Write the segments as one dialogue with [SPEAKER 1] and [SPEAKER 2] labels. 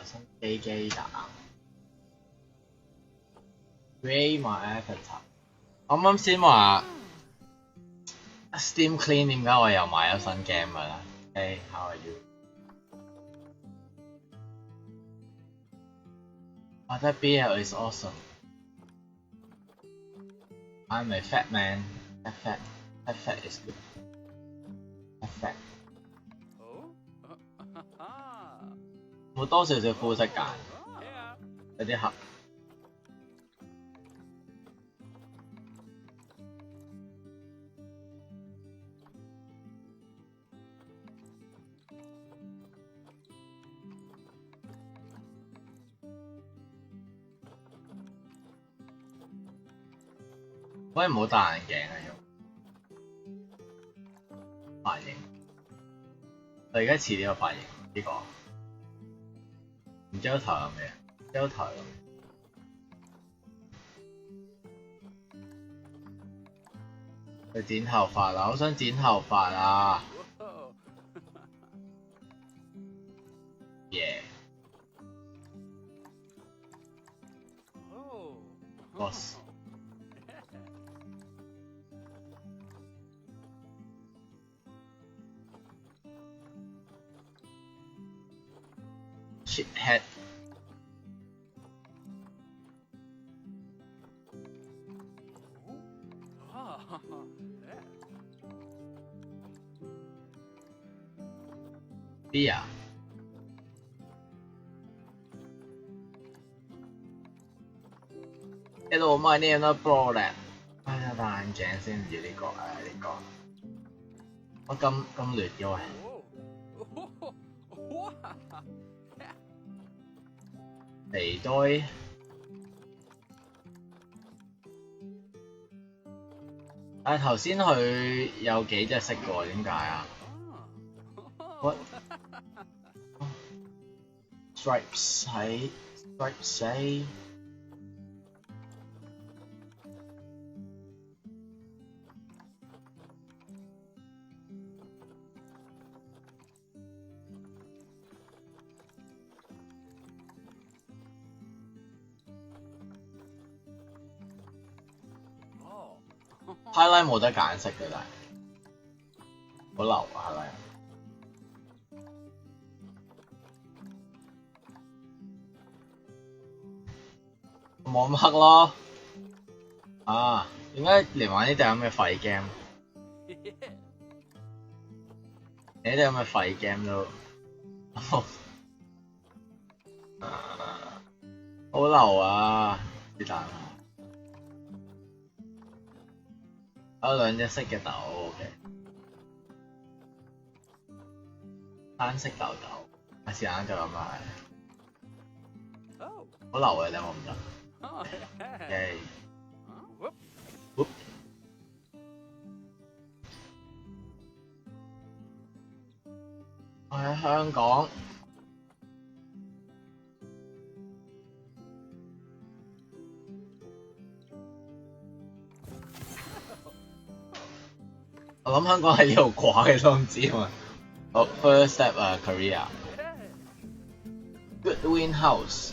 [SPEAKER 1] 新機打 ，Ray my avatar。我啱先話 Steam Clean 點解我又買咗新 game 㗎啦 ？Hey, how are you? Oh, that BL is awesome. I'm a fat man. That fat is good. That fat. 冇多少少膚色揀，有啲黑。可以唔好戴眼鏡啊！用髮型，我而家似呢個髮型，呢、個唔知頭有咩？焦頭有咩？去剪頭髮啦！好想剪頭髮啊！耶、boss。Shithead。Beer。Hello, my name is Broad。哎呀，戴眼鏡先唔知呢個呢個。我咁劣嘅喂。肥堆，但係頭先佢有幾隻色喎，點解啊 ？What stripes 喺 stripes 死？highlight 冇得揀色嘅，但係好流啊 highlight。冇咁黑咯。啊，點解連玩呢隻咁嘅廢 game？ 你呢隻咁嘅廢 game 都好流啊！是但。有兩隻色嘅豆 ，OK。單色豆豆，係時間就咁啦，係。好流嘅，你有冇唔得？耶！我喺香港。我諗香港喺呢度掛嘅都唔知啊嘛。好 ，first step Korea。Goodwin House。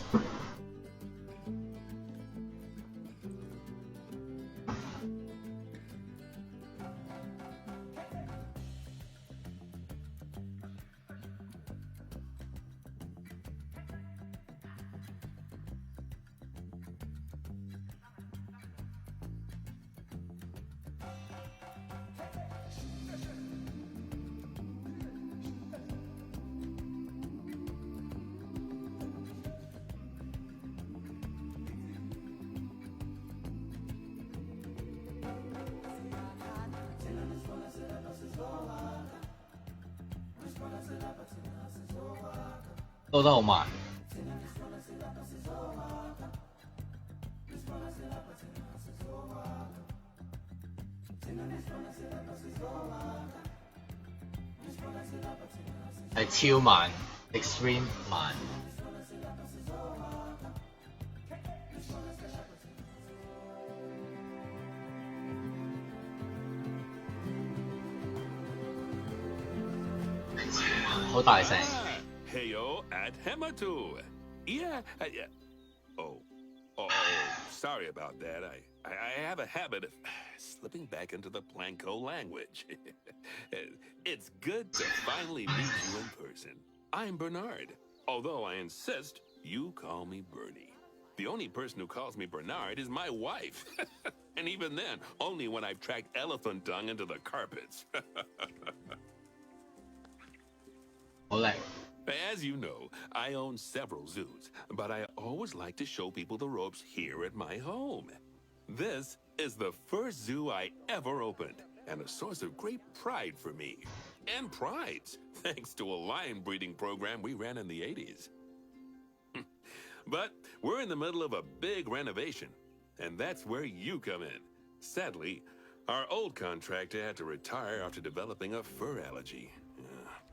[SPEAKER 1] 都得好慢。係超慢 ，extreme 慢。好大聲。
[SPEAKER 2] Heyo at Hematu. Yeah. Oh, sorry about that. I have a habit of slipping back into the Planko language. It's good to finally meet you in person. I'm Bernard, although I insist you call me Bernie. The only person who calls me Bernard is my wife. And even then, only when I've tracked elephant dung into the carpets. As you know, I own several zoos, but I always like to show people the ropes here at my home. This is the first zoo I ever opened, and a source of great pride for me. And prides, thanks to a lion breeding program we ran in the 80s. But we're in the middle of a big renovation, and that's where you come in. Sadly, our old contractor had to retire after developing a fur allergy.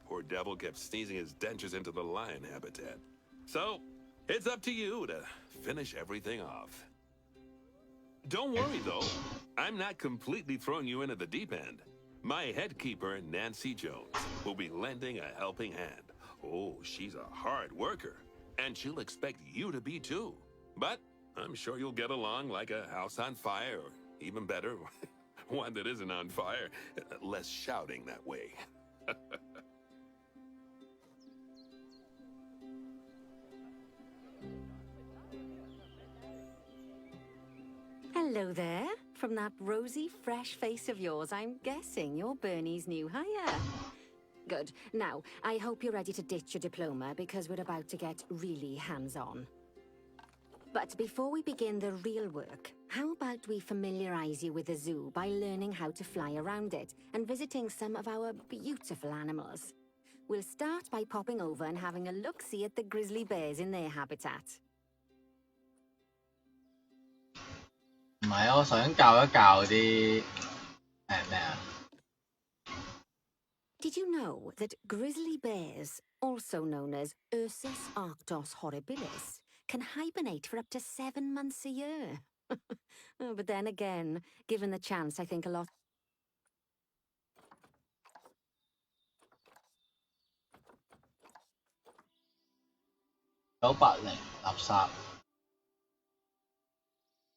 [SPEAKER 2] Poor devil kept sneezing his dentures into the lion habitat. So, it's up to you to finish everything off. Don't worry, though. I'm not completely throwing you into the deep end. My head keeper, Nancy Jones, will be lending a helping hand. Oh, she's a hard worker, and she'll expect you to be too. But I'm sure you'll get along like a house on fire, or even better, one that isn't on fire. Less shouting that way.
[SPEAKER 3] Hello there. From that rosy, fresh face of yours, I'm guessing you're Bernie's new hire. Good. Now, I hope you're ready to ditch your diploma because we're about to get really hands-on. But before we begin the real work, how about we familiarize you with the zoo by learning how to fly around it and visiting some of our beautiful animals? We'll start by popping over and having a look-see at the grizzly bears in their habitat.
[SPEAKER 1] 唔係，我想教一教啲咩啊？
[SPEAKER 3] Did you know that grizzly bears, also known as Ursus arctos horribilis, can hibernate for up to 7 months a year? Oh, but then again, given the chance, I think a lot...
[SPEAKER 1] 980垃圾。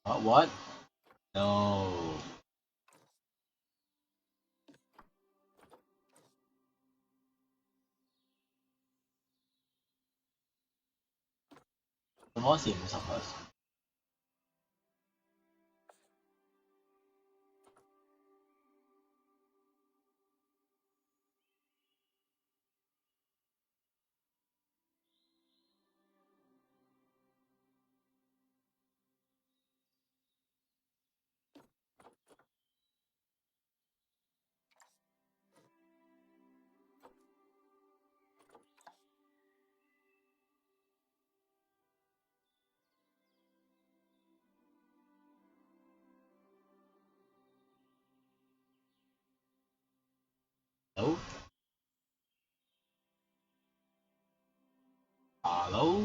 [SPEAKER 1] What? No. 什麼是50%？ Hello? Hello?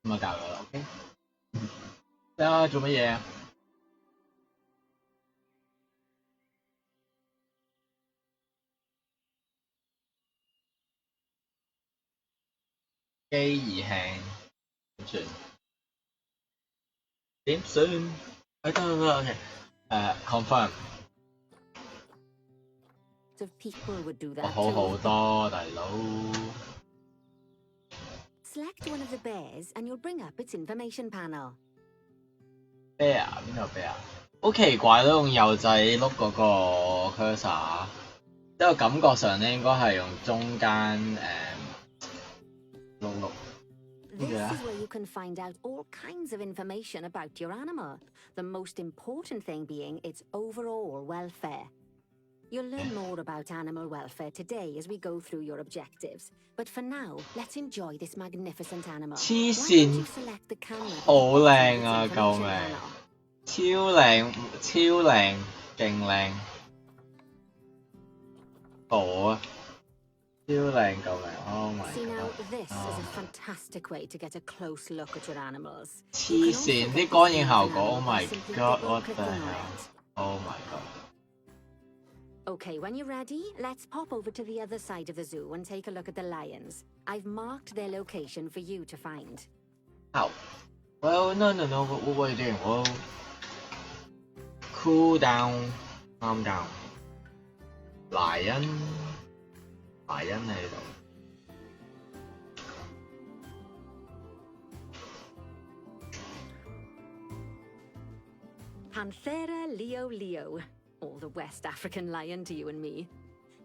[SPEAKER 1] 咁啊教佢啦 ，OK？ 咩啊？做乜嘢啊？機兒輕點算？點算？得 OK。confirm。
[SPEAKER 3] of people would do
[SPEAKER 1] 我
[SPEAKER 3] that
[SPEAKER 1] 好好
[SPEAKER 3] too.
[SPEAKER 1] 多，大佬。
[SPEAKER 3] Select one of the bears and you'll bring up its information panel.
[SPEAKER 1] bear 邊度 bear？ 好奇怪咯，用右掣碌嗰個 cursor， 即係感覺上咧應該係用中間碌。
[SPEAKER 3] This is where you can find out all kinds of information about your animal. The most important thing being its overall welfare. You'll learn more about animal welfare today as we go through your objectives. But for now, let's enjoy this magnificent animal.
[SPEAKER 1] 黐
[SPEAKER 3] Why
[SPEAKER 1] 線，
[SPEAKER 3] don't you select the camera
[SPEAKER 1] 好
[SPEAKER 3] at the
[SPEAKER 1] 靚
[SPEAKER 3] bottom
[SPEAKER 1] 啊！
[SPEAKER 3] of its
[SPEAKER 1] 救
[SPEAKER 3] information
[SPEAKER 1] 命，
[SPEAKER 3] panel?
[SPEAKER 1] 超靚，超靚，勁靚，好啊！ 超靚，救命 ！Oh my
[SPEAKER 3] See now,
[SPEAKER 1] god！
[SPEAKER 3] this is a fantastic way to get a close look at your animals.
[SPEAKER 1] 黐線，啲光影效果 ，Oh my god！What the hell？Oh my god！
[SPEAKER 3] Okay, when you're ready, let's pop over to the other side of the zoo and take a look at the lions. I've marked their location for you to find.
[SPEAKER 1] Ow. Well, no. What are you doing? Well, cool down, calm down. Lion喺度。
[SPEAKER 3] Panthera leo, or the West African lion to you and me.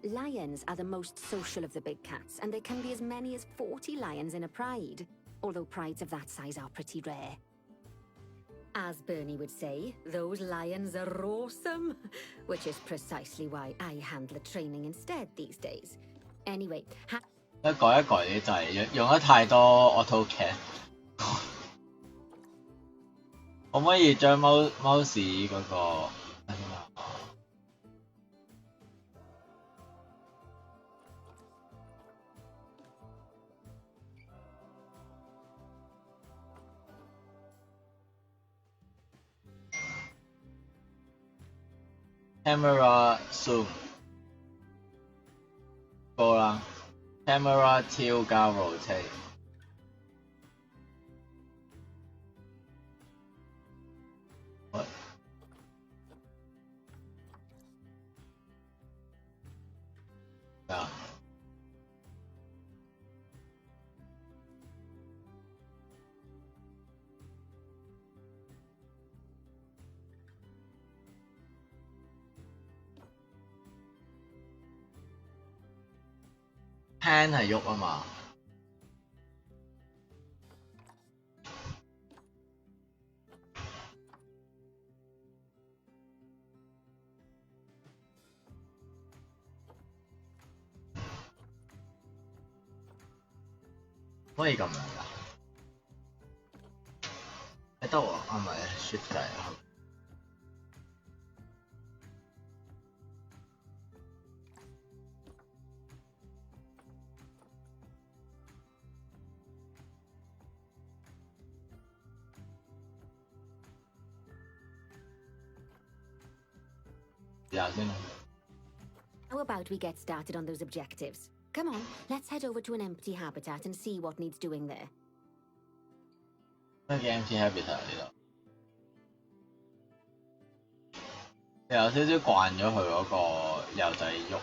[SPEAKER 3] Lions are the most social of the big cats, and there can be as many as 40 lions in a pride, although prides of that size are pretty rare. As Bernie would say, those lions are awesome, which is precisely why I handle the training instead these days. Anyway,
[SPEAKER 1] 改一改啲掣，用得太多 AutoCAD 可唔可以將mouse嗰個camera zoom 過啦 ，camera tilt 加 rotate。啊！ hand 係喐啊嘛。可以咁樣㗎？得喎，啊唔係 shift 掣啊。試下先啦。
[SPEAKER 3] How about we get started on those objectives? Come on, let's head over to an empty habitat and see what needs doing there.
[SPEAKER 1] 咩叫 empty habitat 呢度？有少少慣咗佢嗰個右仔喐。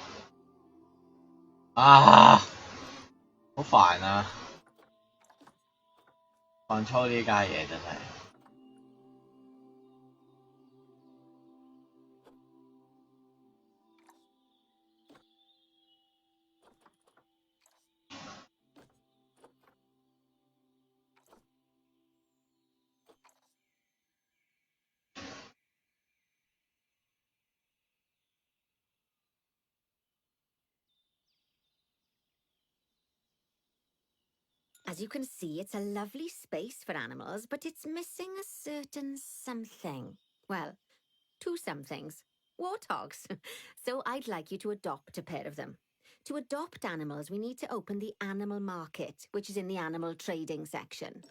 [SPEAKER 1] 啊！好煩啊！放粗呢家嘢真係。
[SPEAKER 3] As you can see, it's a lovely space for animals, but it's missing a certain something. Well, two somethings. Warthogs. So I'd like you to adopt a pair of them. To adopt animals, we need to open the animal market, which is in the animal trading section.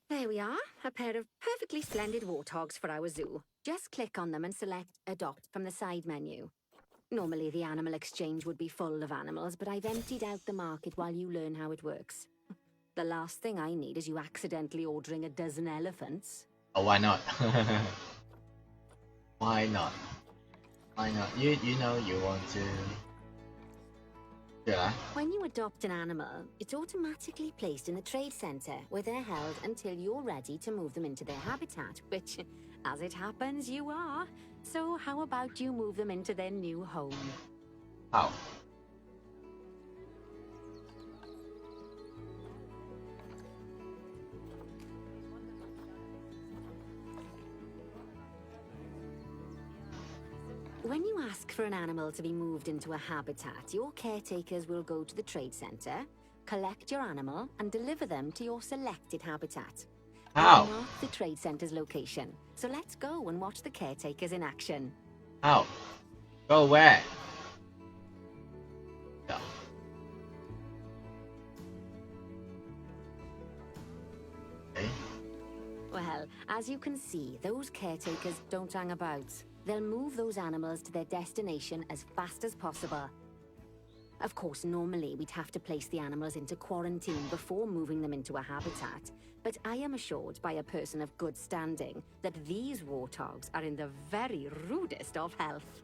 [SPEAKER 3] There we are, a pair of perfectly splendid warthogs for our zoo. Just click on them and select Adopt from the side menu. Normally the animal exchange would be full of animals, but I've emptied out the market while you learn how it works. The last thing I need is you accidentally ordering a dozen elephants.
[SPEAKER 1] Oh, why not? Why not? Why not? You know you want to. Yeah.
[SPEAKER 3] When you adopt an animal, it's automatically placed in the trade center, where they're held until you're ready to move them into their habitat, which, as it happens, you are. So how about you move them into their new home?
[SPEAKER 1] How?
[SPEAKER 3] When you ask for an animal to be moved into a habitat, your caretakers will go to the trade center, collect your animal, and deliver them to your selected habitat.
[SPEAKER 1] How?
[SPEAKER 3] They'll mark the trade center's location. So let's go and watch the caretakers in action.
[SPEAKER 1] How? Go where? Go.
[SPEAKER 3] Well, as you can see, those caretakers don't hang about. They'll move those animals to their destination as fast as possible. Of course, normally we'd have to place the animals into quarantine before moving them into a habitat, but I am assured by a person of good standing that these warthogs are in the very rudest of health.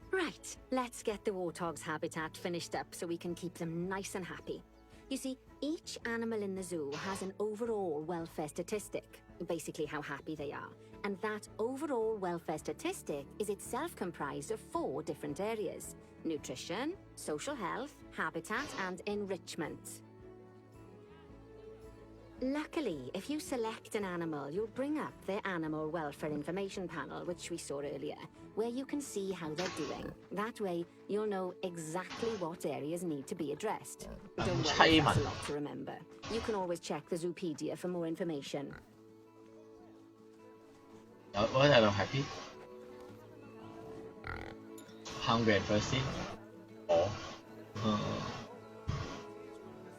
[SPEAKER 3] Right, let's get the warthog's habitat finished up so we can keep them nice and happy. You see, each animal in the zoo has an overall welfare statistic, basically how happy they are. And that overall welfare statistic is itself comprised of 4 different areas: nutrition, social health, habitat, and enrichment. Luckily, if you select an animal, you'll bring up their animal welfare information panel, which we saw earlier, where you can see how they're doing. That way, you'll know exactly what areas need to be addressed. Don't worry, that's a lot to remember. You can always check the Zoopedia for more information.
[SPEAKER 1] What are they happy? Hungry and thirsty? Or?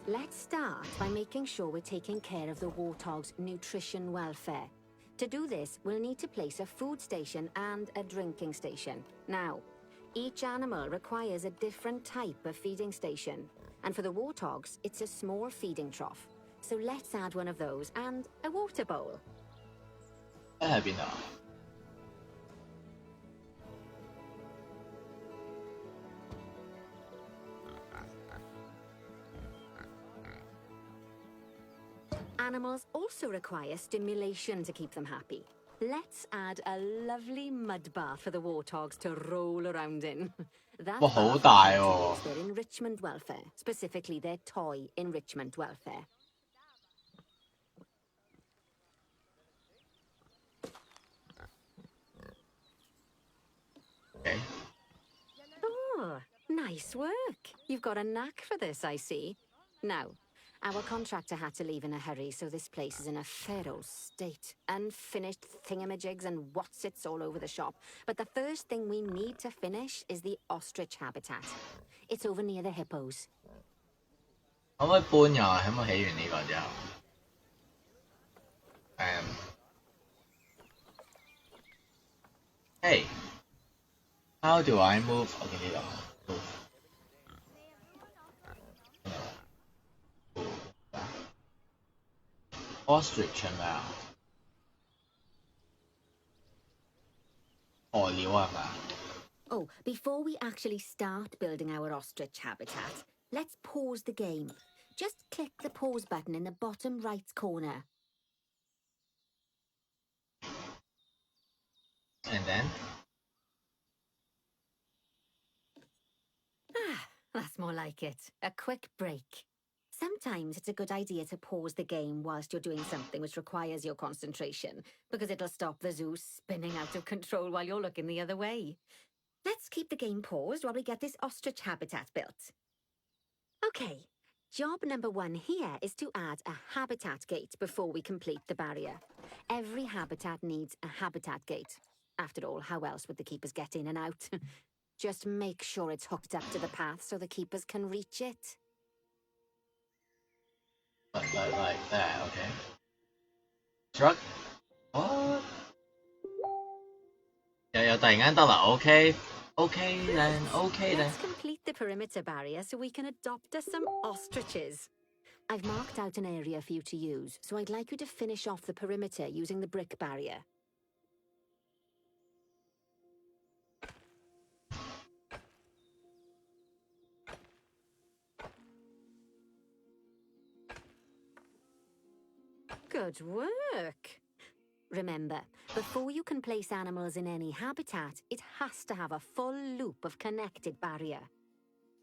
[SPEAKER 3] Let's start by making sure we're taking care of the warthog's nutrition welfare. To do this, we'll need to place a food station and a drinking station. Now, each animal requires a different type of feeding station. And for the warthogs, it's a small feeding trough. So let's add one of those and a water bowl. Animals also require stimulation to keep them happy. Let's add a lovely mud bath for the warthogs to roll around in. That
[SPEAKER 1] 好
[SPEAKER 3] bath
[SPEAKER 1] 大
[SPEAKER 3] contributes
[SPEAKER 1] 喎。
[SPEAKER 3] their enrichment welfare, specifically their toy enrichment welfare.
[SPEAKER 1] Okay.
[SPEAKER 3] Oh, nice work. You've got a knack for this, I see. Now, our contractor had to leave in a hurry, so this place is in a feral state. Unfinished thingamajigs and whatsits all over the shop. But the first thing we need to finish is the ostrich habitat. It's over near the hippos.
[SPEAKER 1] 可唔可以搬㗎？可唔可以起完呢個之後？Hey, how do I move? OK 呢度 move。Ostrich 係咪啊？鴕鳥係咪啊？
[SPEAKER 3] Oh, before we actually start building our ostrich habitat, let's pause the game. Just click the pause button in the bottom right corner.
[SPEAKER 1] And then?
[SPEAKER 3] Ah, that's more like it. A quick break. Sometimes it's a good idea to pause the game whilst you're doing something which requires your concentration, because it'll stop the zoo spinning out of control while you're looking the other way. Let's keep the game paused while we get this ostrich habitat built. Okay, job number 1 here is to add a habitat gate before we complete the barrier. Every habitat needs a habitat gate. After all, how else would the keepers get in and out? Just make sure it's hooked up to the path so the keepers can reach it.
[SPEAKER 1] Like that, okay. Truck? What? 又突然間得啦 OK then
[SPEAKER 3] Let's complete the perimeter barrier so we can adopt us some ostriches. I've marked out an area for you to use, so I'd like you to finish off the perimeter using the brick barrier. Good work! Remember, before you can place animals in any habitat, it has to have a full loop of connected barrier.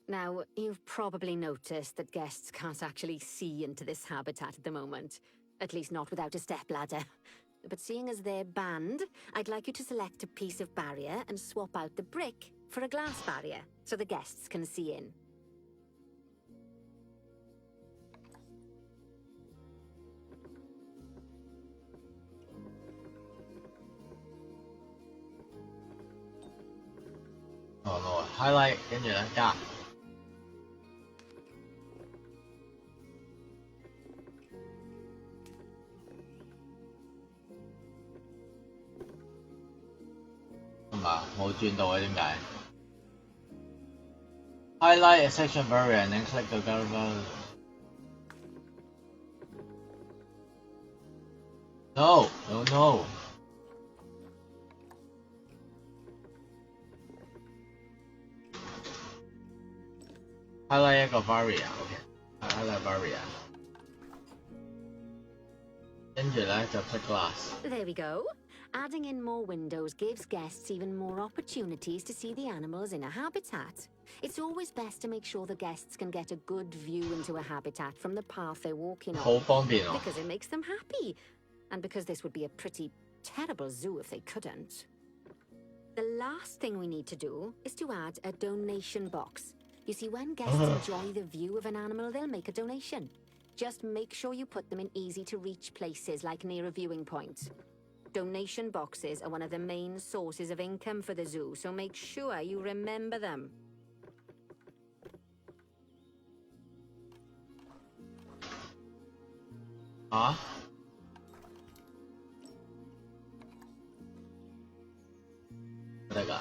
[SPEAKER 3] Now, you've probably noticed that guests can't actually see into this habitat at the moment. At least not without a stepladder. But seeing as they're banned, I'd like you to select a piece of barrier and swap out the brick for a glass barrier, so the guests can see in.
[SPEAKER 1] highlight 跟住咧加。嘛？冇轉到嘅點解 ？Highlight a section barrier and then click the barrier. No, no, no. Highlight 一個 barrier，OK。Highlight barrier。跟住咧就 click glass。
[SPEAKER 3] There we go. Adding in more windows gives guests even more opportunities to see the animals in a habitat. It's always best to make sure the guests can get a good view into a habitat from the path they're walking
[SPEAKER 1] 好
[SPEAKER 3] on.
[SPEAKER 1] 方便喎。
[SPEAKER 3] Because it makes them happy. And because this would be a pretty terrible zoo if they couldn't. The last thing we need to do is to add a donation box. You see, when guests enjoy the view of an animal, they'll make a donation. Just make sure you put them in easy-to-reach places, like near a viewing point. Donation boxes are one of the main sources of income for the zoo, so make sure you remember them.
[SPEAKER 1] Huh?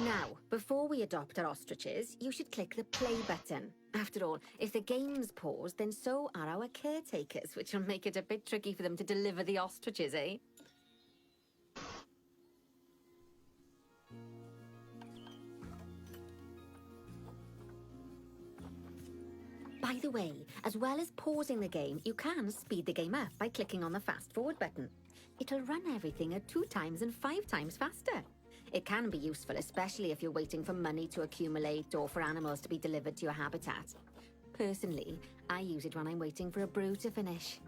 [SPEAKER 3] Now, before we adopt our ostriches, you should click the play button. After all, if the game's paused, then so are our caretakers, which will make it a bit tricky for them to deliver the ostriches, eh? By the way, as well as pausing the game, you can speed the game up by clicking on the fast forward button. It'll run everything at 2 times and 5 times faster. It can be useful, especially if you're waiting for money to accumulate or for animals to be delivered to your habitat. Personally, I use it when I'm waiting for a brew to finish.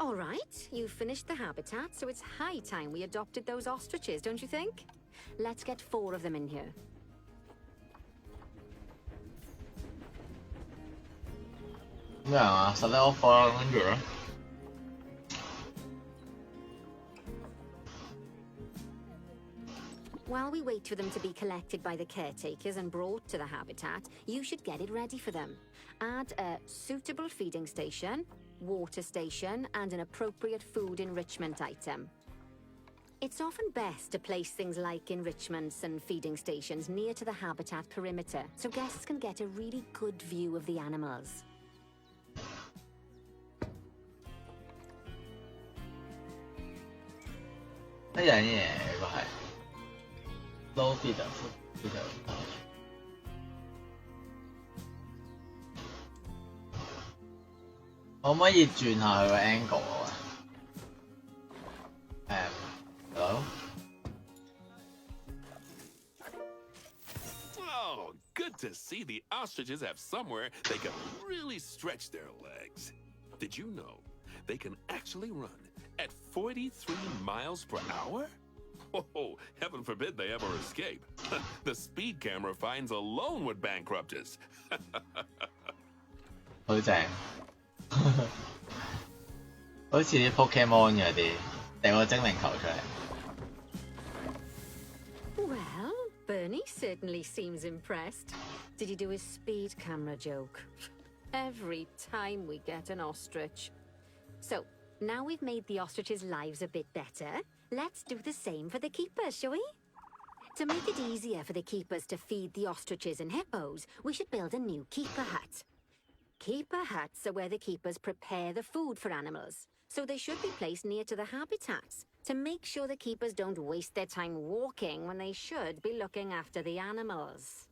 [SPEAKER 3] All right, you've finished the habitat, so it's high time we adopted those ostriches, don't you think? Let's get 4 of them in here.
[SPEAKER 1] Yeah, so they're all far under.
[SPEAKER 3] While we wait for them to be collected by the caretakers and brought to the habitat, you should get it ready for them. Add a suitable feeding station, water station, and an appropriate food enrichment item. It's often best to place things like enrichments and feeding stations near to the habitat perimeter, so guests can get a really good view of the animals.
[SPEAKER 1] Low feeder, feeder. 可唔可以轉下佢個 angle 啊？ Hello?
[SPEAKER 2] Oh, good to see the ostriches have somewhere they can really stretch their legs. Did you know they can actually run at 43 miles per hour? Oh, heaven forbid they ever escape. The speed camera fines alone would bankrupt us.
[SPEAKER 1] 好正，好似啲 Pokemon 嗰啲，掟個精靈球出嚟。
[SPEAKER 3] Well, Bernie certainly seems impressed. Did you do his speed camera joke? Every time we get an ostrich. So, now we've made the ostriches' lives a bit better, let's do the same for the keepers, shall we? To make it easier for the keepers to feed the ostriches and hippos, we should build a new keeper hut. Keeper huts are where the keepers prepare the food for animals, so they should be placed near to the habitats to make sure the keepers don't waste their time walking when they should be looking after the animals.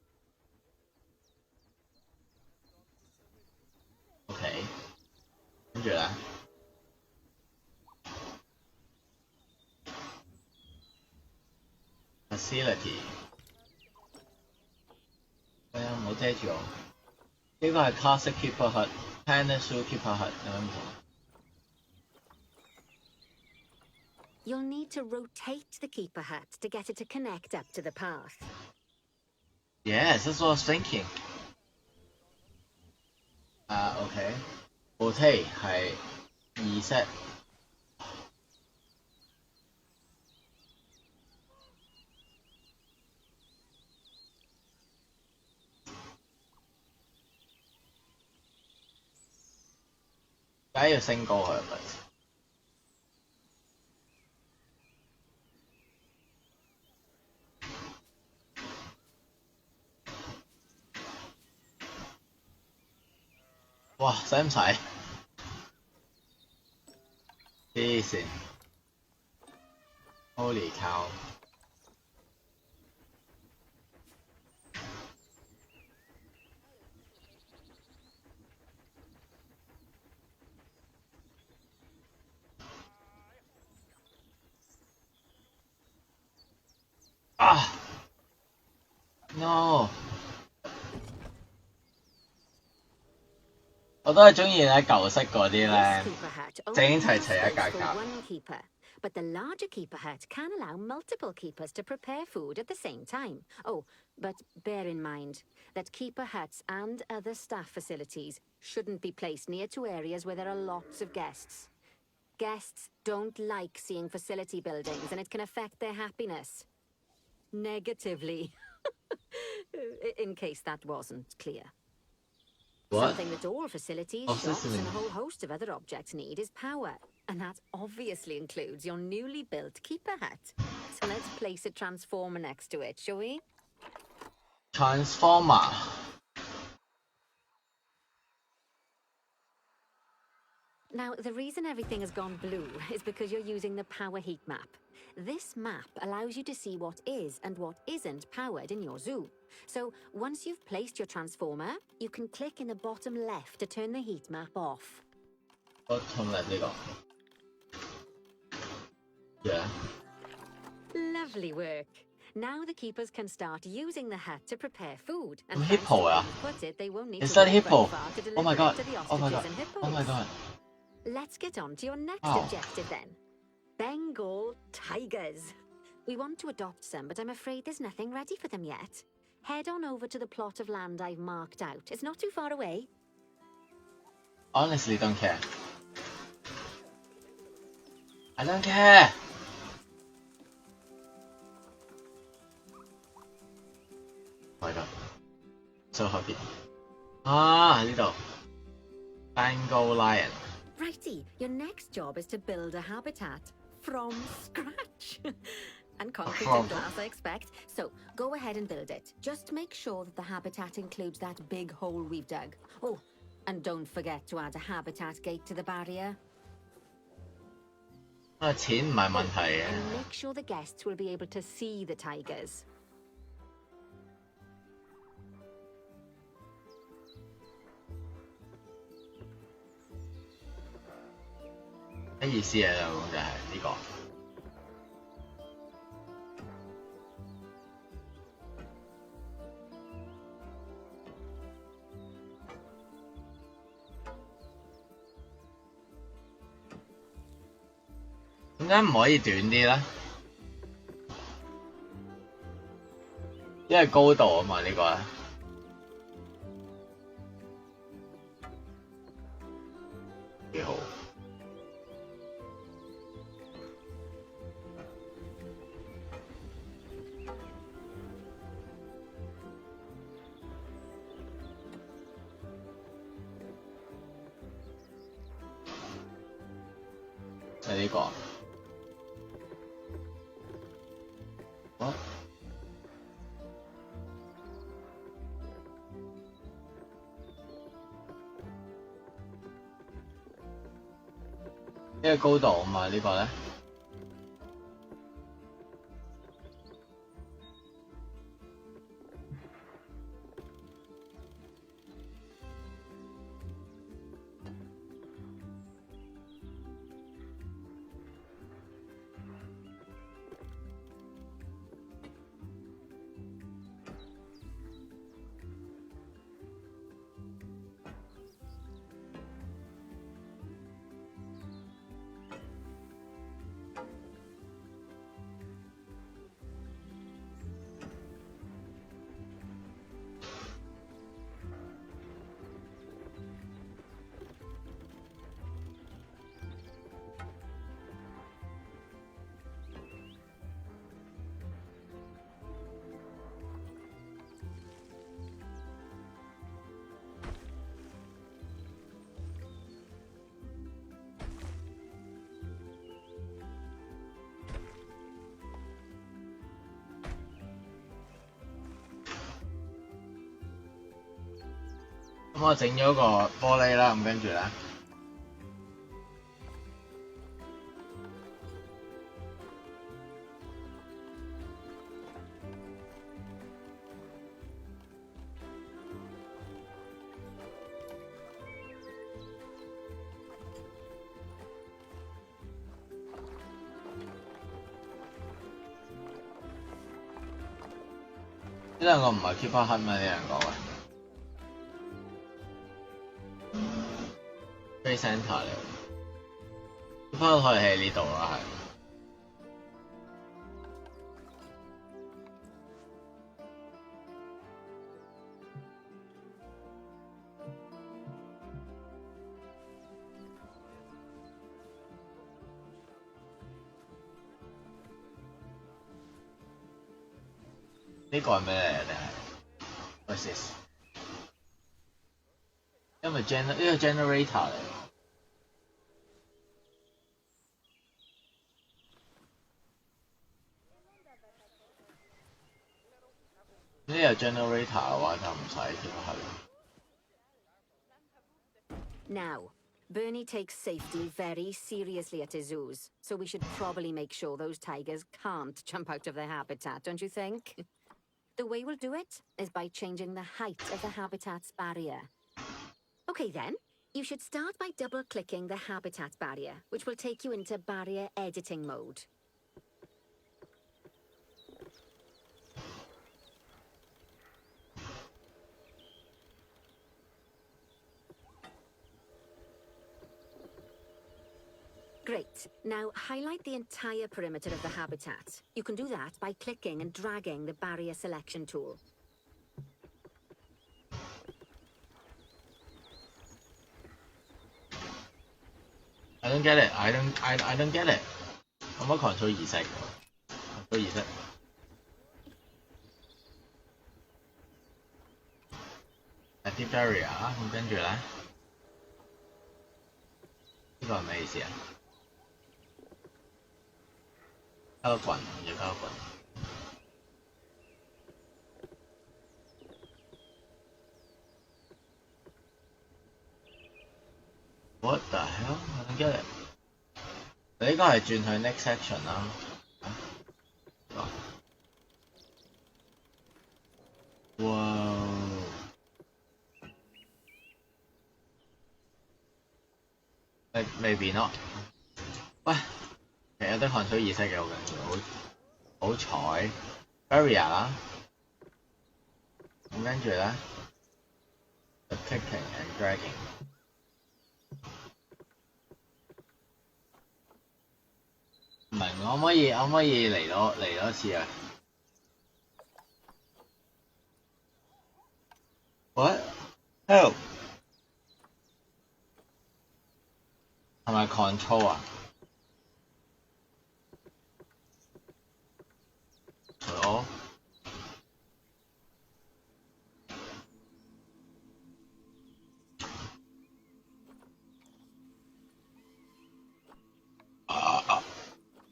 [SPEAKER 1] OK， 跟住咧。Facility， 唔好遮住我。呢個係 Classic Keeper Hut、Planet Zoo Keeper Hut 有咩唔同？
[SPEAKER 3] You'll need to rotate the keeper hut to get it to connect up to the path.
[SPEAKER 1] Yes, that's what I was thinking. OK， rotate 係2set。梗係要升高佢咪？哇，使唔使？黐線 ！Holy cow！啊 ！No！我都係中意咧舊式嗰啲咧，
[SPEAKER 3] This keeper hut
[SPEAKER 1] 整
[SPEAKER 3] only
[SPEAKER 1] 齊
[SPEAKER 3] has
[SPEAKER 1] 齊一格
[SPEAKER 3] space for
[SPEAKER 1] 格。
[SPEAKER 3] one keeper, but the larger keeper hut can allow multiple keepers to prepare food at the same time. Oh, but bear in mind that keeper huts and other staff facilities shouldn't be placed near to areas where there are lots of guests. Guests don't like seeing facility buildings, and it can affect their happiness negatively. In case that wasn't clear.
[SPEAKER 1] What?
[SPEAKER 3] Something that all facilities,
[SPEAKER 1] Oh,
[SPEAKER 3] shops,
[SPEAKER 1] Sicily.
[SPEAKER 3] and a whole host of other objects need is power. And that obviously includes your newly built keeper hut. So let's place a transformer next to it, shall we?
[SPEAKER 1] Transformer。
[SPEAKER 3] Now, the reason everything has gone blue is because you're using the power heat map. This map allows you to see what is and what isn't powered in your zoo. So, once you've placed your transformer, you can click in the bottom left to turn the heat map off.
[SPEAKER 1] bottom left 呢個。Yeah。
[SPEAKER 3] Lovely work. Now the keepers can start using the hut to prepare food. And
[SPEAKER 1] Oh,
[SPEAKER 3] thanks to
[SPEAKER 1] hippo,
[SPEAKER 3] where
[SPEAKER 1] yeah.
[SPEAKER 3] you put it, they won't need
[SPEAKER 1] Is
[SPEAKER 3] to
[SPEAKER 1] that
[SPEAKER 3] walk very
[SPEAKER 1] hippo?
[SPEAKER 3] far to
[SPEAKER 1] Oh my
[SPEAKER 3] deliver
[SPEAKER 1] god.
[SPEAKER 3] it to the
[SPEAKER 1] Oh my
[SPEAKER 3] ostriches
[SPEAKER 1] god.
[SPEAKER 3] and hippos.
[SPEAKER 1] Oh my god.
[SPEAKER 3] Let's get on to your next
[SPEAKER 1] Wow.
[SPEAKER 3] objective then. Bengal tigers. We want to adopt some, but I'm afraid there's nothing ready for them yet. Head on over to the plot of land I've marked out. It's not too far away.
[SPEAKER 1] Honestly, don't care. I don't care. Oh my god. So happy. 啊，呢度 Bengal lion。
[SPEAKER 3] Righty, your next job is to build a habitat from scratch. And concrete
[SPEAKER 1] From-
[SPEAKER 3] and glass, I expect. So, go ahead and build it. Just make sure that the habitat includes that big hole we've dug. Oh, and don't forget to add a habitat gate to the barrier.
[SPEAKER 1] 錢唔係問題嘅。
[SPEAKER 3] And make sure the guests will be able to see the tigers.
[SPEAKER 1] 咩意思啊？就係呢個。點解唔可以短啲咧？因為高度啊嘛，呢個咧。幾好。係呢個。What？呢個高度啊嘛，呢個咧。咁我整咗個玻璃啦，咁跟住咧，呢兩個唔係 Keeper Hut 咩？呢兩個喂 ，Trade Center 嚟，Keeper Hut 可以喺呢度啦，係。呢個係咩嚟啊？定係 What's this？ 因為呢個 generator 嚟。呢個 generator 嘅話就唔使條係。
[SPEAKER 3] Now, Bernie takes safety very seriously at his zoos, so we should probably make sure those tigers can't jump out of their habitat, don't you think? The way we'll do it is by changing the height of the habitat's barrier. Okay then, you should start by double-clicking the habitat barrier, which will take you into barrier editing mode. Great. Now highlight the entire perimeter of the habitat. You can do that by clicking and dragging the barrier selection tool.
[SPEAKER 1] I don't get it. I don't get it. 有冇 control 儀式？control 儀式。Active barrier 咁跟住咧，呢個係咩意思啊？加個棍，要加個棍。What the hell? I don't get it. 你應該係轉去 next section 啦。哇！ Maybe not。喂，其實有啲 control 儀式嘅好緊要，好彩 barrier 啦，咁跟住咧 clicking and dragging。唔明可唔可以嚟多次啊 ？What? Help！ 係咪 control 啊？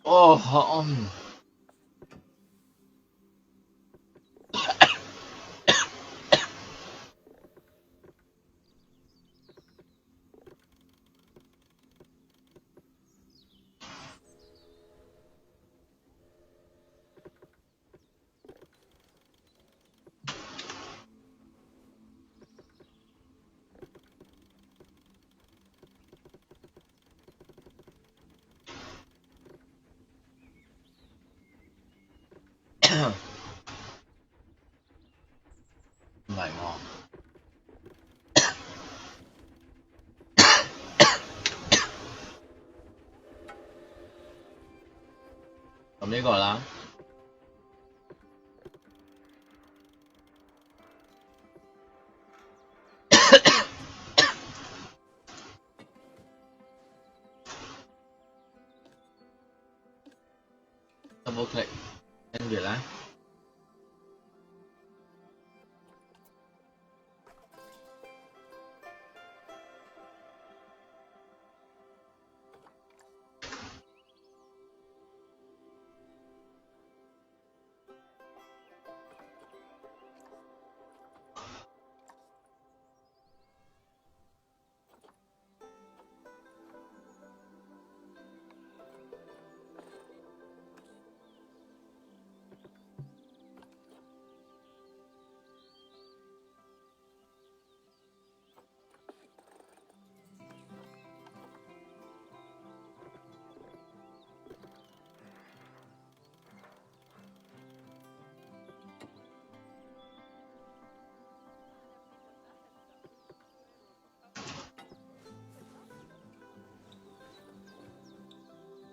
[SPEAKER 1] 我唔明喎。咁呢個啦。double click， 跟住咧。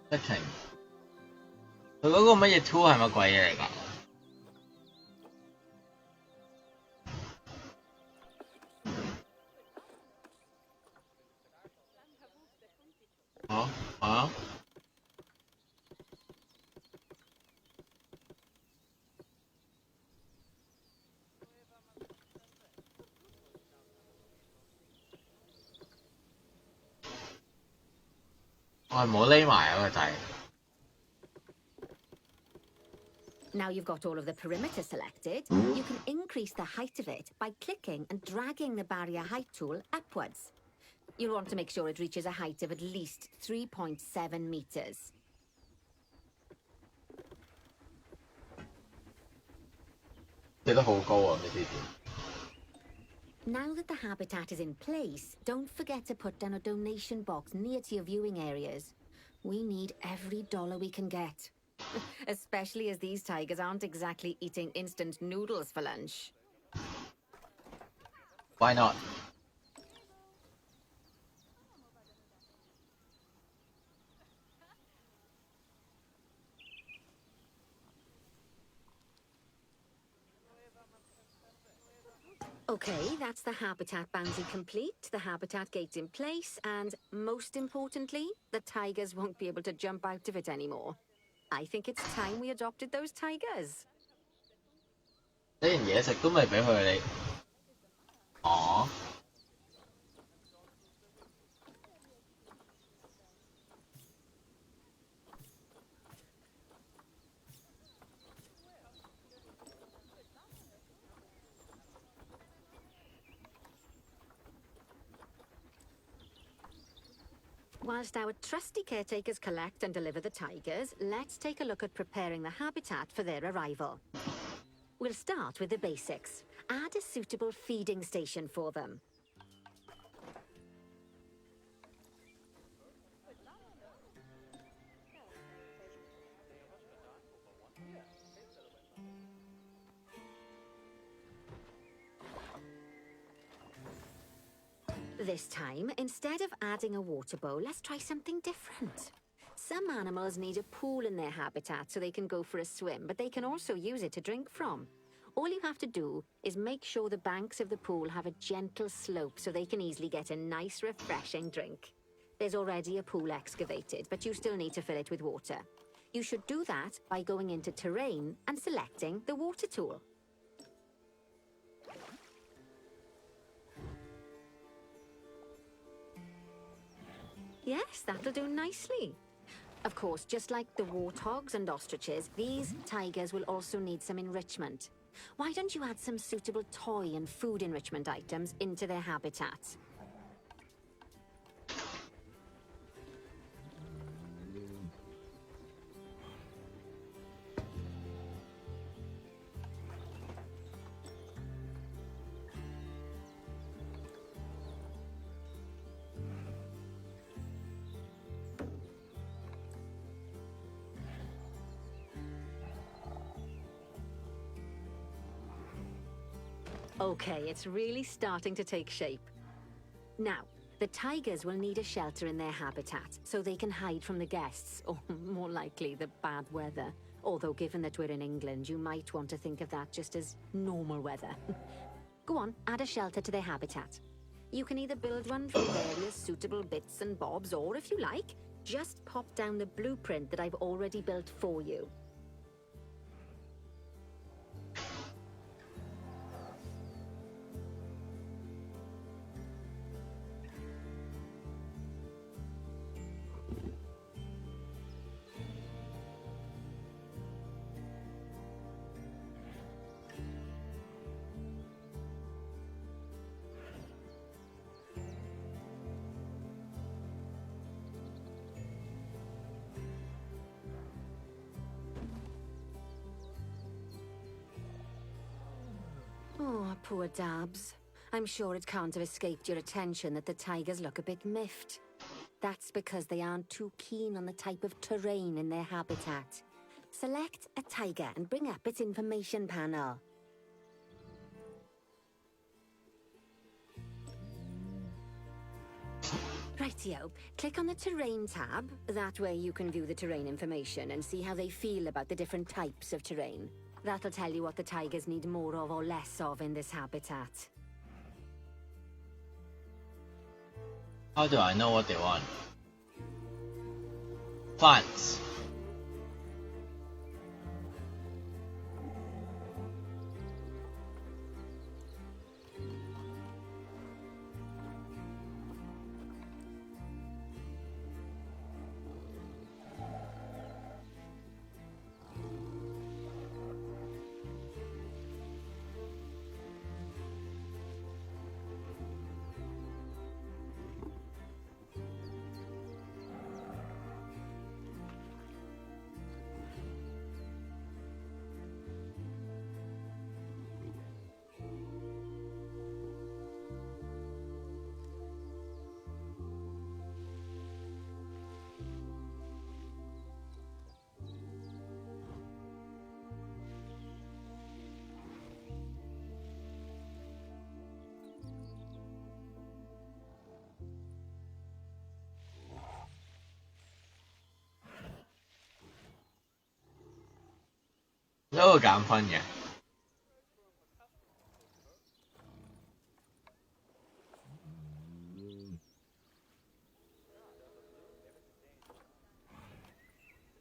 [SPEAKER 1] setting。佢嗰個乜嘢 tool 係乜鬼嘢嚟㗎？啊啊！我係冇匿埋啊個掣。
[SPEAKER 3] Now you've got all of the perimeter selected, you can increase the height of it by clicking and dragging the barrier height tool upwards. You'll want to make sure it reaches a height of at least 3.7 meters. Now that the habitat is in place, don't forget to put down a donation box near to your viewing areas. We need every dollar we can get. Especially as these tigers aren't exactly eating instant noodles for lunch.
[SPEAKER 1] Why not?
[SPEAKER 3] Okay, that's the habitat boundary complete, the habitat gate's in place, and most importantly, the tigers won't be able to jump out of it anymore. I think it's time we adopted those tigers.
[SPEAKER 1] 連嘢食都未俾佢你。哦。
[SPEAKER 3] Whilst our trusty caretakers collect and deliver the tigers, let's take a look at preparing the habitat for their arrival. We'll start with the basics. Add a suitable feeding station for them. This time, instead of adding a water bowl, let's try something different. Some animals need a pool in their habitat so they can go for a swim, but they can also use it to drink from. All you have to do is make sure the banks of the pool have a gentle slope so they can easily get a nice, refreshing drink. There's already a pool excavated, but you still need to fill it with water. You should do that by going into Terrain and selecting the water tool. Yes, that'll do nicely. Of course, just like the warthogs and ostriches, these tigers will also need some enrichment. Why don't you add some suitable toy and food enrichment items into their habitat? Okay, it's really starting to take shape. Now, the tigers will need a shelter in their habitat so they can hide from the guests, or more likely, the bad weather. Although given that we're in England, you might want to think of that just as normal weather. Go on, add a shelter to their habitat. You can either build one from various suitable bits and bobs, or if you like, just pop down the blueprint that I've already built for you. Oh, poor Dabs. I'm sure it can't have escaped your attention that the tigers look a bit miffed. That's because they aren't too keen on the type of terrain in their habitat. Select a tiger and bring up its information panel. Rightio. Click on the terrain tab. That way you can view the terrain information and see how they feel about the different types of terrain. That'll tell you what the tigers need more of or less of in this habitat.
[SPEAKER 1] How do I know what they want? Plants. Nó có減分嘅。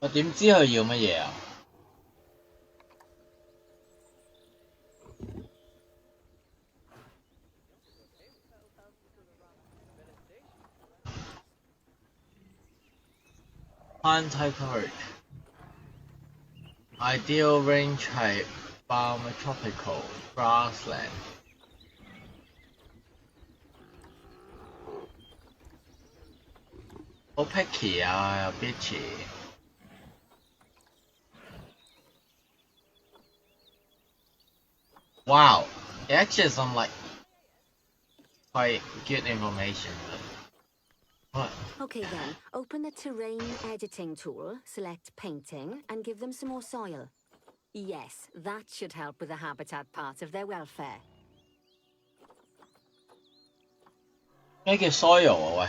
[SPEAKER 1] 我點知佢要乜嘢啊？Plant type coverage ideal range 係 Tropical grassland。好 picky 啊，又 bitchy。Wow, it actually is some like quite good information. What?
[SPEAKER 3] Okay then, open the terrain editing tool, select painting, and give them some more soil. Yes, that should help with the habitat part of their welfare.
[SPEAKER 1] 咩叫 soil 啊？喂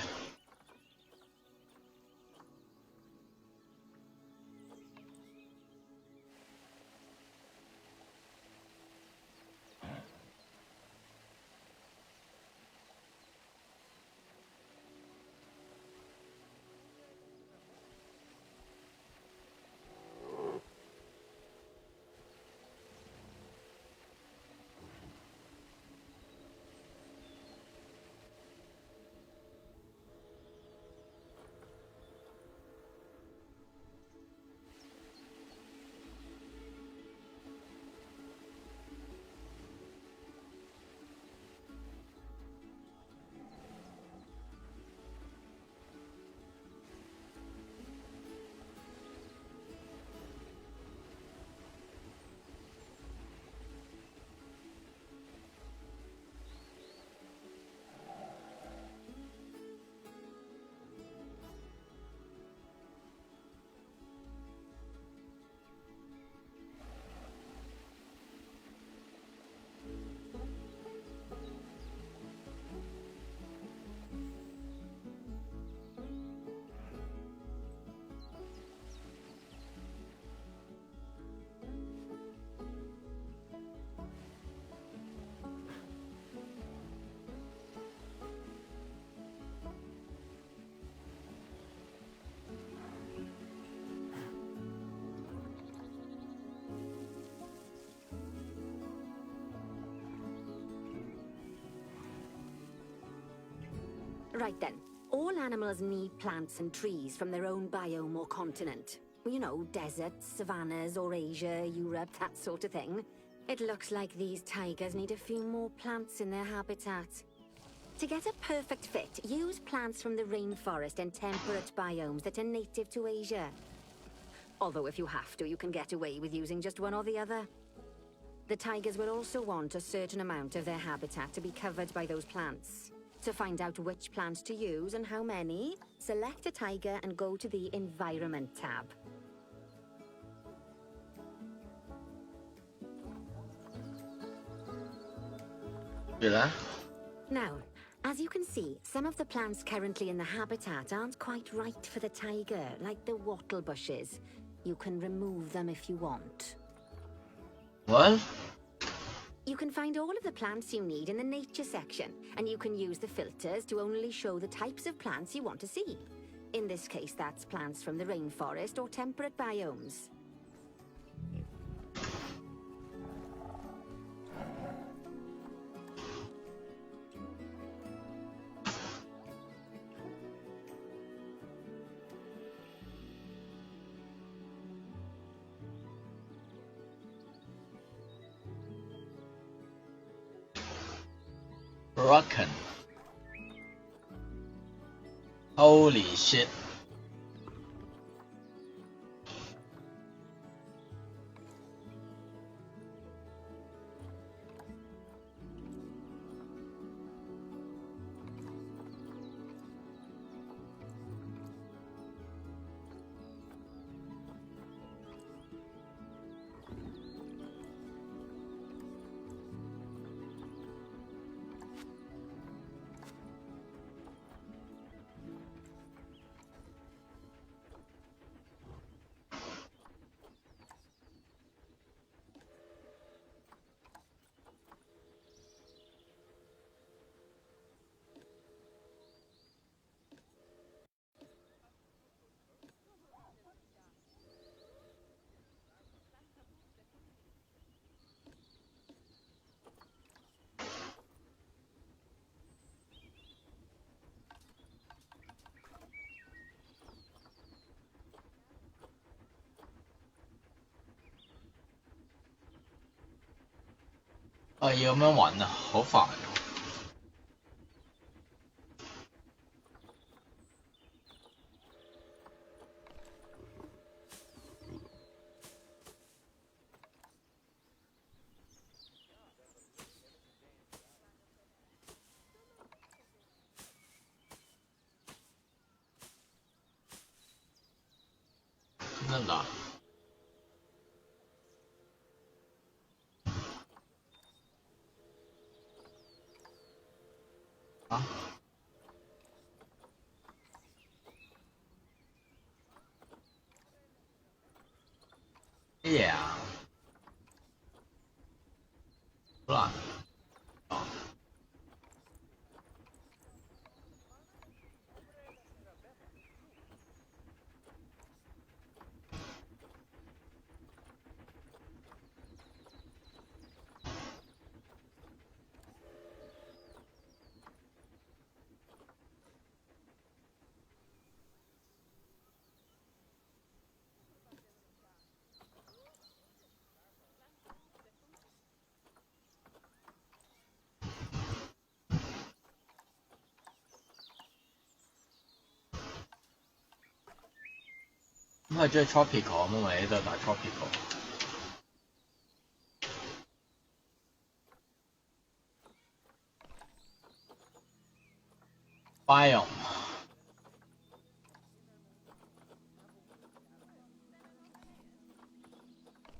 [SPEAKER 1] ！Right
[SPEAKER 3] then, all animals need plants and trees from their own biome or continent. You know, deserts, savannas, Eurasia, Europe, that sort of thing. It looks like these tigers need a few more plants in their habitat. To get a perfect fit, use plants from the rainforest and temperate biomes that are native to Asia. Although if you have to, you can get away with using just one or the other. The tigers will also want a certain amount of their habitat to be covered by those plants. To find out which plants to use and how many, select a tiger and go to the Environment tab.
[SPEAKER 1] Là?
[SPEAKER 3] Now, As you can see, some of the plants currently in the habitat aren't quite right for the tiger, like the wattle bushes. You can remove them if you want.
[SPEAKER 1] What?
[SPEAKER 3] You can find all of the plants you need in the nature section, and you can use the filters to only show the types of plants you want to see. In this case, that's plants from the rainforest or temperate biomes.
[SPEAKER 1] Broken. Holy shit. Ờ, 要咁樣揾啊，好煩啊。真的啊？啊？咩嘢啊？好難。哦。咁係中意 tropical 咁咪呢度打 tropical。biome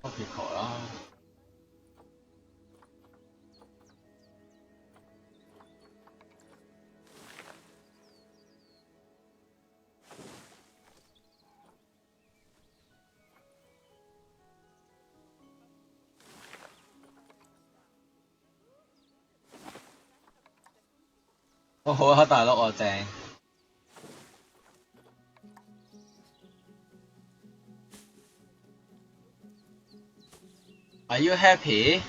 [SPEAKER 1] tropical 啦。哦，好啊，大佬啊，正。Are you happy?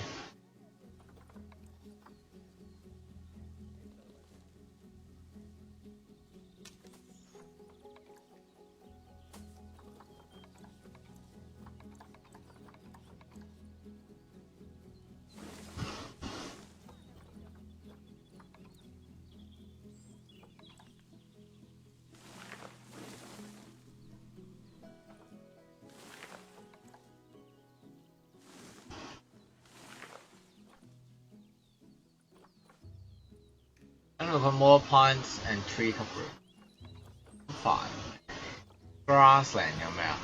[SPEAKER 1] 跟住佢 more plants and tree cover。好煩。grassland 有咩啊？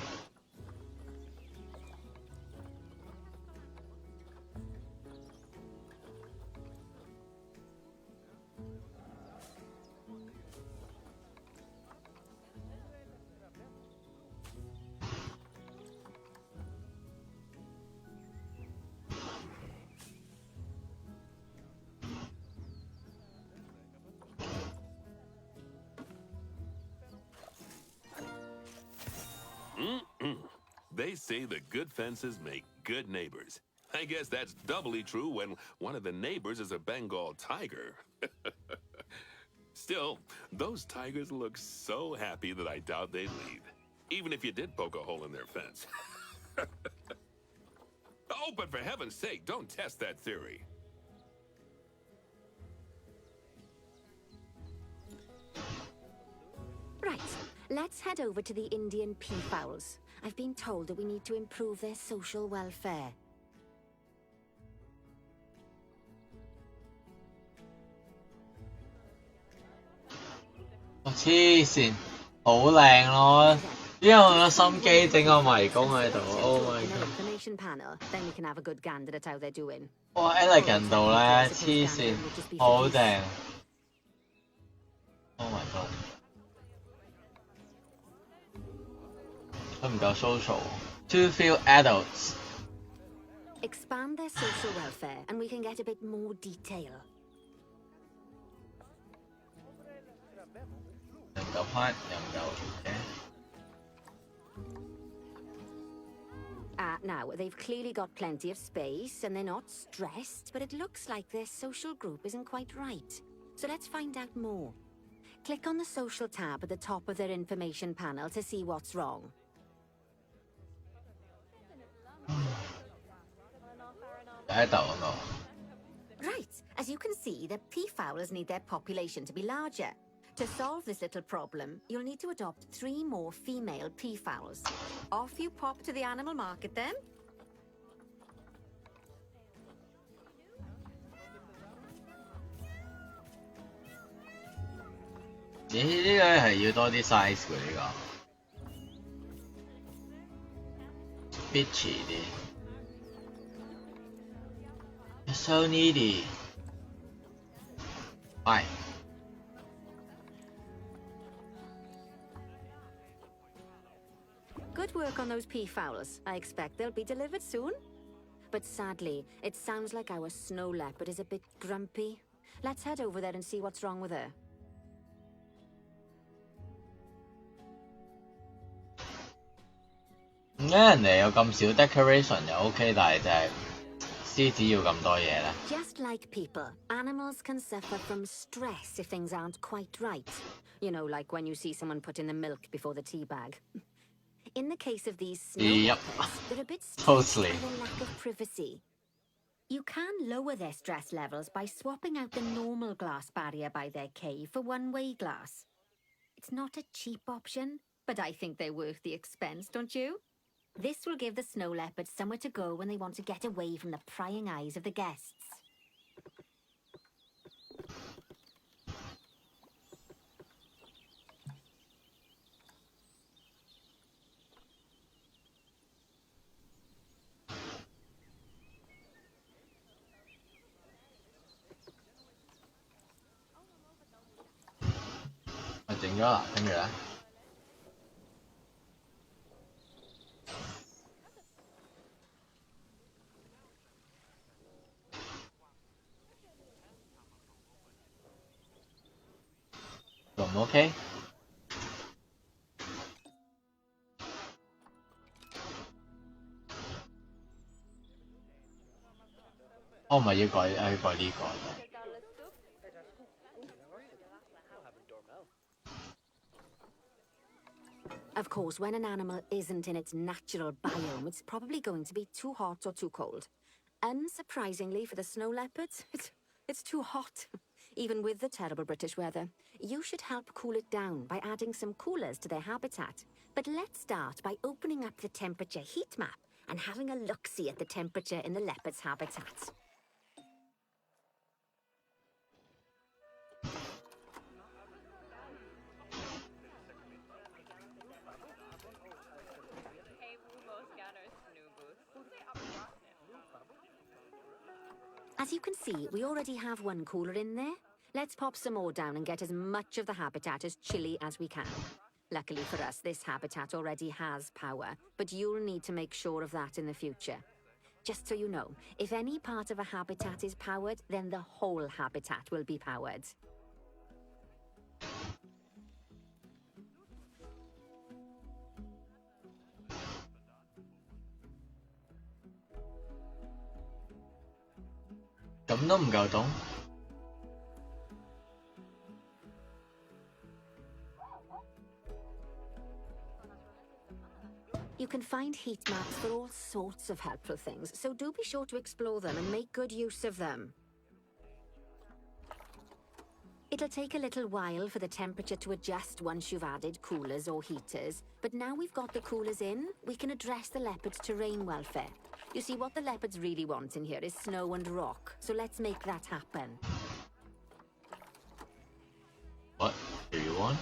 [SPEAKER 2] They say that good fences make good neighbors. I guess that's doubly true when one of the neighbors is a Bengal tiger. Still, those tigers look so happy that I doubt they'd leave, even if you did poke a hole in their fence. Oh, but for heaven's sake, don't test that theory.
[SPEAKER 3] Right, let's head over to the Indian peafowls. I've been told that we need to improve their social welfare.
[SPEAKER 1] 我黐線，好靚咯！因為我有心機整個迷宮喺度。Oh my
[SPEAKER 3] In an
[SPEAKER 1] god！
[SPEAKER 3] information panel, then we can have a good gander at how they're doing.
[SPEAKER 1] 哇 ，elegant 到咧，黐線，好正。Oh my god！ 佢唔夠 social。Too few adults。
[SPEAKER 3] Expand their social welfare, and we can get a bit more detail.
[SPEAKER 1] 又唔夠 part，又唔夠嘅。
[SPEAKER 3] Now, they've clearly got plenty of space, and they're not stressed, but it looks like their social group isn't quite right. So let's find out more. Click on the social tab at the top of their information panel to see what's wrong. Right, as you can see, the peafowls need their population to be larger. To solve this little problem, you'll need to adopt 3 more female peafowls. Off you pop to the animal market then.
[SPEAKER 1] 咦？呢個係要多啲 size 嘅呢個，bitchy 啲。You're so needy。喂。
[SPEAKER 3] Good work on those peafowls. I expect they'll be delivered soon. But sadly, it sounds like our snow leopard is a bit grumpy. Let's head over there and see what's wrong with her.
[SPEAKER 1] 點解人哋有咁少 decoration 又 OK， 但係就係獅子要咁多嘢咧？
[SPEAKER 3] Just like people, animals can suffer from stress if things aren't quite right. You know, like when you see someone put in the milk before the tea bag. In the case of these snow
[SPEAKER 1] Yep.
[SPEAKER 3] leopards, they're a bit stressed
[SPEAKER 1] Totally.
[SPEAKER 3] by the lack of privacy. You can lower their stress levels by swapping out the normal glass barrier by their cave for one-way glass. It's not a cheap option, but I think they're worth the expense, don't you? This will give the snow leopards somewhere to go when they want to get away from the prying eyes of the guests.
[SPEAKER 1] 整咗啦，跟住咧，仲唔 OK？ 我唔係要改，要改呢個。
[SPEAKER 3] Of course, when an animal isn't in its natural biome, it's probably going to be too hot or too cold. Unsurprisingly for the snow leopards, it's too hot. Even with the terrible British weather, you should help cool it down by adding some coolers to their habitat. But let's start by opening up the temperature heat map and having a look-see at the temperature in the leopard's habitat. As you can see, we already have one cooler in there. Let's pop some more down and get as much of the habitat as chilly as we can. Luckily for us, this habitat already has power, but you'll need to make sure of that in the future. Just so you know, if any part of a habitat is powered, then the whole habitat will be powered.
[SPEAKER 1] 咁都唔夠凍。
[SPEAKER 3] You can find heat maps for all sorts of helpful things, so do be sure to explore them and make good use of them. It'll take a little while for the temperature to adjust once you've added coolers or heaters, but now we've got the coolers in, we can address the leopards' terrain welfare. You see, what the leopards really want in here is snow and rock, so let's make that happen.
[SPEAKER 1] What do you want?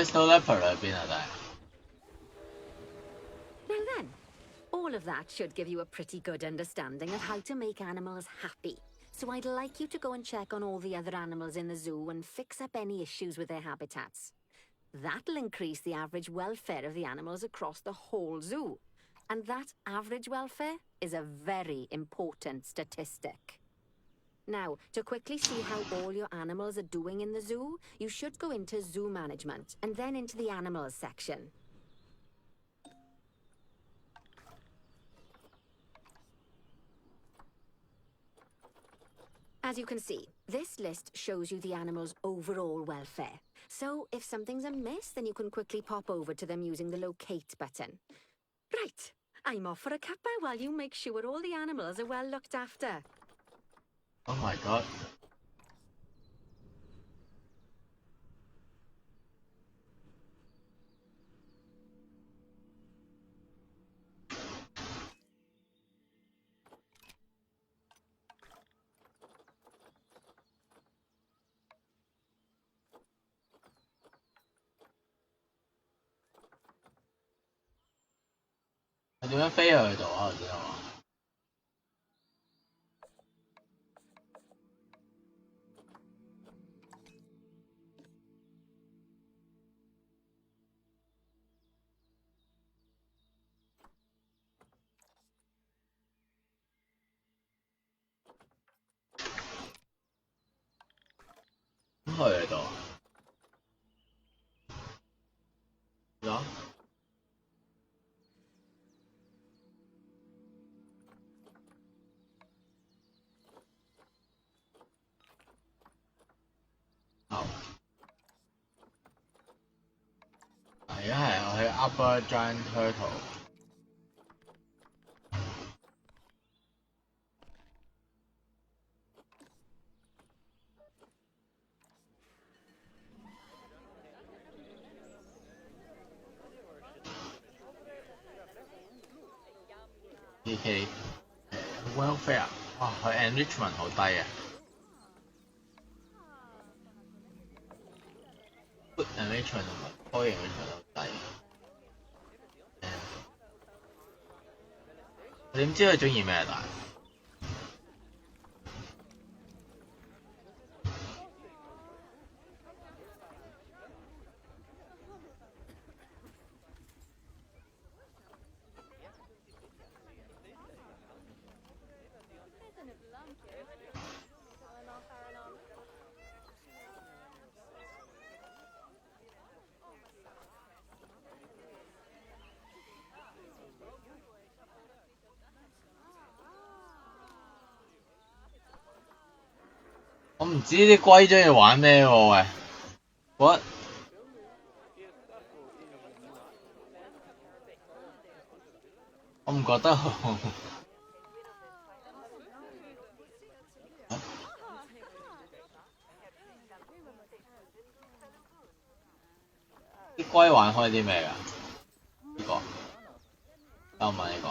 [SPEAKER 1] Snow leopard 喺邊啊？但係
[SPEAKER 3] Now then, all of that should give you a pretty good understanding of how to make animals happy. So I'd like you to go and check on all the other animals in the zoo and fix up any issues with their habitats. That'll increase the average welfare of the animals across the whole zoo. And that average welfare is a very important statistic. Now, to quickly see how all your animals are doing in the zoo, you should go into Zoo Management and then into the Animals section. As you can see, this list shows you the animals' overall welfare. So, if something's amiss, then you can quickly pop over to them using the Locate button. Right, I'm off for a cuppa while you make sure all the animals are well looked after.
[SPEAKER 1] Oh my god.我點樣飛去度啊？我知道啊。咁去度啊？有。好。而家係我去 Upper Giant Turtle。PK welfare 哇，佢 enrichment 好低啊 ，good enrichment 同埋 toy enrichment 好低。你點知佢中意咩啊？我唔知啲龜中意玩咩喎喂，what？我唔覺得好。啲龜玩開啲咩㗎？呢個，等我問呢個。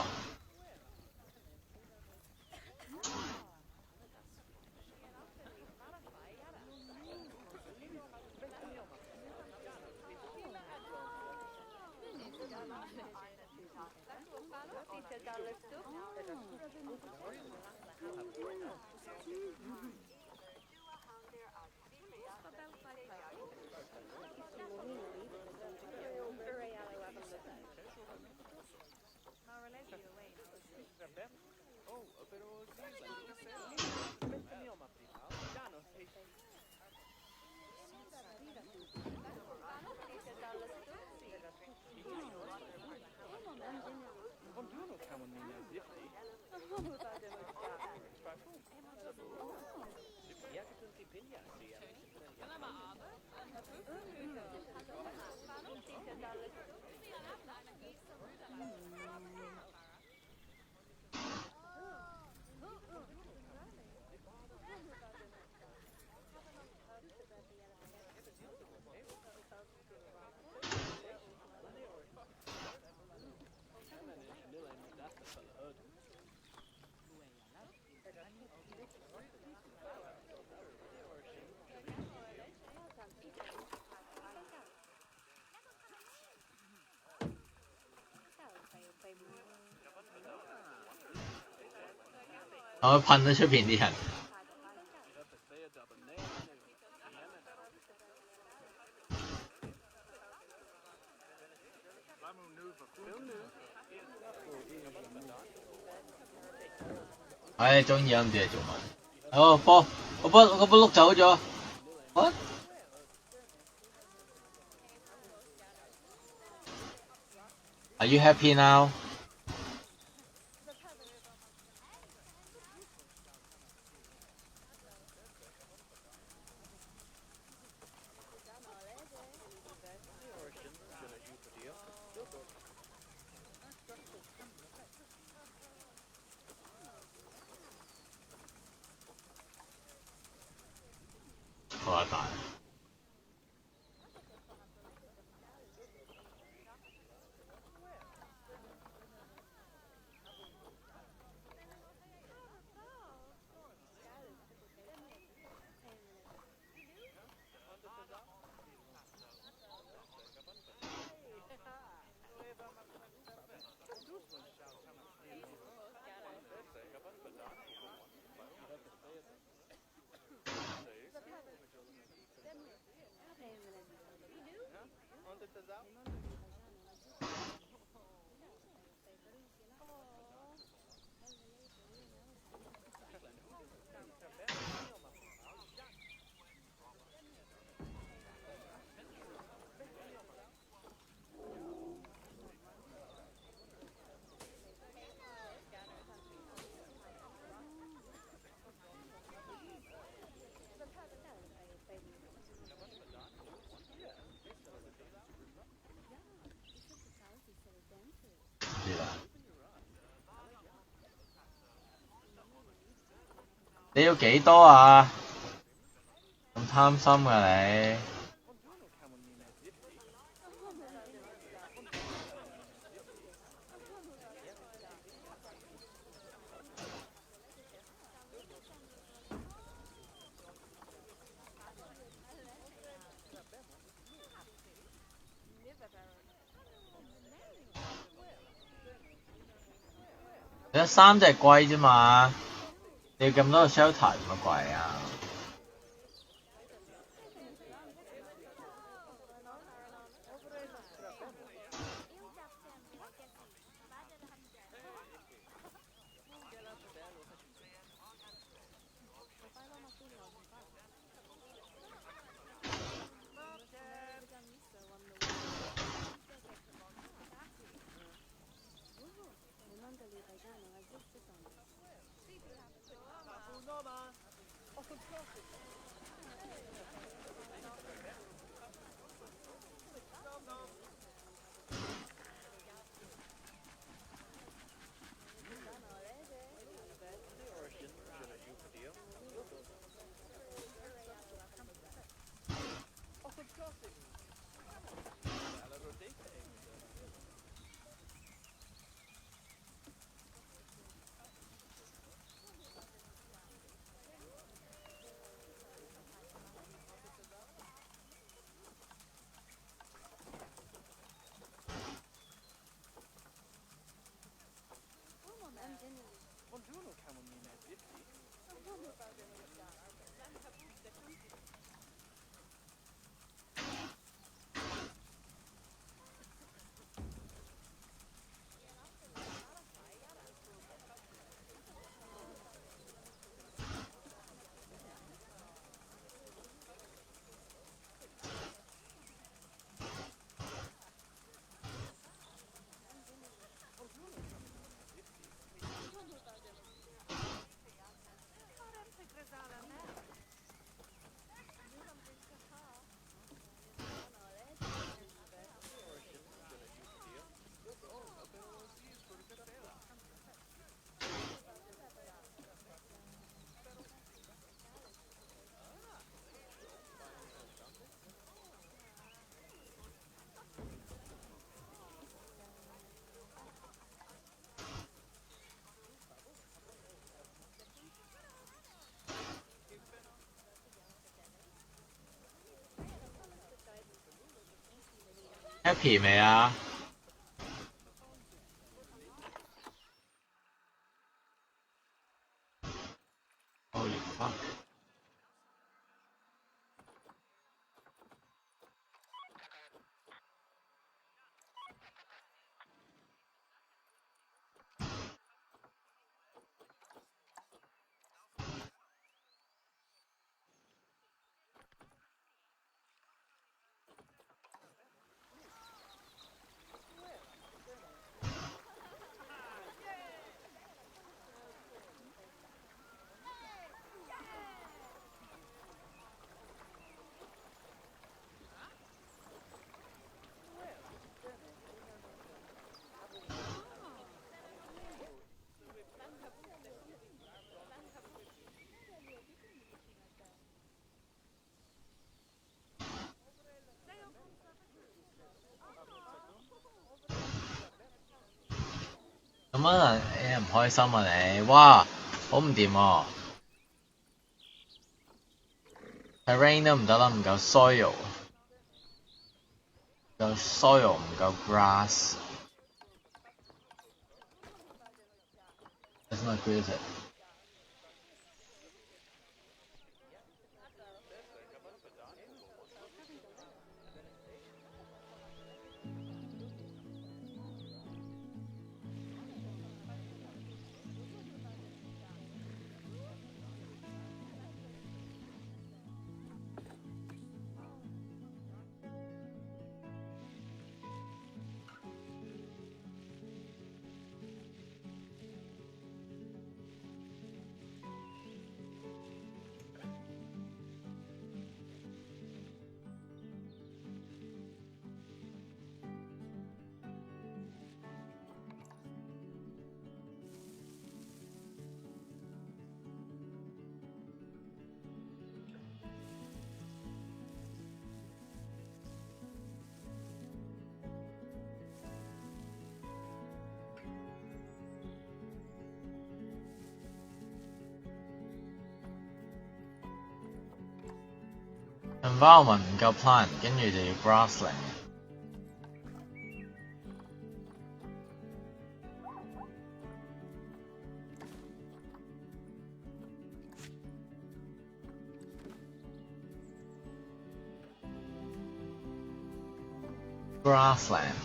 [SPEAKER 1] 我噴咗出邊啲人。唉，中意都唔知你做乜。我波碌走咗。What？ Are you happy now？ 好啊，大。你要幾多啊？咁貪心㗎你？你得3隻龜啫嘛，你要咁多個 shelter 咁乜貴啊？ happy 未啊？Holy fuck！咁樣你唔開心啊你？哇，好唔掂喎！terrain 都唔得啦，唔夠 soil， 唔夠 soil， 唔夠 grass。That's not good, is it? Environment 唔夠 plant， 跟住就要 grassland。grassland。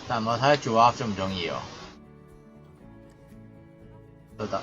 [SPEAKER 1] 但我睇下 Giraffe 中唔中意喎，都得。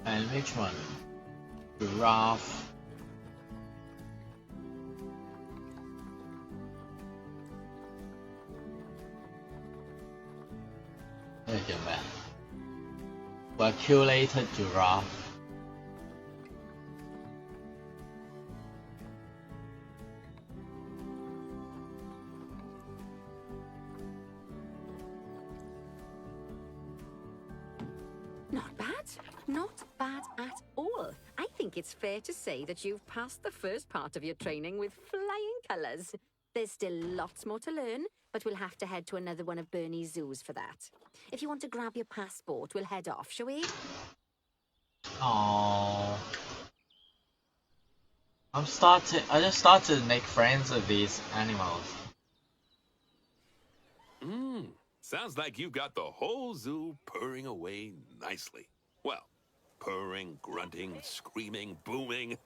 [SPEAKER 1] And which one? Giraffe. Này叫咩 Vacuolated giraffe.
[SPEAKER 3] Not bad. Not bad at all. I think it's fair to say that you've passed the first part of your training with flying colours. There's still lots more to learn, but we'll have to head to another one of Bernie's zoos for that. If you want to grab your passport, we'll head off, shall we?
[SPEAKER 1] Oh. I just started to make friends with these animals.
[SPEAKER 2] Sounds like you've got the whole zoo purring away nicely. Well, purring, grunting, screaming, booming.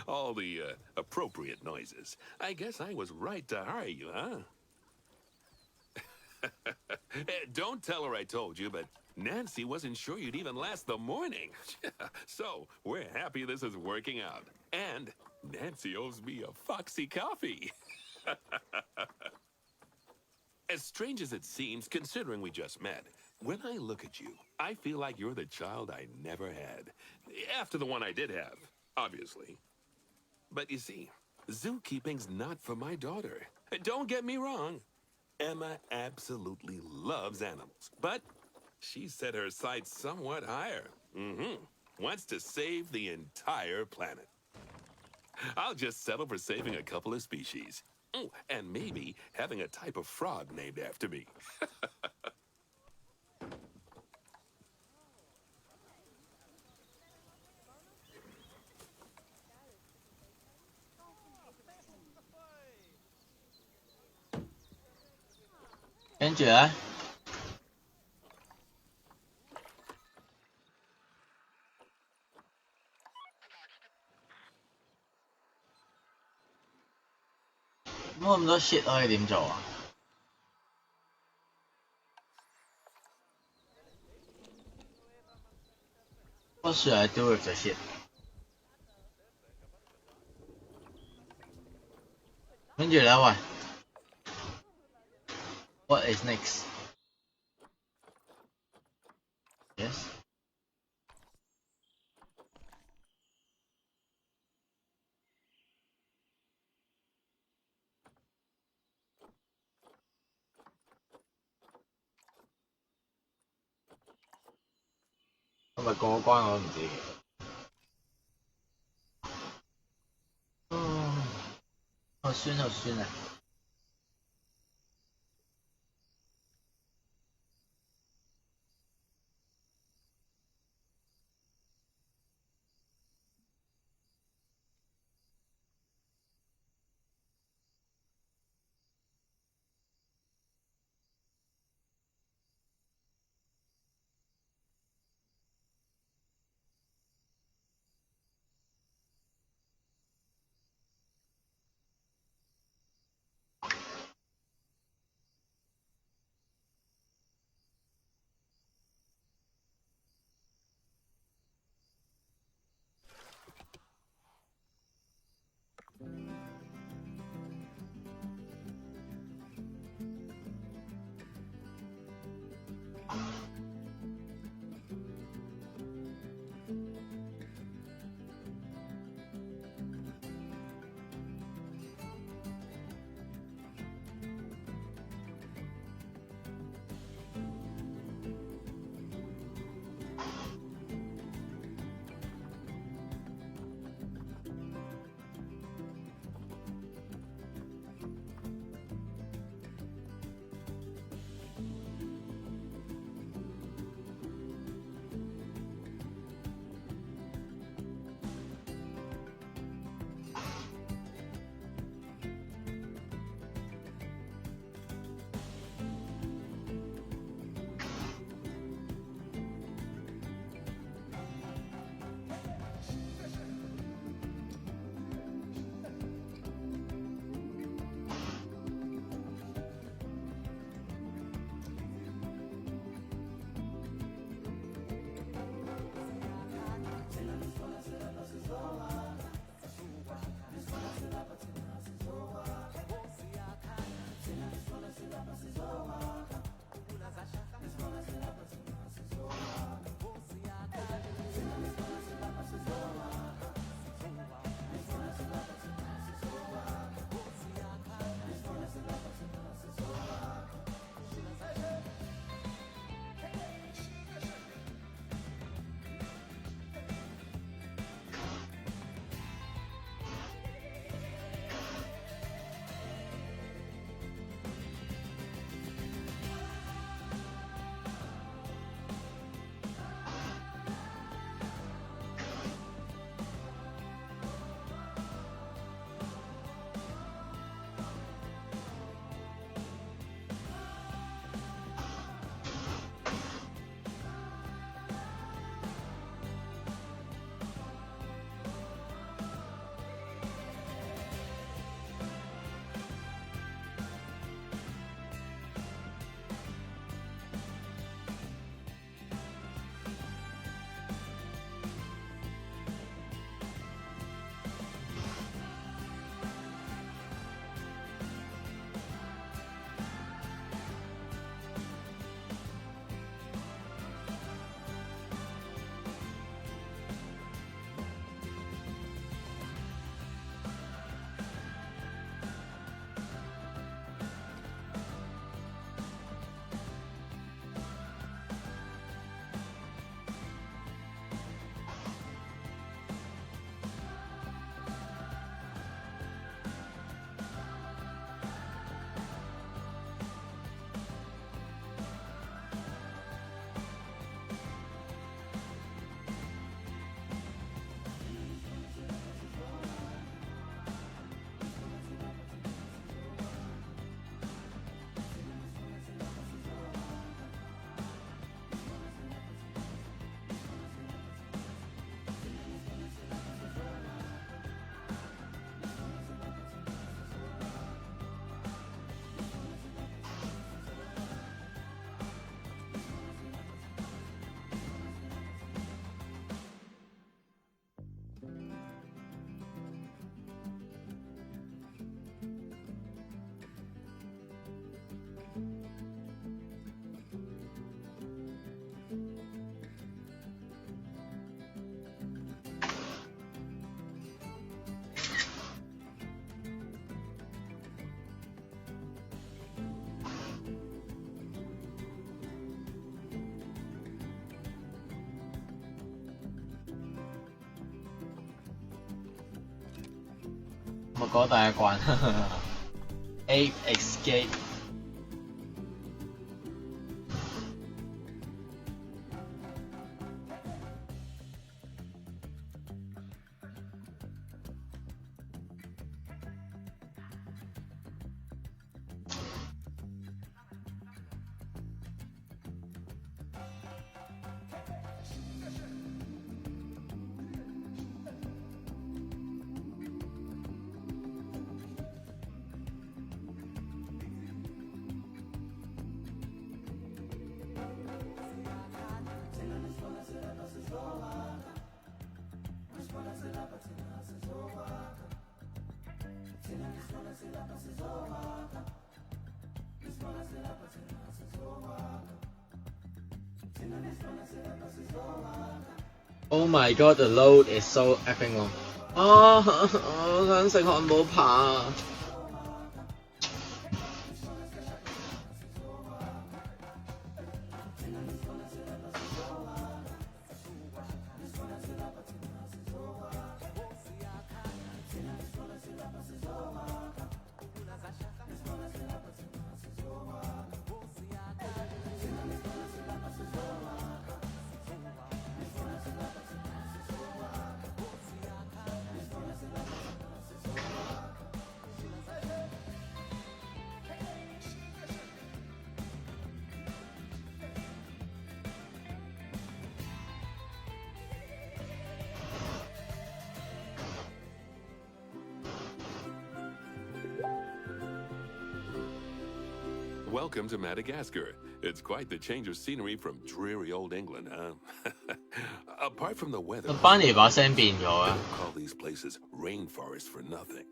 [SPEAKER 2] All the appropriate noises. I guess I was right to hire you, huh? Don't tell her I told you, but Nancy wasn't sure you'd even last the morning. So, we're happy this is working out. And Nancy owes me a Foxy coffee. As strange as it seems, considering we just met, when I look at you, I feel like you're the child I never had. After the one I did have, obviously. But you see, zookeeping's not for my daughter. Don't get me wrong. Emma absolutely loves animals, but she set her sights somewhat higher. Wants to save the entire planet. I'll just settle for saving a couple of species. Oh, and maybe having a type of frog named after me.
[SPEAKER 1] 跟住咧，咁多 shit 可以點做啊？What should I do with the shit？ 跟住咧，喂 ，What is next？ Yes。係咪過關我都唔知嘅。好酸好酸啊！過第一關，Ape Escape。Oh my god, the load is so effing long. 啊！我想食漢堡扒。
[SPEAKER 2] Welcome to Madagascar. It's quite the change of scenery from dreary old England, huh? Apart from the weather,
[SPEAKER 1] 班尼把聲變咗啊！
[SPEAKER 2] don't call these places rainforests for nothing.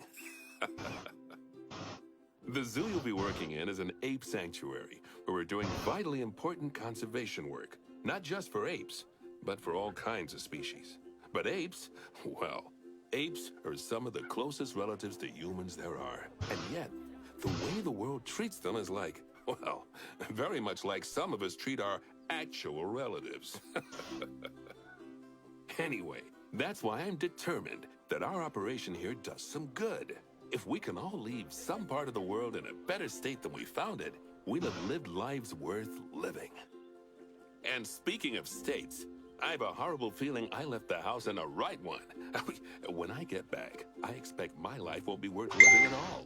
[SPEAKER 2] The zoo you'll be working in is an ape sanctuary, where we're doing vitally important conservation work. Not just for apes, but for all kinds of species. But apes, well, apes are some of the closest relatives to humans there are. And yet, the way the world treats them is like, well, very much like some of us treat our actual relatives. Anyway, that's why I'm determined that our operation here does some good. If we can all leave some part of the world in a better state than we found it, we'll have lived lives worth living. And speaking of states, I have a horrible feeling I left the house in the right one. When I get back, I expect my life won't be worth living at all.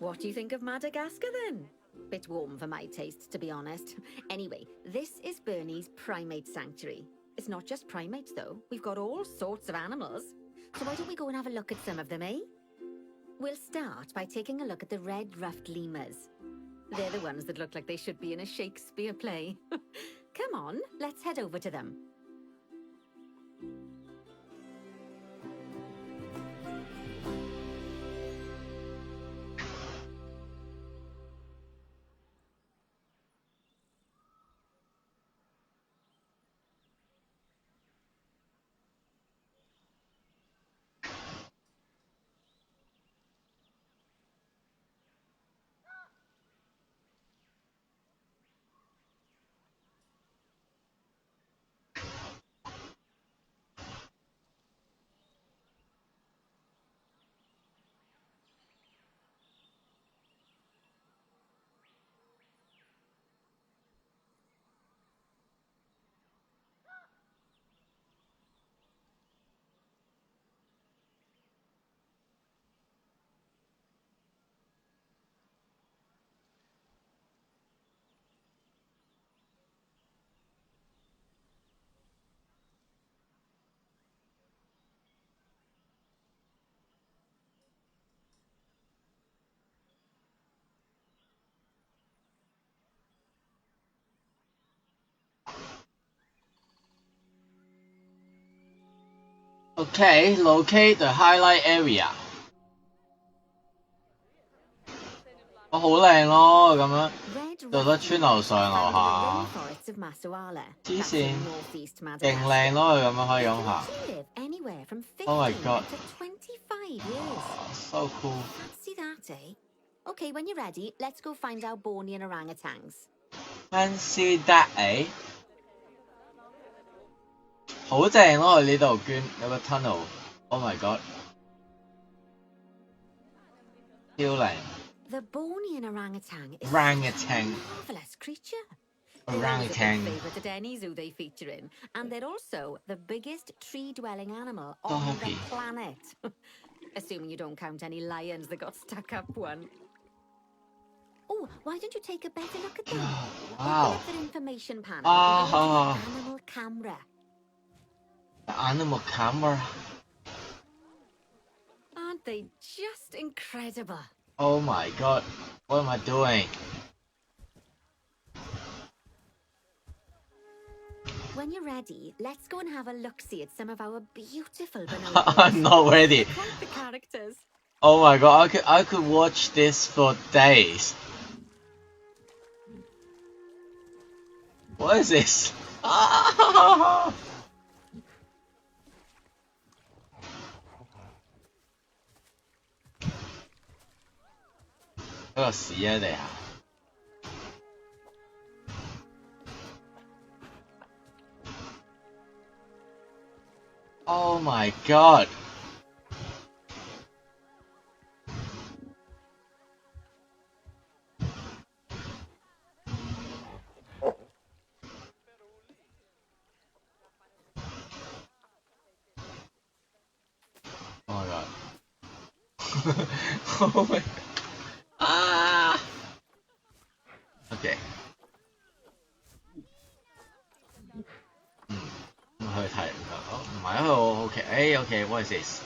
[SPEAKER 3] What do you think of Madagascar then? Bit warm for my taste, to be honest. Anyway, this is Bernie's primate sanctuary. It's not just primates though, we've got all sorts of animals. So why don't we go and have a look at some of them, eh? We'll start by taking a look at the red-ruffed lemurs. They're the ones that look like they should be in a Shakespeare play. Come on, let's head over to them.
[SPEAKER 1] Okay, locate the highlight area。我好靚咯，咁樣做得穿樓上樓下，黐線，勁靚咯，佢咁樣可以咁行。Oh my god！ So cool！
[SPEAKER 3] See that, eh? Okay, when you're ready, let's go find our Bornean orangutans.
[SPEAKER 1] Fancy that 誒，好正咯！佢呢度捐有個 tunnel。Oh my god，超靚
[SPEAKER 3] The Bornean orangutan is！Orangutan， a marvelous creature. They're
[SPEAKER 1] orangutan，
[SPEAKER 3] always a big favourite at any zoo they feature in, and they're also the biggest tree-dwelling animal
[SPEAKER 1] So
[SPEAKER 3] on
[SPEAKER 1] happy.
[SPEAKER 3] the planet. Assuming you don't count any lions that got stuck up one. Oh, why don't you take a better look at them?
[SPEAKER 1] Wow.
[SPEAKER 3] Open up their information panel and go
[SPEAKER 1] Ah.
[SPEAKER 3] to the animal camera.
[SPEAKER 1] The animal camera.
[SPEAKER 3] Aren't they just incredible?
[SPEAKER 1] Oh my god, what am I doing?
[SPEAKER 3] When you're ready, let's go and have a look-see at some of our beautiful bonobos.
[SPEAKER 1] I'm not ready.
[SPEAKER 3] Quite the characters.
[SPEAKER 1] Oh my god, I could watch this for days. What is this? Ah! 嗰個屎喺地下。Oh my god! Oh my god. Oh my god. Ah! Okay. 去睇唔係啊，我 OK，what is this？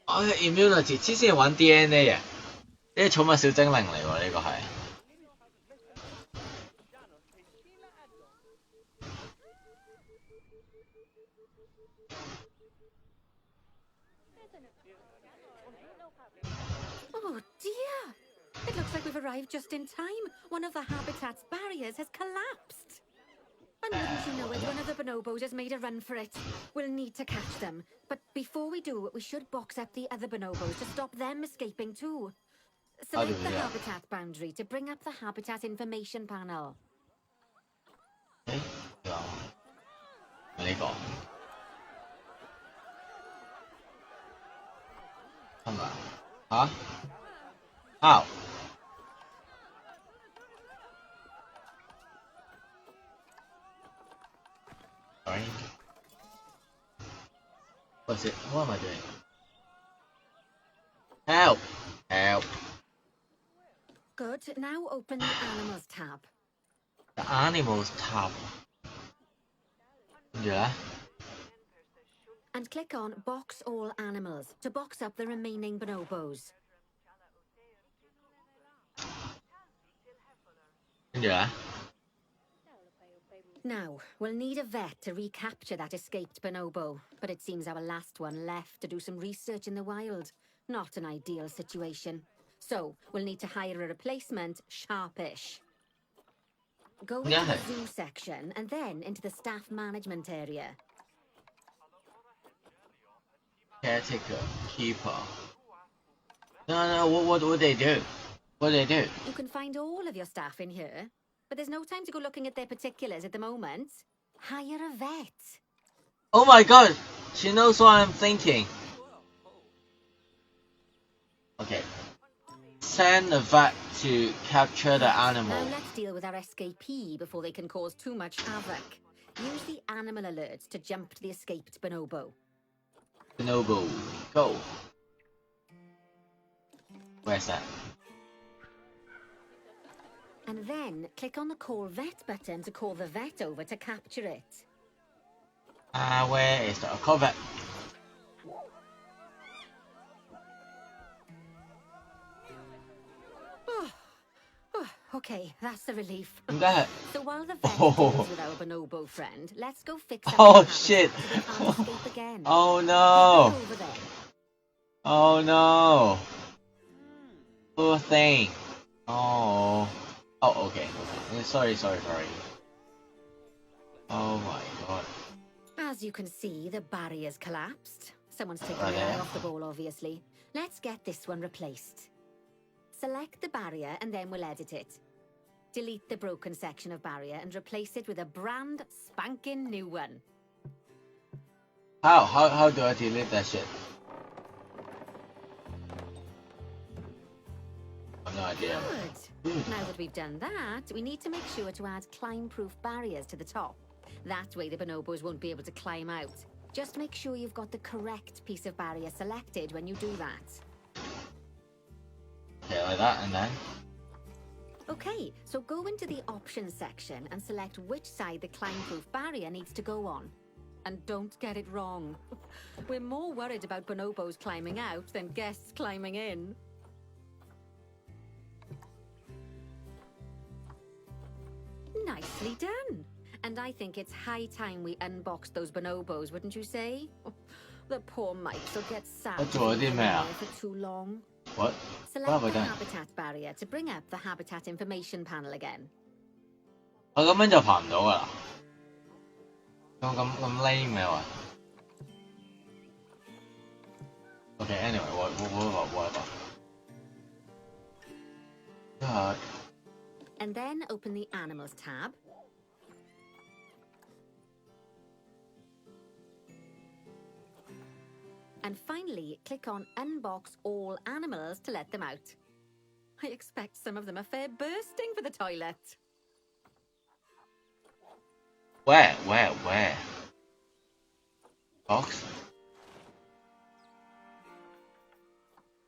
[SPEAKER 1] 我嘅 immunity 黐線揾 DNA 啊！呢啲寵物小精靈嚟喎，呢個係。
[SPEAKER 3] Oh dear! It looks like we've arrived just in time. One of the habitat's barriers has collapsed. And wouldn't you know it, one of the bonobos has made a run for it. We'll need to catch them. But before we do, we should box up the other bonobos to stop them escaping too. Select the habitat boundary to bring up the habitat information panel. 呢個係咪啊？How? Sorry. What's it? What am I doing? Help! Help! Good. Now open the animals tab.
[SPEAKER 1] The animals tab. 跟住咧
[SPEAKER 3] And click on Box All Animals to box up the remaining bonobos.
[SPEAKER 1] 跟住咧
[SPEAKER 3] Now, we'll need a vet to recapture that escaped bonobo, but it seems our last one left to do some research in the wild. Not an ideal situation. So, we'll need to hire a replacement, sharpish. Go into the zoo section and then into the staff management area.
[SPEAKER 1] Caretaker, keeper. No, what would they do? What do they do?
[SPEAKER 3] You can find all of your staff in here, but there's no time to go looking at their particulars at the moment. Hire a vet.
[SPEAKER 1] Oh my god! She knows what I'm thinking. Okay. Send a vet to capture the animal.
[SPEAKER 3] Now let's deal with our escapee before they can cause too much havoc. Use the animal alerts to jump to the escaped bonobo.
[SPEAKER 1] Bonobo, go. Where's that?
[SPEAKER 3] And then click on the Call Vet button to call the vet over to capture it.
[SPEAKER 1] Where is the call vet?
[SPEAKER 3] Okay, that's a relief.
[SPEAKER 1] So
[SPEAKER 3] while the vet deals with our bonobo friend, let's go fix up
[SPEAKER 1] Oh
[SPEAKER 3] the
[SPEAKER 1] shit!
[SPEAKER 3] so they can't escape again.
[SPEAKER 1] Oh no!
[SPEAKER 3] Over there.
[SPEAKER 1] Oh no! Poor thing. Oh. Oh, okay. Sorry. Oh my god.
[SPEAKER 3] As you can see, the barrier's collapsed. Someone's taken
[SPEAKER 1] Right
[SPEAKER 3] their eye
[SPEAKER 1] there.
[SPEAKER 3] off the ball, obviously. Let's get this one replaced. Select the barrier and then we'll edit it. Delete the broken section of barrier and replace it with a brand spanking new one.
[SPEAKER 1] How do I delete that shit? I've no idea.
[SPEAKER 3] Good. Now that we've done that, we need to make sure to add climb-proof barriers to the top. That way the bonobos won't be able to climb out. Just make sure you've got the correct piece of barrier selected when you do that.
[SPEAKER 1] Okay, like that, and then?
[SPEAKER 3] Okay, so go into the options section and select which side the climb-proof barrier needs to go on. And don't get it wrong. We're more worried about bonobos climbing out than guests climbing in. Nicely done. And I think it's high time we unboxed those bonobos, wouldn't you say? The poor mites will get sad
[SPEAKER 1] What do I do, Mel?
[SPEAKER 3] for too long.
[SPEAKER 1] What?
[SPEAKER 3] Select
[SPEAKER 1] What have I
[SPEAKER 3] the
[SPEAKER 1] done?
[SPEAKER 3] habitat barrier to bring up the habitat information panel again.
[SPEAKER 1] 我咁樣就爬唔到噶啦。咁 lame 嘅話。Okay, anyway, whatever.
[SPEAKER 3] And then open the Animals tab. And finally, click on Unbox All Animals to let them out. I expect some of them are fair bursting for the toilet.
[SPEAKER 1] Where? Box?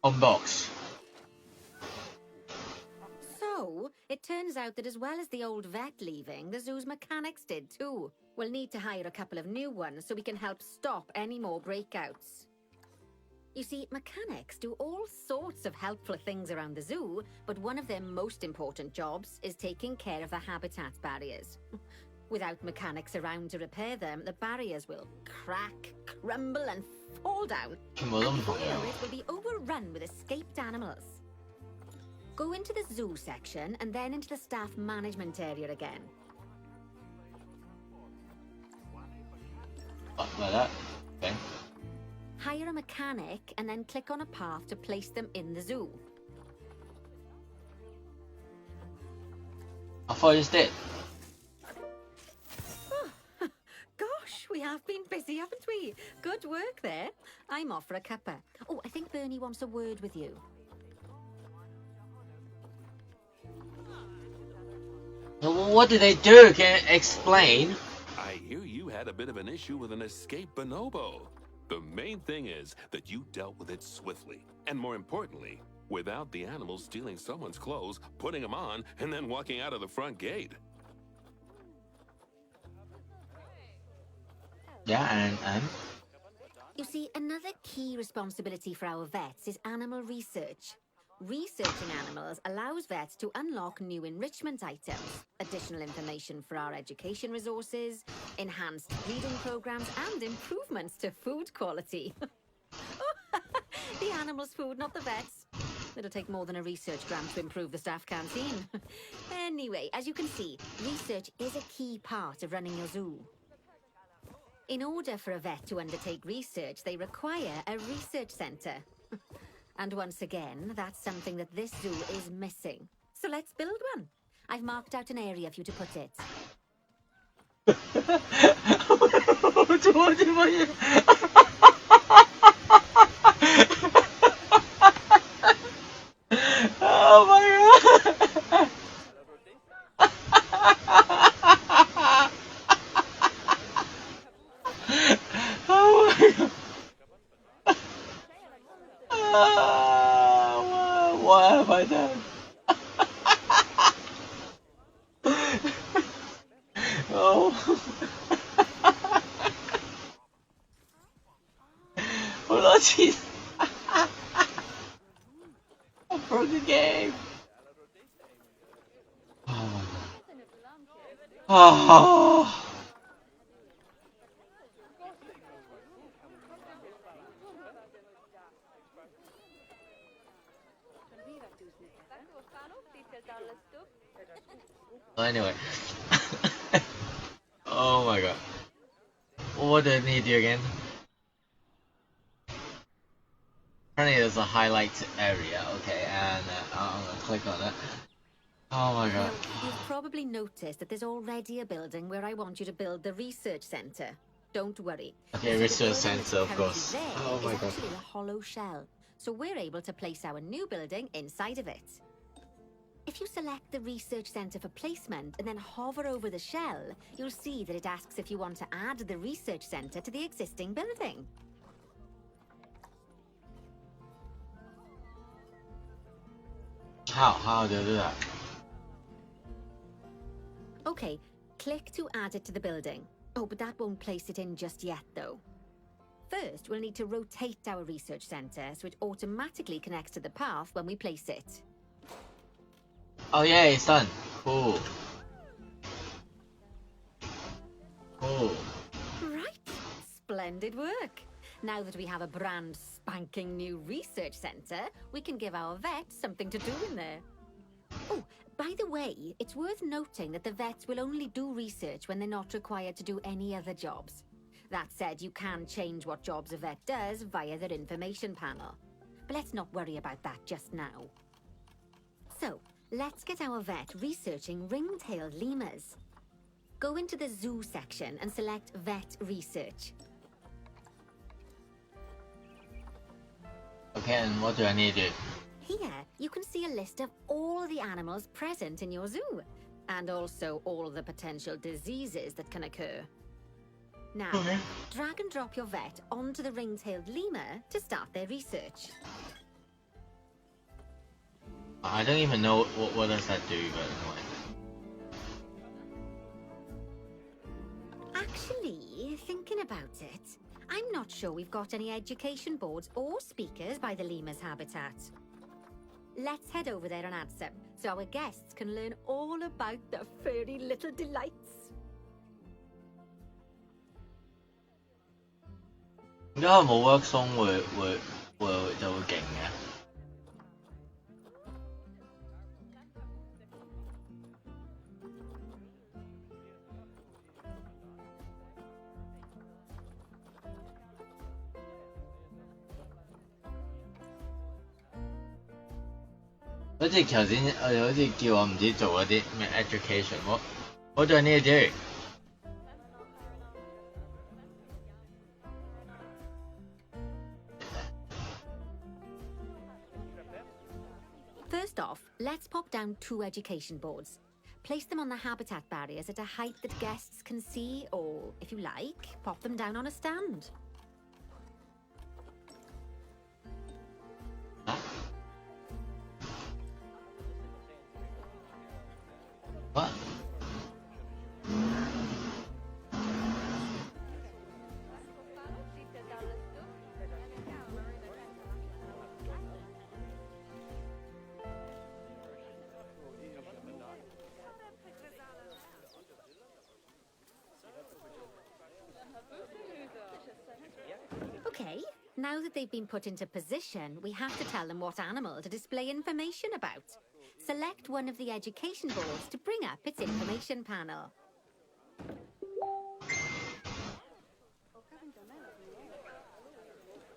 [SPEAKER 1] Unbox.
[SPEAKER 3] So, it turns out that as well as the old vet leaving, the zoo's mechanics did too. We'll need to hire a couple of new ones so we can help stop any more breakouts. You see, mechanics do all sorts of helpful things around the zoo, but one of their most important jobs is taking care of the habitat barriers. Without mechanics around to repair them, the barriers will crack, crumble, and fall down. And before you know it, we'll be overrun with escaped animals. Go into the zoo section and then into the staff management area again.
[SPEAKER 1] Like that? Okay.
[SPEAKER 3] Hire a mechanic and then click on a path to place them in the zoo.
[SPEAKER 1] I thought you did.
[SPEAKER 3] Gosh, we have been busy, haven't we? Good work there. I'm off for a cuppa. Oh, I think Bernie wants a word with you.
[SPEAKER 1] What did they do? Can you explain?
[SPEAKER 2] I hear you had a bit of an issue with an escaped bonobo. The main thing is that you dealt with it swiftly, and more importantly, without the animals stealing someone's clothes, putting them on, and then walking out of the front gate.
[SPEAKER 1] Yeah, and?
[SPEAKER 3] You see, another key responsibility for our vets is animal research. Researching animals allows vets to unlock new enrichment items, additional information for our education resources, enhanced breeding programs, and improvements to food quality. The animals' food, not the vets. It'll take more than a research grant to improve the staff canteen. Anyway, as you can see, research is a key part of running your zoo. In order for a vet to undertake research, they require a research centre. And once again, that's something that this zoo is missing. So let's build one. I've marked out an area for you to put it.
[SPEAKER 1] Oh my god! Oh my god! What have I done? Oh. Hold on, jeez. I broke the game. Oh. Anyway. Oh my god. What do I need to do again? Apparently there's a highlight area, okay, and I'm gonna click on it. Oh my god.
[SPEAKER 3] Now, you've probably noticed that there's already a building where I want you to build the research center. Don't worry.
[SPEAKER 1] Okay,
[SPEAKER 3] The
[SPEAKER 1] research
[SPEAKER 3] building
[SPEAKER 1] center,
[SPEAKER 3] that's
[SPEAKER 1] of course.
[SPEAKER 3] currently there
[SPEAKER 1] Oh
[SPEAKER 3] is
[SPEAKER 1] my god.
[SPEAKER 3] actually a hollow shell, so we're able to place our new building inside of it. If you select the research center for placement and then hover over the shell, you'll see that it asks if you want to add the research center to the existing building.
[SPEAKER 1] How do I do that?
[SPEAKER 3] Okay, click to add it to the building. Oh, but that won't place it in just yet, though. First, we'll need to rotate our research center so it automatically connects to the path when we place it.
[SPEAKER 1] Oh yeah, it's done. Cool. Cool.
[SPEAKER 3] Right, splendid work. Now that we have a brand spanking new research center, we can give our vets something to do in there. Oh, by the way, it's worth noting that the vets will only do research when they're not required to do any other jobs. That said, you can change what jobs a vet does via their information panel. But let's not worry about that just now. So, let's get our vet researching ring-tailed lemurs. Go into the zoo section and select Vet Research.
[SPEAKER 1] Okay, and what do I need to do?
[SPEAKER 3] Here, you can see a list of all the animals present in your zoo, and also all the potential diseases that can occur. Now,
[SPEAKER 1] Okay.
[SPEAKER 3] drag and drop your vet onto the ring-tailed lemur to start their research.
[SPEAKER 1] I don't even know what does that do, but anyway.
[SPEAKER 3] Actually, thinking about it, I'm not sure we've got any education boards or speakers by the lemur's habitat. Let's head over there and add some, so our guests can learn all about the furry little delights.
[SPEAKER 1] 點解佢冇 work song 就會勁嘅？好似頭先我哋好似叫我唔知做嗰啲咩 education，what do I need to do？
[SPEAKER 3] First off, let's pop down 2 education boards. Place them on the habitat barriers at a height that guests can see, or, if you like, pop them down on a stand.
[SPEAKER 1] What?
[SPEAKER 3] Okay, now that they've been put into position, we have to tell them what animal to display information about. Select one of the education boards to bring up its information panel.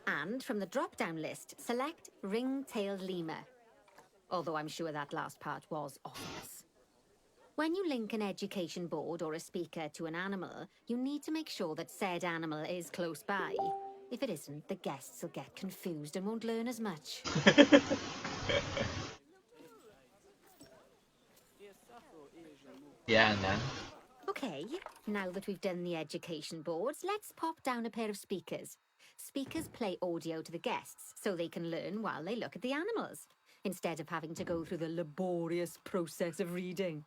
[SPEAKER 3] And from the drop-down list, select ring-tailed lemur. Although I'm sure that last part was obvious. When you link an education board or a speaker to an animal, you need to make sure that said animal is close by. If it isn't, the guests will get confused and won't learn as much.
[SPEAKER 1] Yeah, and then?
[SPEAKER 3] Okay, now that we've done the education boards, let's pop down a pair of speakers. Speakers play audio to the guests so they can learn while they look at the animals, instead of having to go through the laborious process of reading.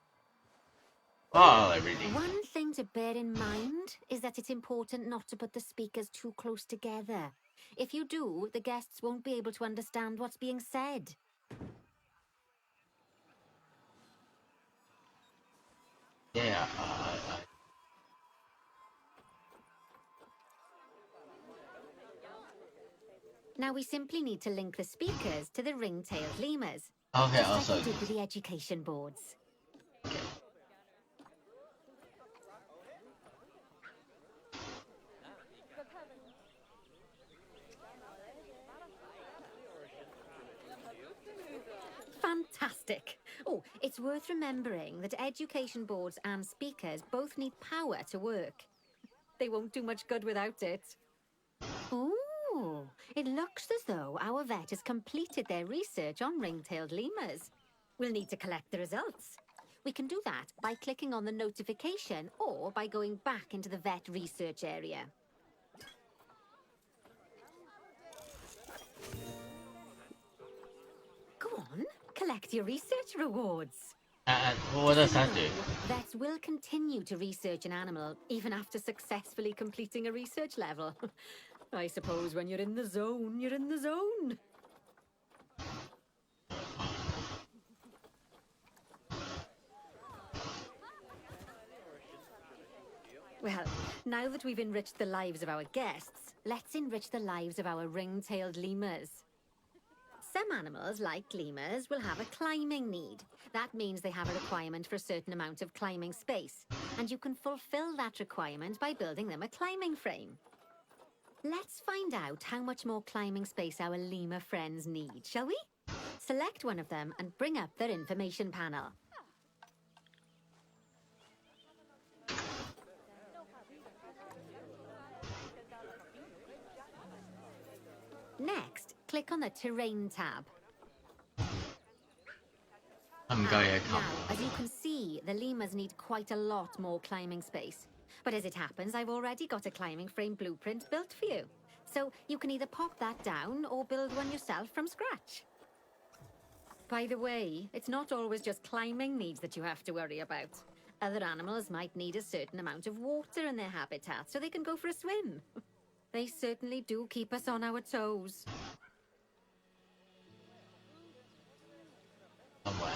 [SPEAKER 1] Oh, everything.
[SPEAKER 3] One thing to bear in mind is that it's important not to put the speakers too close together. If you do, the guests won't be able to understand what's being said.
[SPEAKER 1] Yeah,
[SPEAKER 3] Now we simply need to link the speakers to the ring-tailed lemurs.
[SPEAKER 1] Okay,
[SPEAKER 3] Just
[SPEAKER 1] also.
[SPEAKER 3] like we did with the education boards.
[SPEAKER 1] Okay.
[SPEAKER 3] Fantastic. Oh, it's worth remembering that education boards and speakers both need power to work. They won't do much good without it. Ooh, it looks as though our vet has completed their research on ring-tailed lemurs. We'll need to collect the results. We can do that by clicking on the notification or by going back into the vet research area. Go on, collect your research rewards.
[SPEAKER 1] And what does that do?
[SPEAKER 3] Vets will continue to research an animal even after successfully completing a research level. I suppose when you're in the zone, you're in the zone. Well, now that we've enriched the lives of our guests, let's enrich the lives of our ring-tailed lemurs. Some animals, like lemurs, will have a climbing need. That means they have a requirement for a certain amount of climbing space, and you can fulfill that requirement by building them a climbing frame. Let's find out how much more climbing space our lemur friends need, shall we? Select one of them and bring up their information panel. Next, click on the Terrain tab. Now, as you can see, the lemurs need quite a lot more climbing space. But as it happens, I've already got a climbing frame blueprint built for you. So you can either pop that down or build one yourself from scratch. By the way, it's not always just climbing needs that you have to worry about. Other animals might need a certain amount of water in their habitat so they can go for a swim. They certainly do keep us on our toes.
[SPEAKER 1] Somewhere.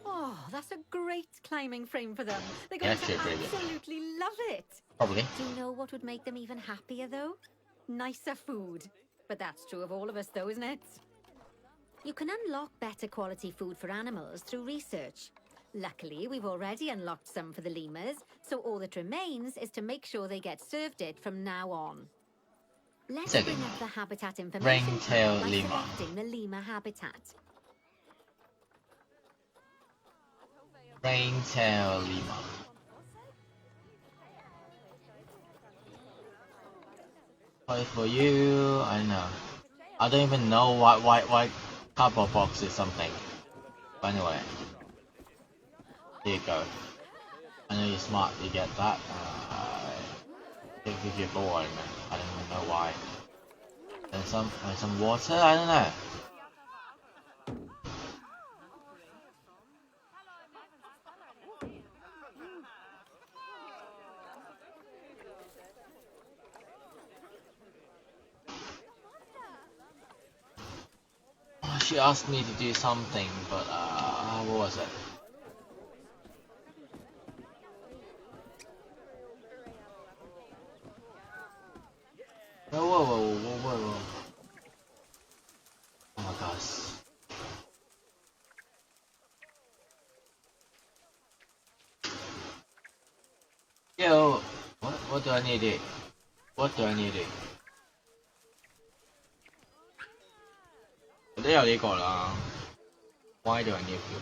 [SPEAKER 3] Oh, that's a great climbing frame for them. They're going to absolutely love it.
[SPEAKER 1] Probably.
[SPEAKER 3] Do you know what would make them even happier, though? Nicer food. But that's true of all of us, though, isn't it? You can unlock better quality food for animals through research. Luckily, we've already unlocked some for the lemurs, so all that remains is to make sure they get served it from now on. Let's bring up the habitat information
[SPEAKER 1] Ring-tailed
[SPEAKER 3] by
[SPEAKER 1] lemur.
[SPEAKER 3] selecting the lemur habitat.
[SPEAKER 1] Ring-tailed lemur. Wait for you. I know. I don't even know why cardboard box is something. But anyway, here you go. I know you're smart. You get that. Give you a boy, man. I don't even know why. And some water. I don't know. She asked me to do something, but what was it? Whoa. Oh my gosh. Yo, what do I need to do? What do I need to do? 我都有呢個啦。Why do I need to?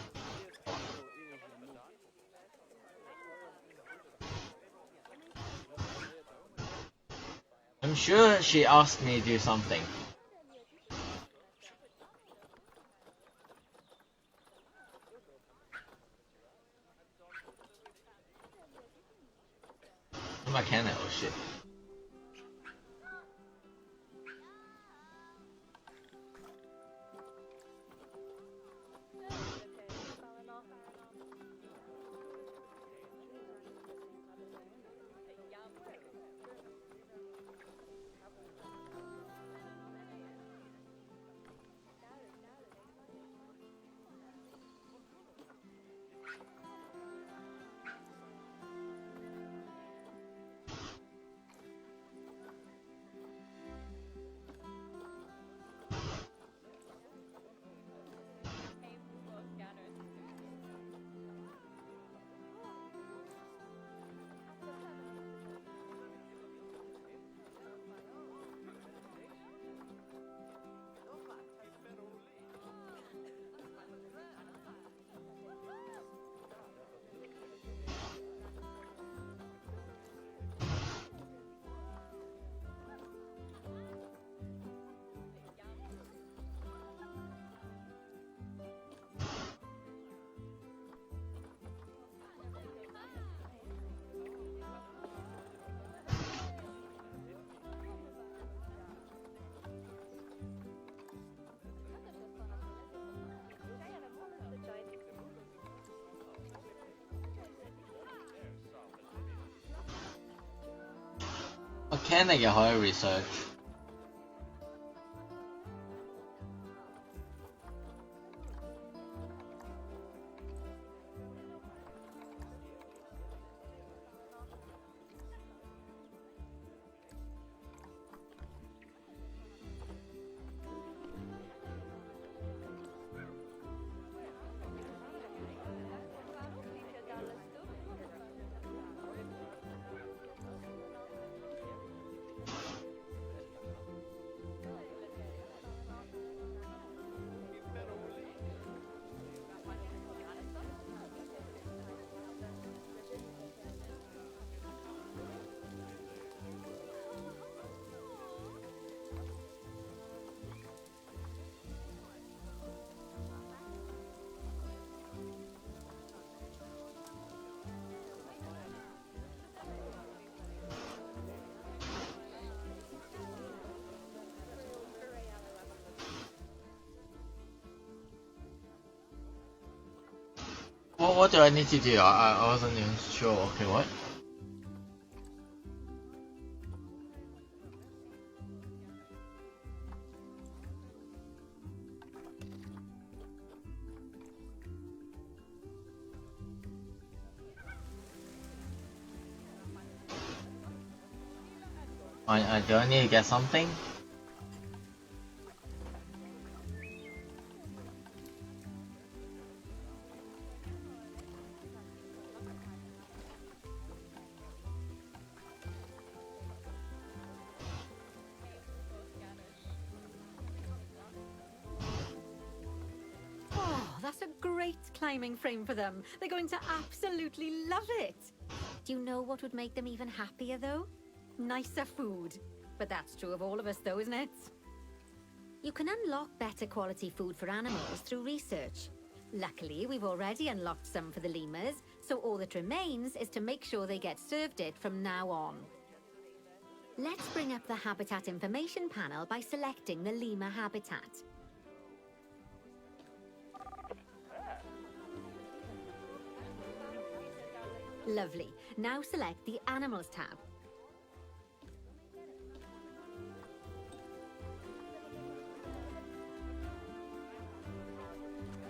[SPEAKER 1] I'm sure she asked me to do something. I can't. Oh shit. can I get higher research? What do I need to do? I wasn't even sure. Okay, what? Do I need to get something?
[SPEAKER 3] Oh, that's a great climbing frame for them. They're going to absolutely love it. Do you know what would make them even happier, though? Nicer food. But that's true of all of us, though, isn't it? You can unlock better quality food for animals through research. Luckily, we've already unlocked some for the lemurs, so all that remains is to make sure they get served it from now on. Let's bring up the habitat information panel by selecting the lemur habitat. Lovely. Now select the Animals tab.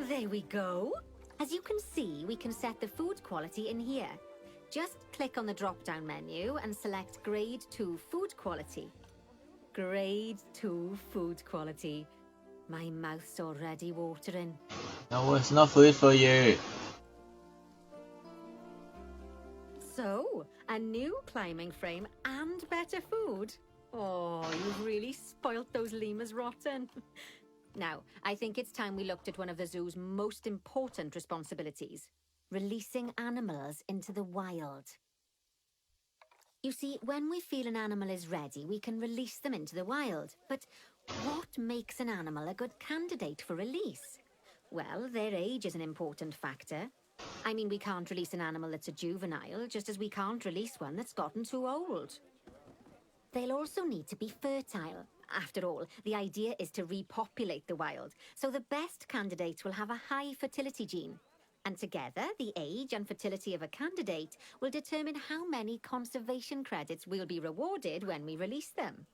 [SPEAKER 3] There we go. As you can see, we can set the food quality in here. Just click on the drop-down menu and select Grade 2 Food Quality. Grade 2 Food Quality. My mouth's already watering.
[SPEAKER 1] No, it's not food for you.
[SPEAKER 3] So, a new climbing frame and better food. Oh, you've really spoilt those lemurs rotten. Now, I think it's time we looked at one of the zoo's most important responsibilities. Releasing animals into the wild. You see, when we feel an animal is ready, we can release them into the wild. But what makes an animal a good candidate for release? Well, their age is an important factor. I mean, we can't release an animal that's a juvenile, just as we can't release one that's gotten too old. They'll also need to be fertile. After all, the idea is to repopulate the wild, so the best candidates will have a high fertility gene. And together, the age and fertility of a candidate will determine how many conservation credits we'll be rewarded when we release them.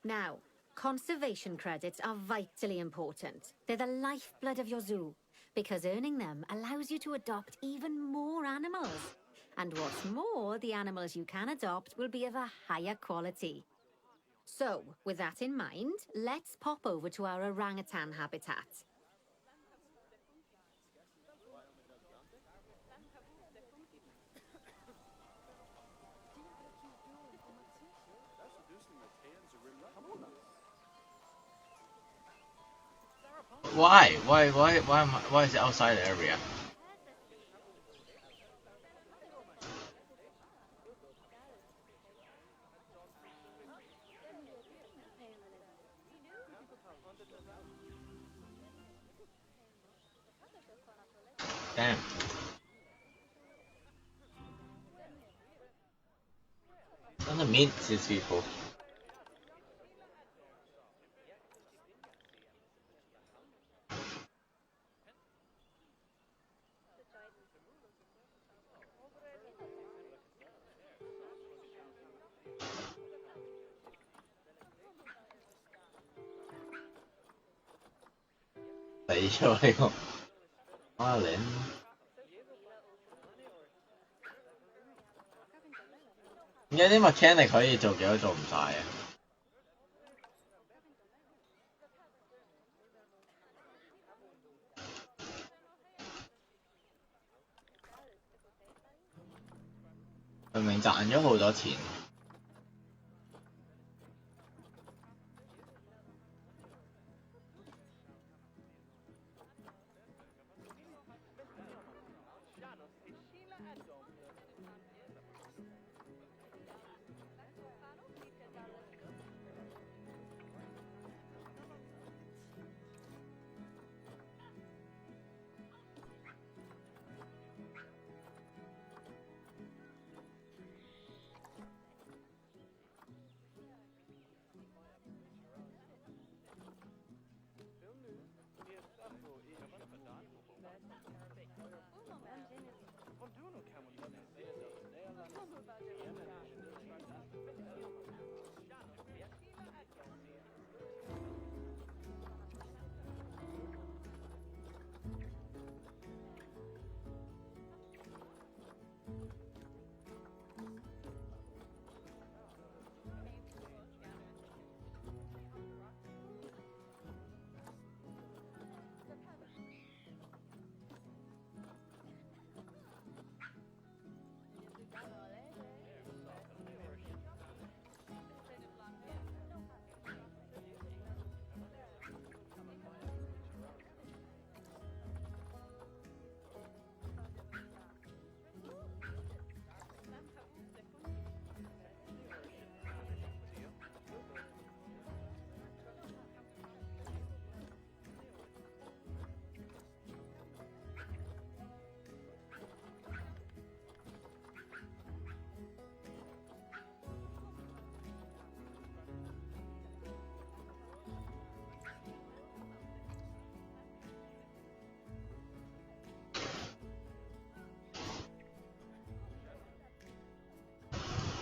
[SPEAKER 3] Now, conservation credits are vitally important. They're the lifeblood of your zoo, because earning them allows you to adopt even more animals. And what's more, the animals you can adopt will be of a higher quality. So, with that in mind, let's pop over to our orangutan habitat.
[SPEAKER 1] Why? Why is it outside the area? Damn. I'm gonna meet these people. 咗呢個 Marlin。點解啲 mechanic 可以做幾多做唔晒啊？明明賺咗好多錢。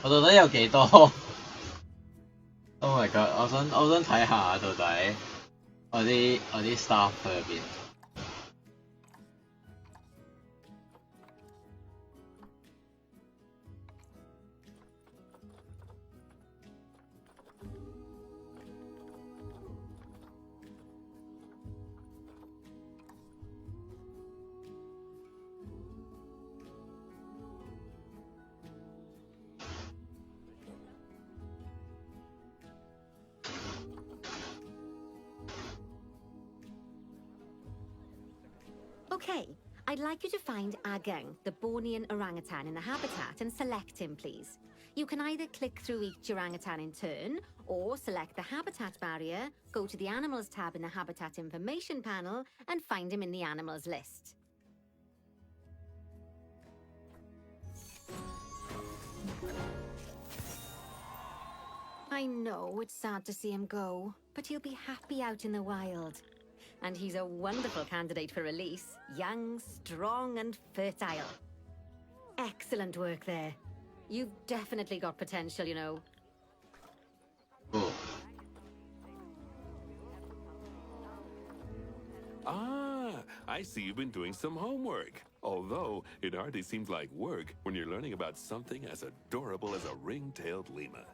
[SPEAKER 1] 我到底有幾多？Oh my god！我想睇下到底我啲 staff 去咗邊。
[SPEAKER 3] Okay, I'd like you to find Agang, the Bornean orangutan in the habitat, and select him, please. You can either click through each orangutan in turn, or select the habitat barrier, go to the Animals tab in the Habitat Information panel, and find him in the Animals list. I know it's sad to see him go, but he'll be happy out in the wild. And he's a wonderful candidate for release. Young, strong, and fertile. Excellent work there. You've definitely got potential, you know.
[SPEAKER 1] Cool.
[SPEAKER 2] Ah, I see you've been doing some homework. Although, it hardly seems like work when you're learning about something as adorable as a ring-tailed lemur.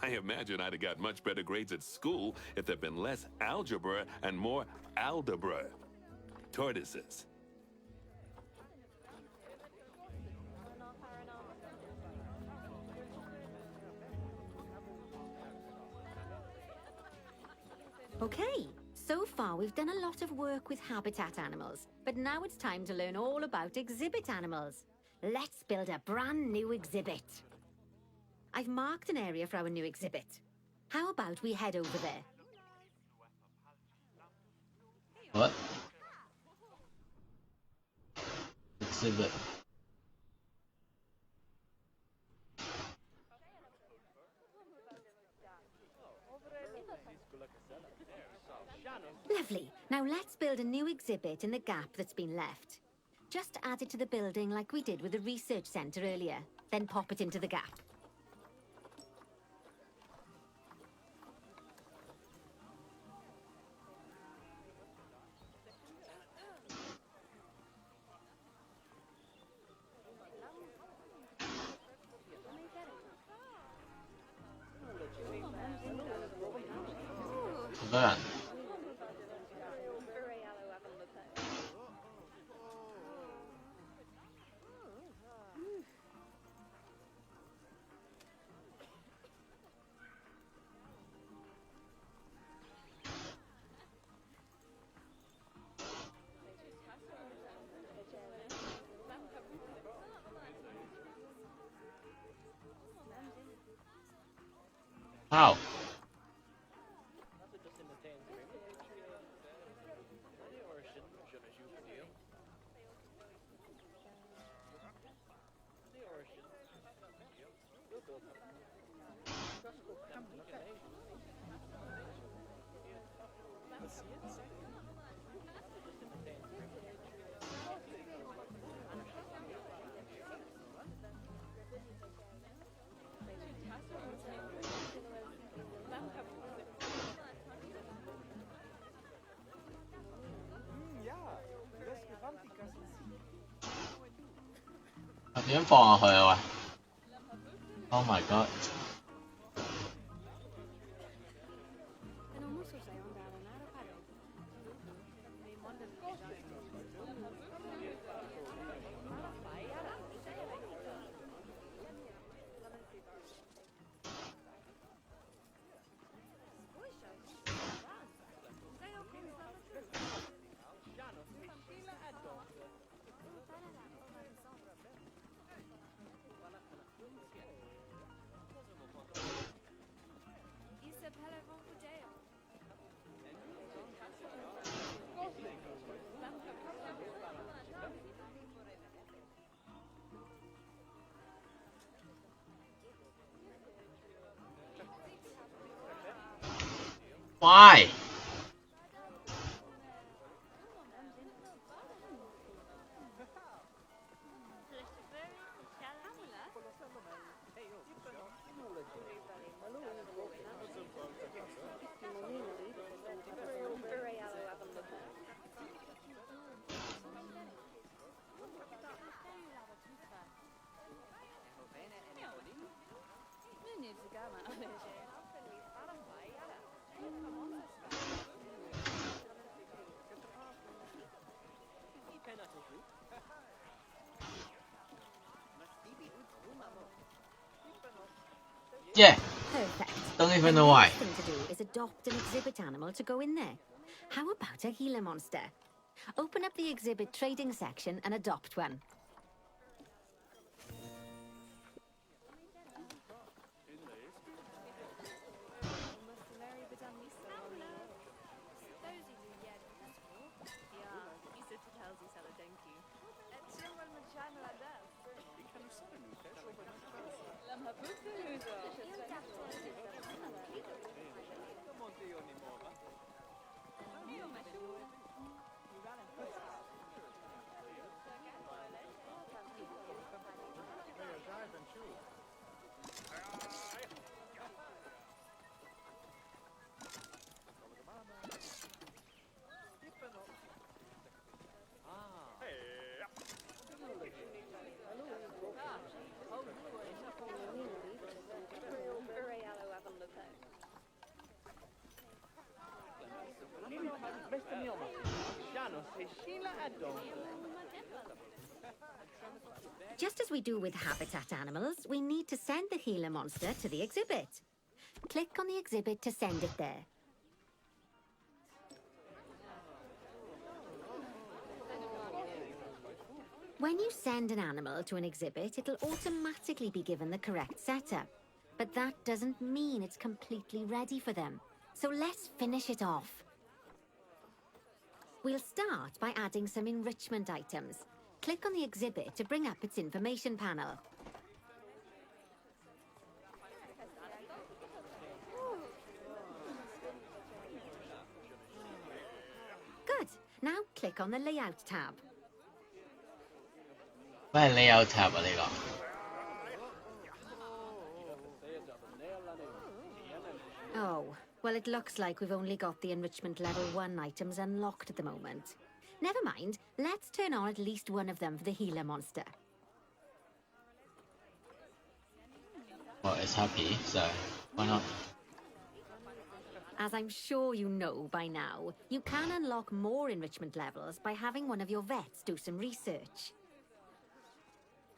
[SPEAKER 2] I imagine I'd have got much better grades at school if there'd been less algebra and more aldebra. Tortoises.
[SPEAKER 3] Okay, so far we've done a lot of work with habitat animals, but now it's time to learn all about exhibit animals. Let's build a brand new exhibit. I've marked an area for our new exhibit. How about we head over there?
[SPEAKER 1] What? Exhibit.
[SPEAKER 3] Lovely. Now let's build a new exhibit in the gap that's been left. Just add it to the building like we did with the research centre earlier, then pop it into the gap.
[SPEAKER 1] Burn. How? Anh點放落去啊喂 ？Oh my god！Why? Yeah.
[SPEAKER 3] Perfect.
[SPEAKER 1] Don't even
[SPEAKER 3] The
[SPEAKER 1] know why.
[SPEAKER 3] next thing to do is adopt an exhibit animal to go in there. How about a Gila monster? Open up the exhibit trading section and adopt one. Just as we do with habitat animals, we need to send the Gila monster to the exhibit. Click on the exhibit to send it there. When you send an animal to an exhibit, it'll automatically be given the correct setup. But that doesn't mean it's completely ready for them. So let's finish it off. We'll start by adding some enrichment items. Click on the exhibit to bring up its information panel. Good. Now click on the Layout tab.
[SPEAKER 1] 咩 layout tab 啊？呢個
[SPEAKER 3] Oh, well, it looks like we've only got the enrichment level 1 items unlocked at the moment. Never mind, let's turn on at least one of them for the Gila monster.
[SPEAKER 1] Well, it's happy, so why not?
[SPEAKER 3] As I'm sure you know by now, you can unlock more enrichment levels by having one of your vets do some research.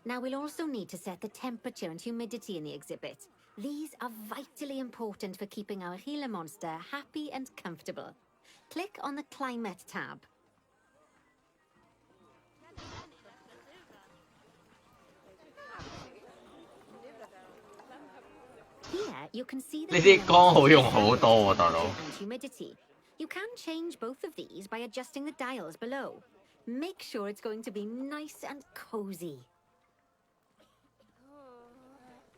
[SPEAKER 3] Now, we'll also need to set the temperature and humidity in the exhibit. These are vitally important for keeping our Gila monster happy and comfortable. Click on the Climate tab. Here, you can see the
[SPEAKER 1] 呢啲光好用好多喎，大佬。
[SPEAKER 3] and humidity. You can change both of these by adjusting the dials below. Make sure it's going to be nice and cozy.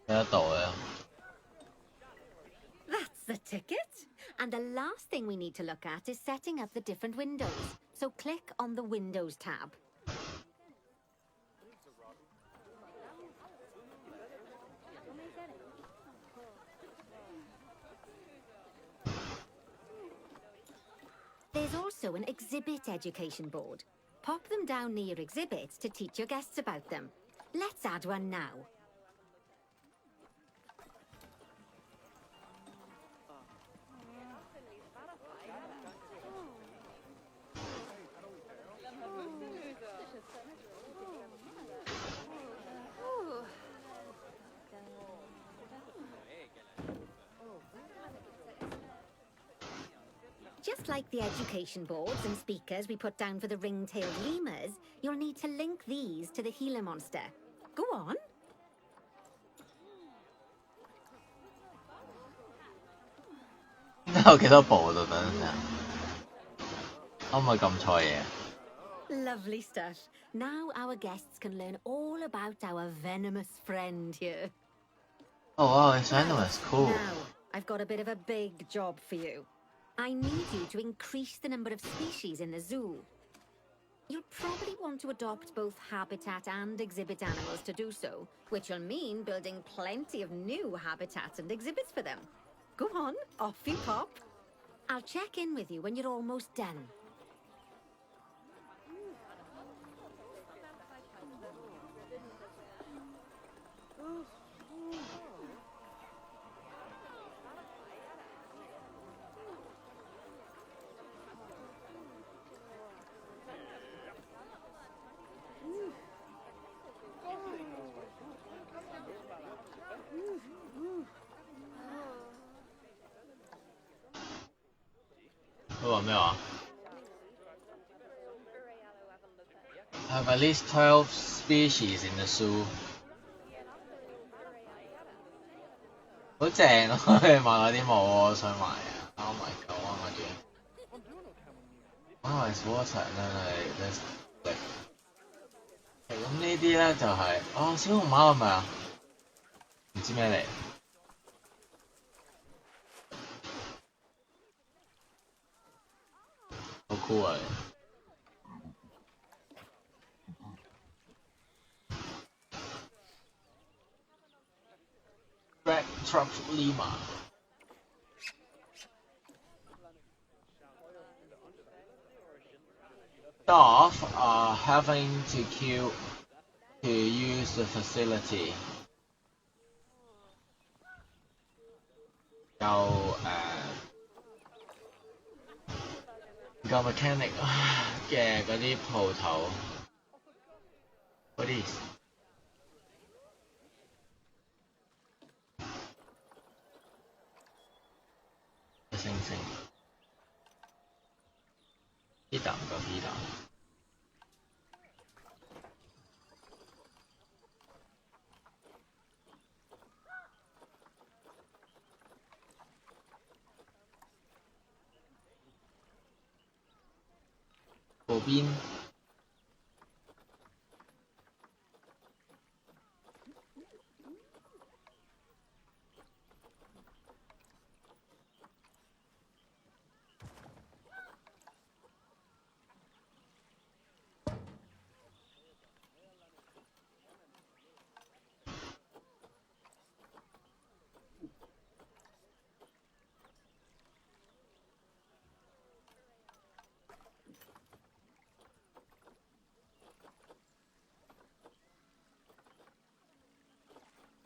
[SPEAKER 1] 幾多度呀？
[SPEAKER 3] That's the ticket. And the last thing we need to look at is setting up the different windows. So click on the Windows tab. There's also an exhibit education board. Pop them down near your exhibits to teach your guests about them. Let's add one now. Just like the education boards and speakers we put down for the ring-tailed lemurs, you'll need to link these to the Gila monster. Go on. Lovely stuff. Now our guests can learn all about our venomous friend here.
[SPEAKER 1] Oh wow, it's venomous, cool.
[SPEAKER 3] Now, I've got a bit of a big job for you. I need you to increase the number of species in the zoo. You'll probably want to adopt both habitat and exhibit animals to do so, which will mean building plenty of new habitats and exhibits for them. Go on, off you pop. I'll check in with you when you're almost done.
[SPEAKER 1] Have at least 12 species in the zoo. 好正啊！你買嗰啲帽我想買啊 ！Oh my god！我見。Oh, it's water，真係 let's click。咁呢啲咧就係、小紅帽係咪啊？唔知咩嚟。好酷啊！ Black Truck Lima. Staff are having to queue to use the facility. 有mechanic 嘅嗰啲鋪頭嗰啲。星星，呢啖唔夠呢啖。嗰邊。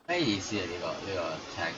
[SPEAKER 1] 咩意思啊？呢個 tag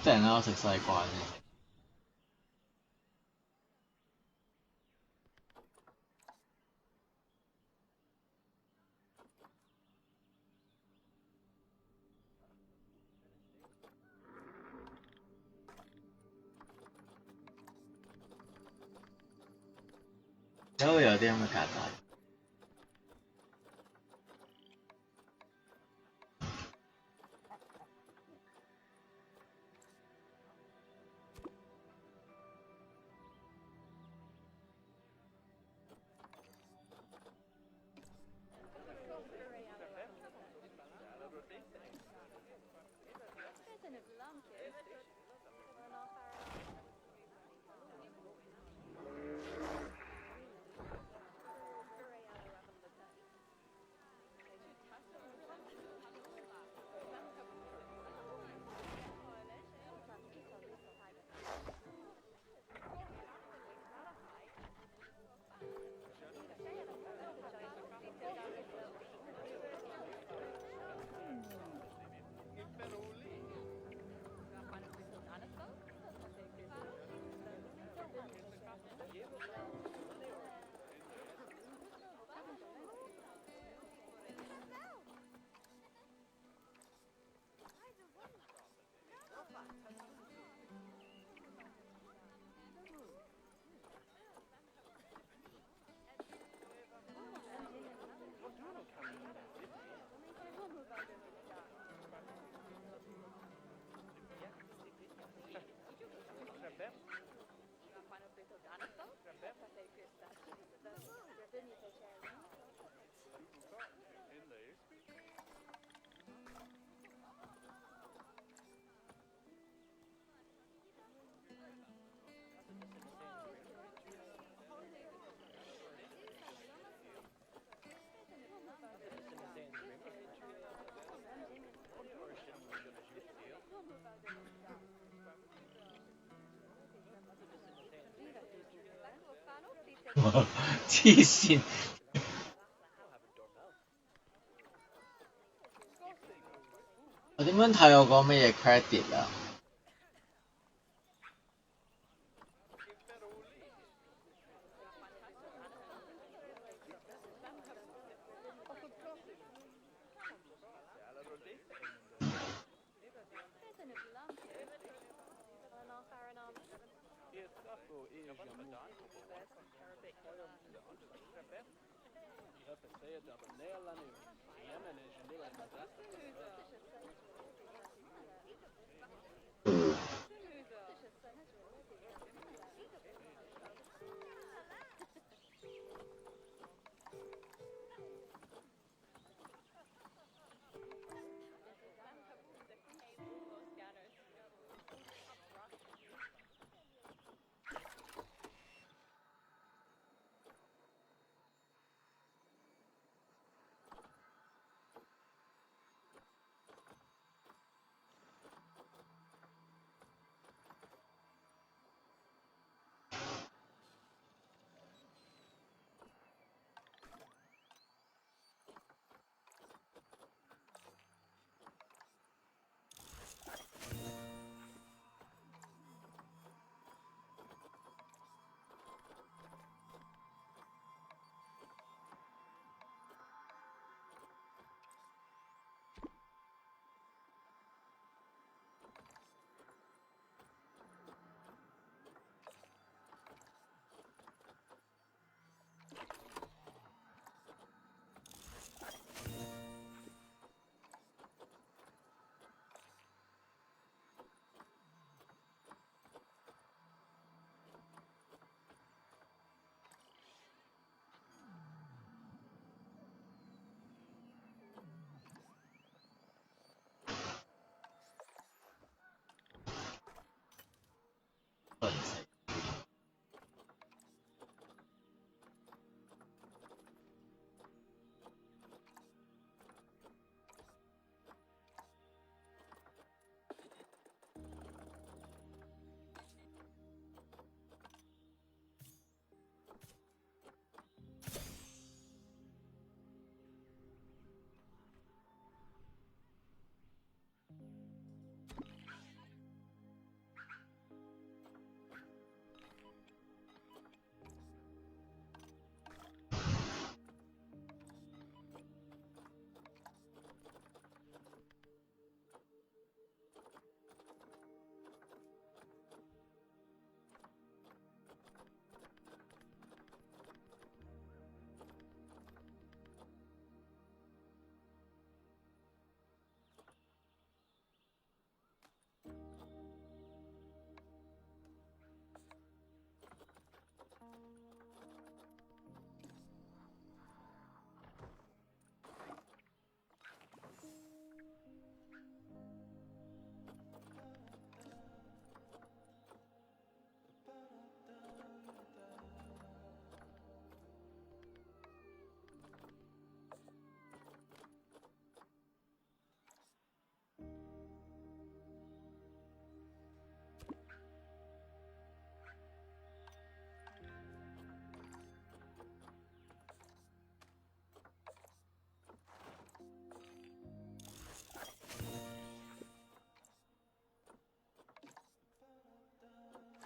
[SPEAKER 1] 突然間我食西瓜先。都會有啲咁嘅曱甴。黐線！我點樣睇我講乜嘢 credit 啊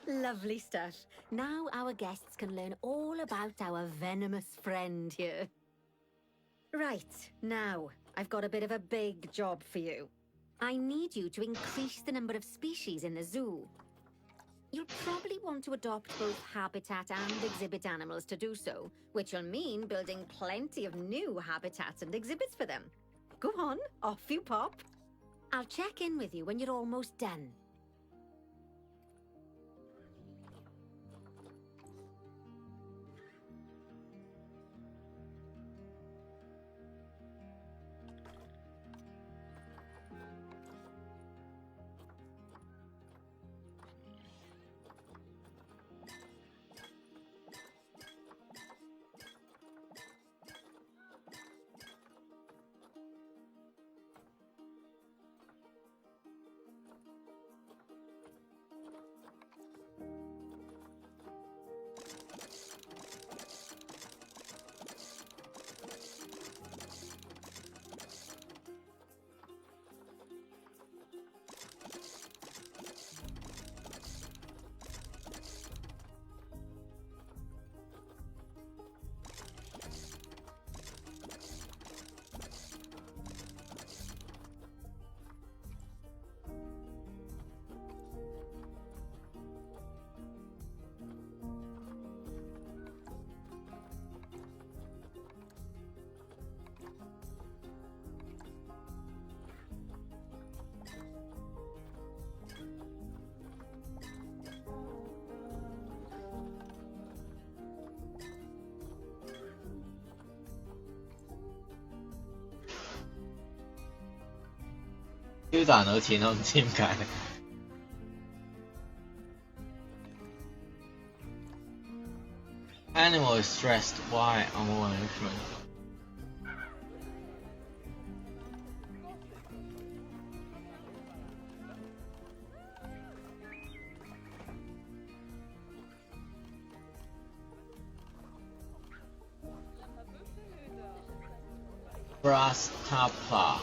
[SPEAKER 1] ？Lovely
[SPEAKER 3] stuff. Now our guests can learn all about our venomous friend here. Right, now, I've got a bit of a big job for you. I need you to increase the number of species in the zoo. You'll probably want to adopt both habitat and exhibit animals to do so, which will mean building plenty of new habitats and exhibits for them. Go on, off you pop. I'll check in with you when you're almost done.
[SPEAKER 1] Q 彈到錢都唔知點解。Animal is stressed. Why? I'm all enrichment. Brass Tapla.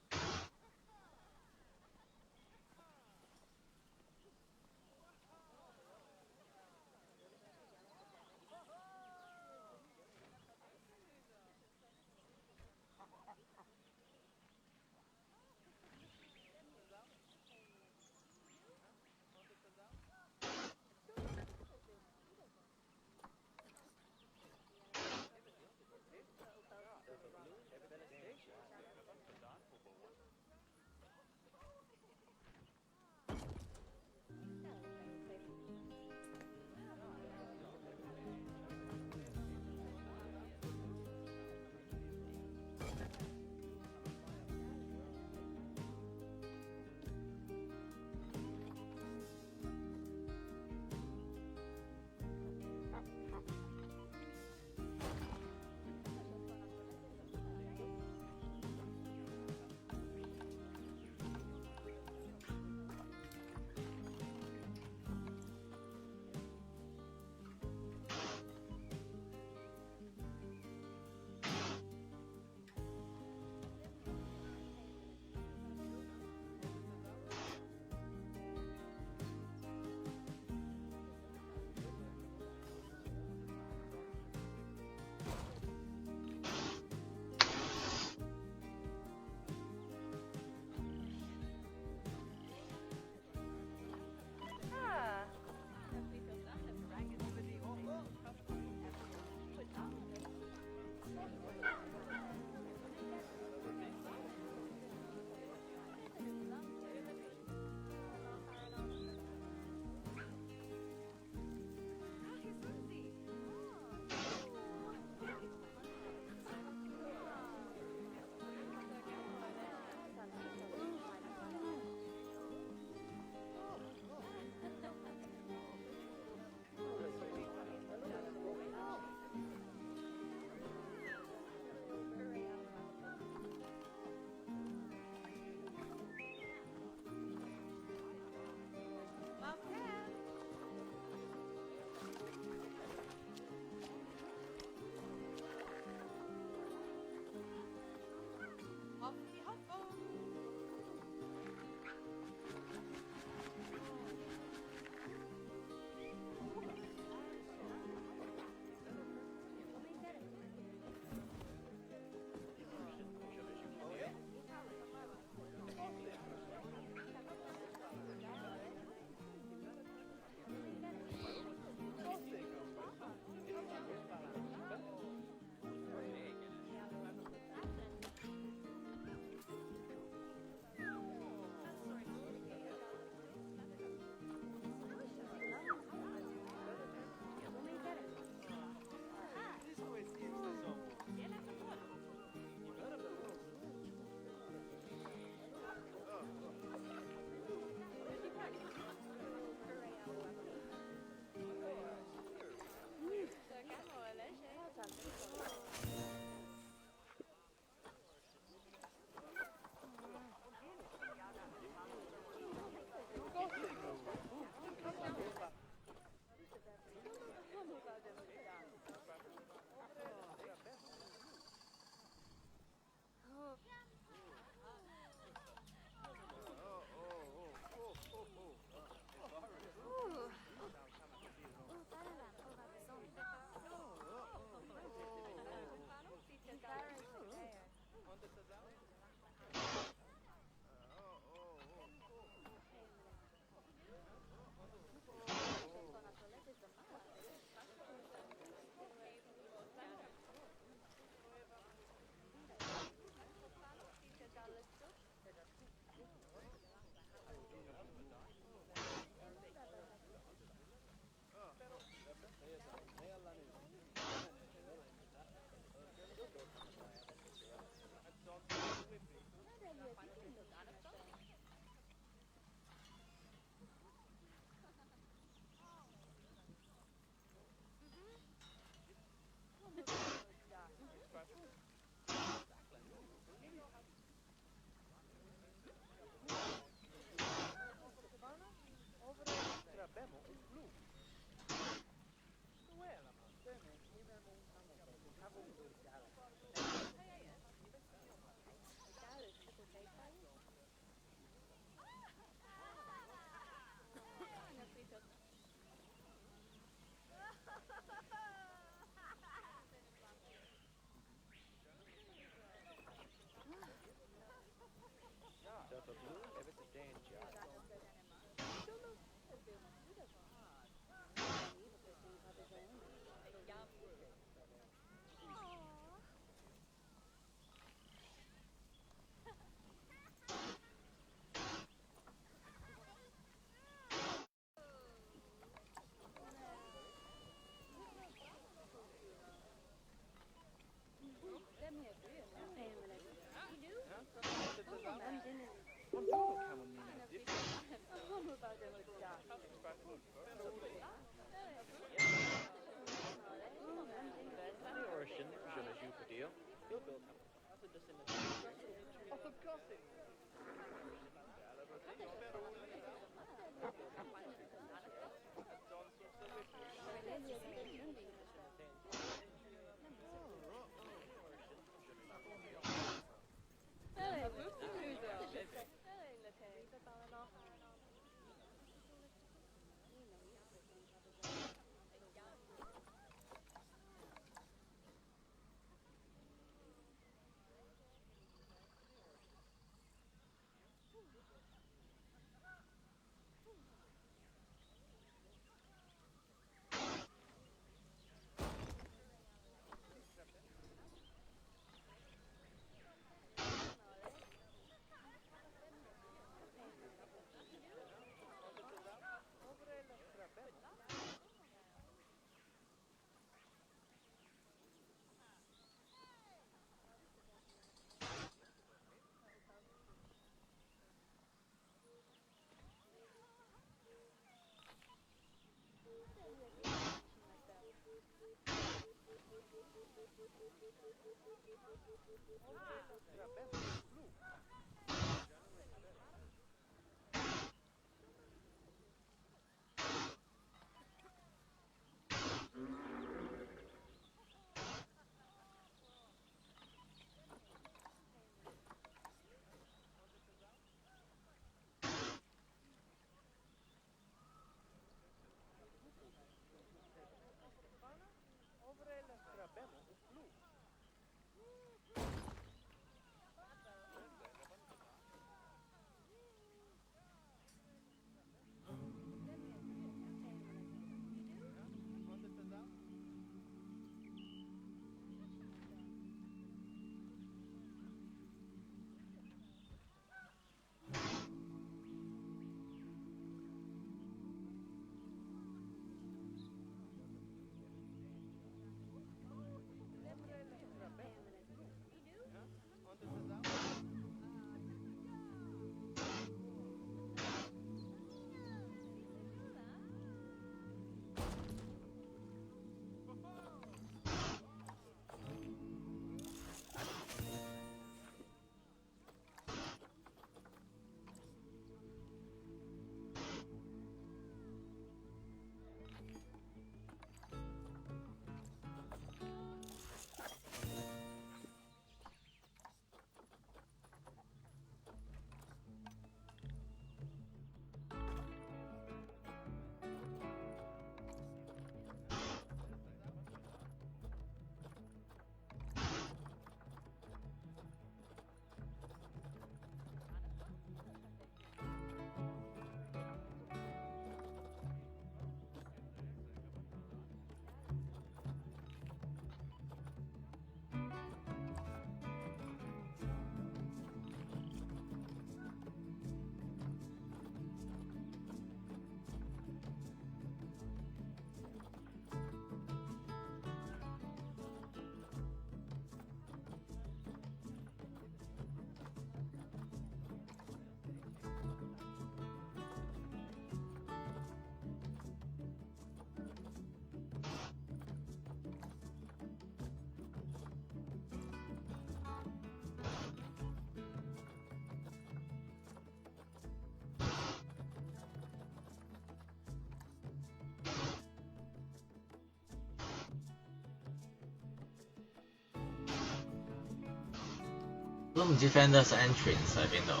[SPEAKER 1] 都唔知 Fender's entrance 喺邊度。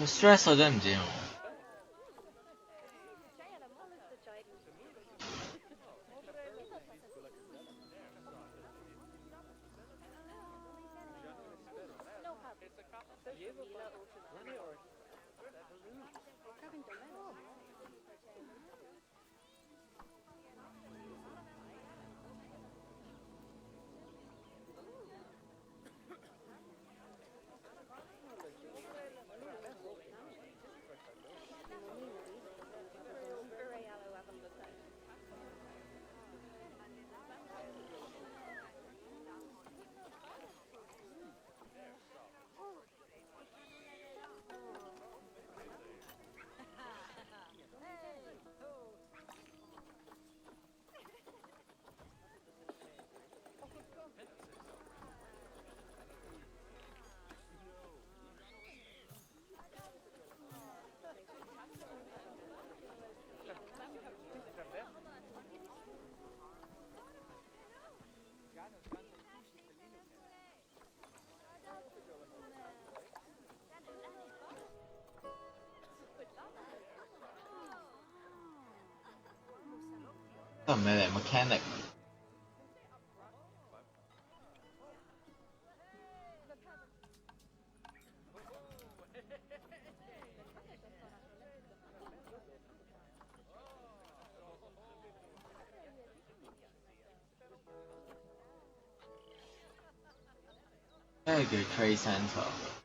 [SPEAKER 1] stress 我真係唔知喎。都唔係嚟 mechanic。咩叫 trade center？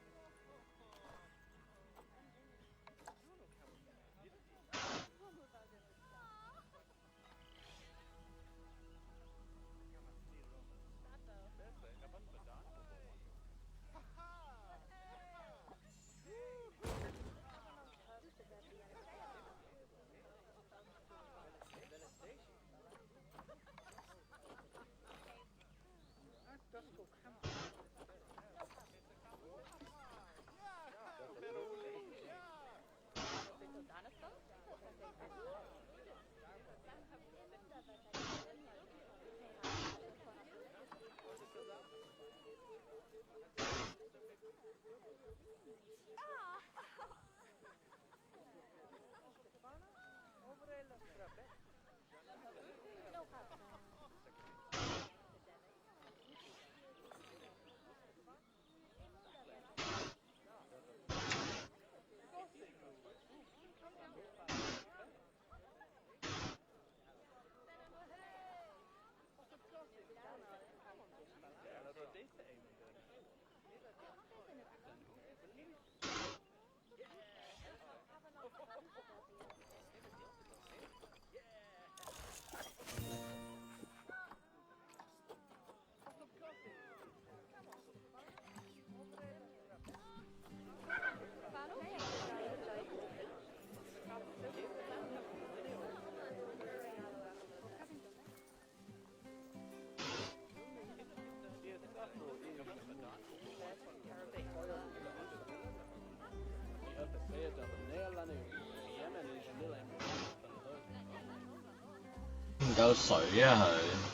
[SPEAKER 1] 唔夠水啊佢。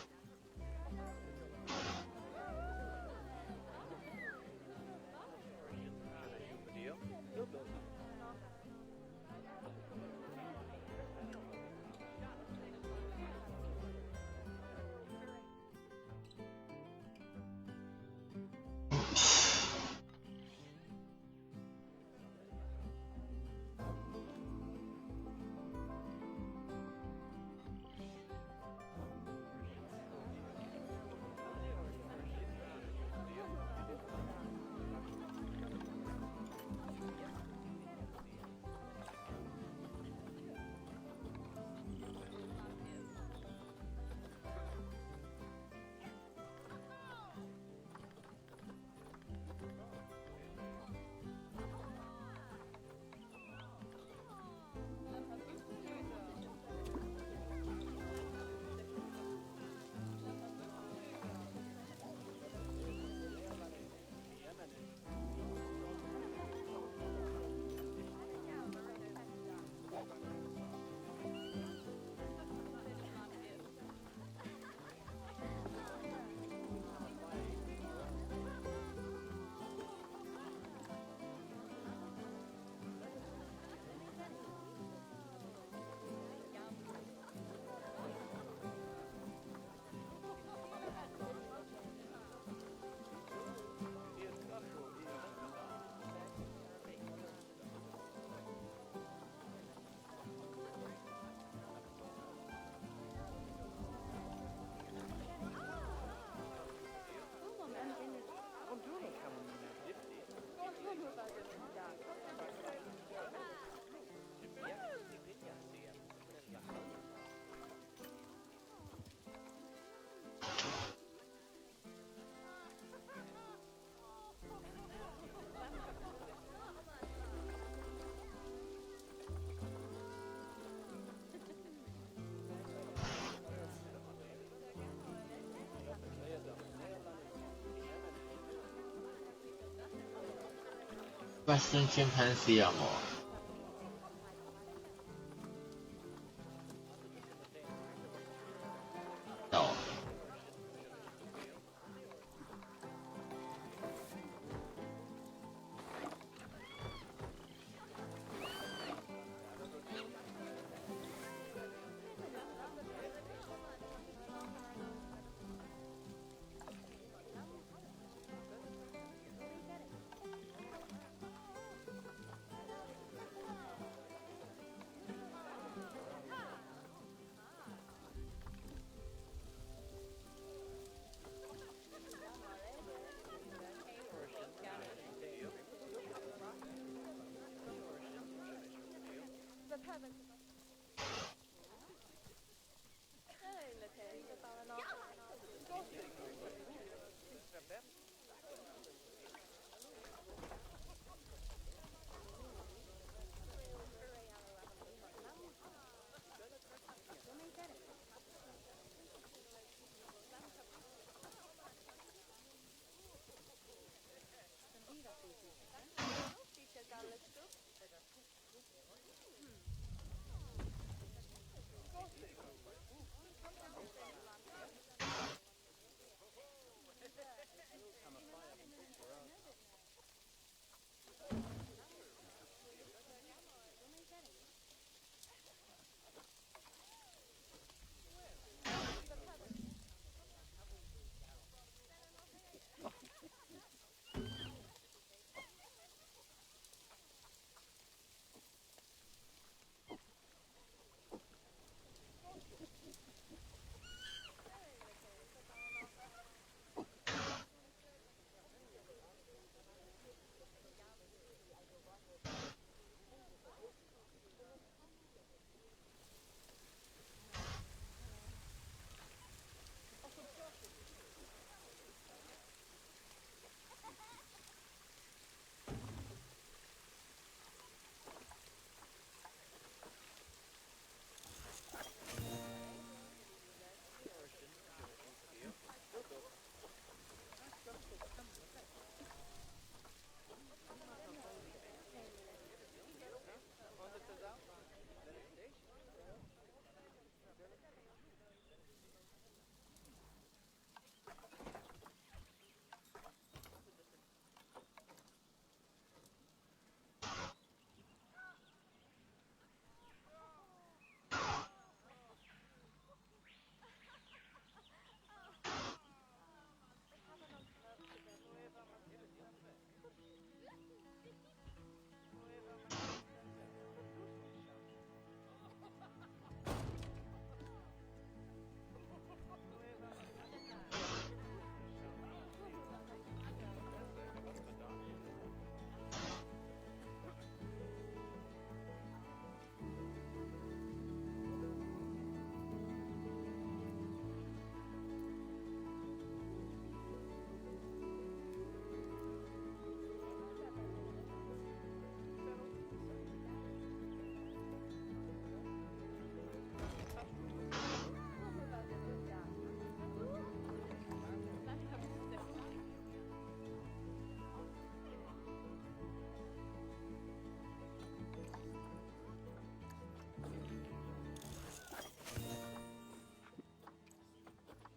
[SPEAKER 1] Western chimpanzee 有冇？有。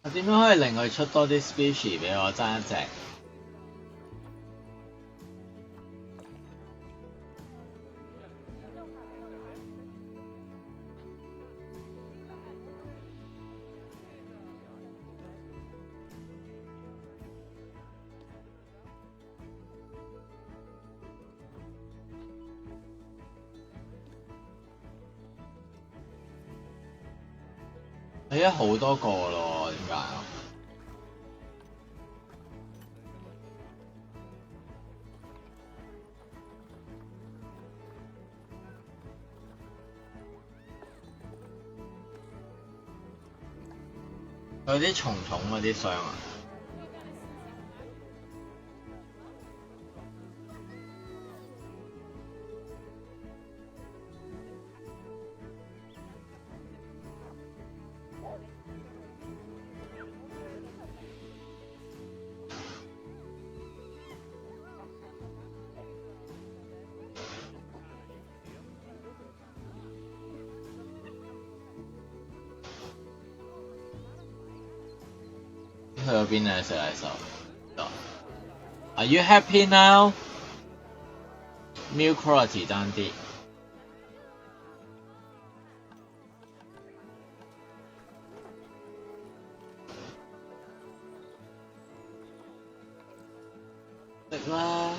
[SPEAKER 1] 我點樣可以令佢出多啲 species 俾我爭一隻？而家好多個咯，點解啊？有啲蟲蟲嗰啲箱啊！ It'll be nicer as well. So, are you happy now? Milk quality 爭啲。食啦。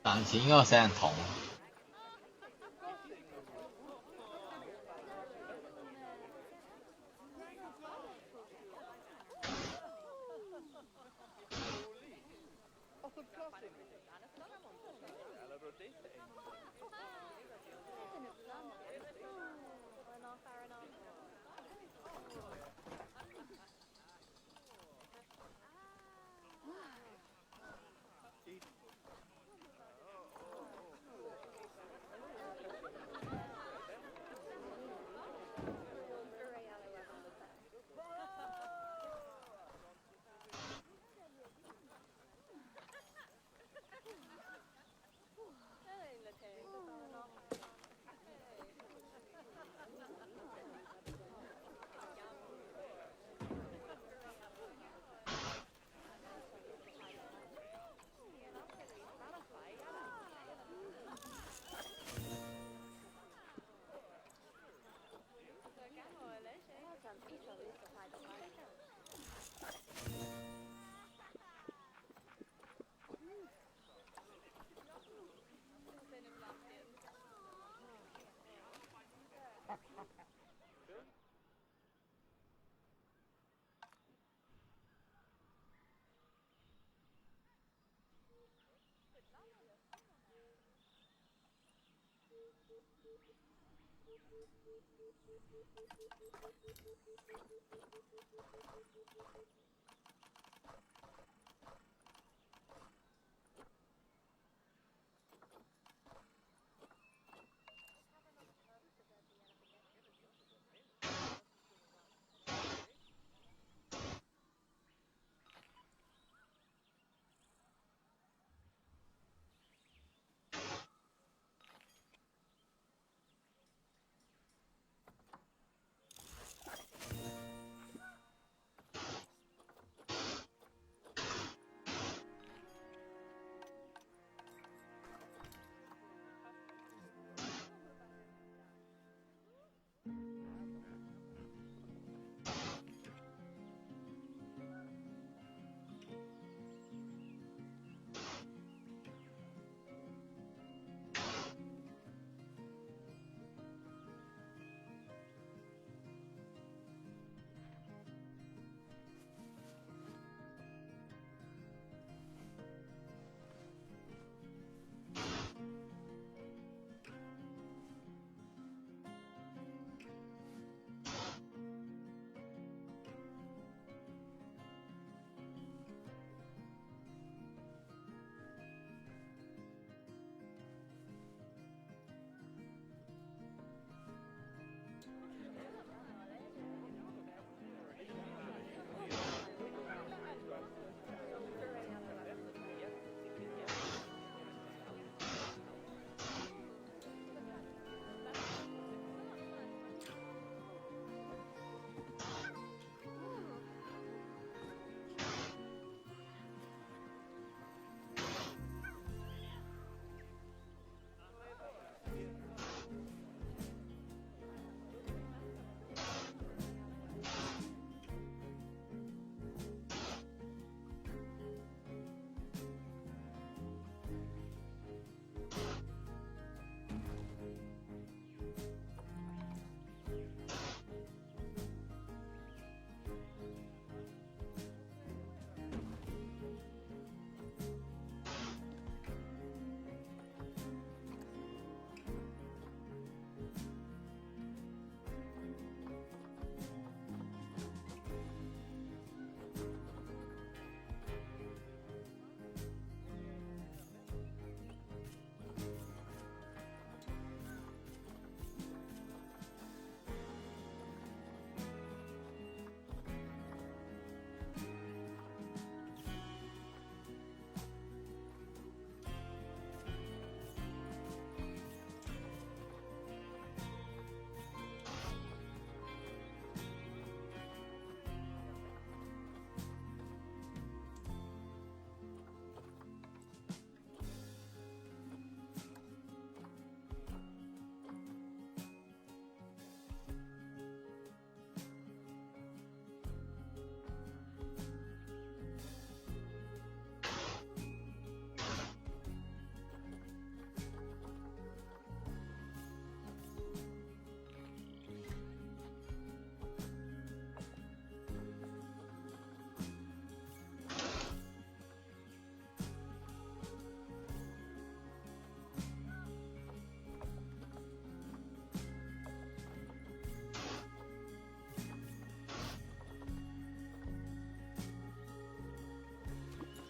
[SPEAKER 1] 賺錢嗰個死人桶。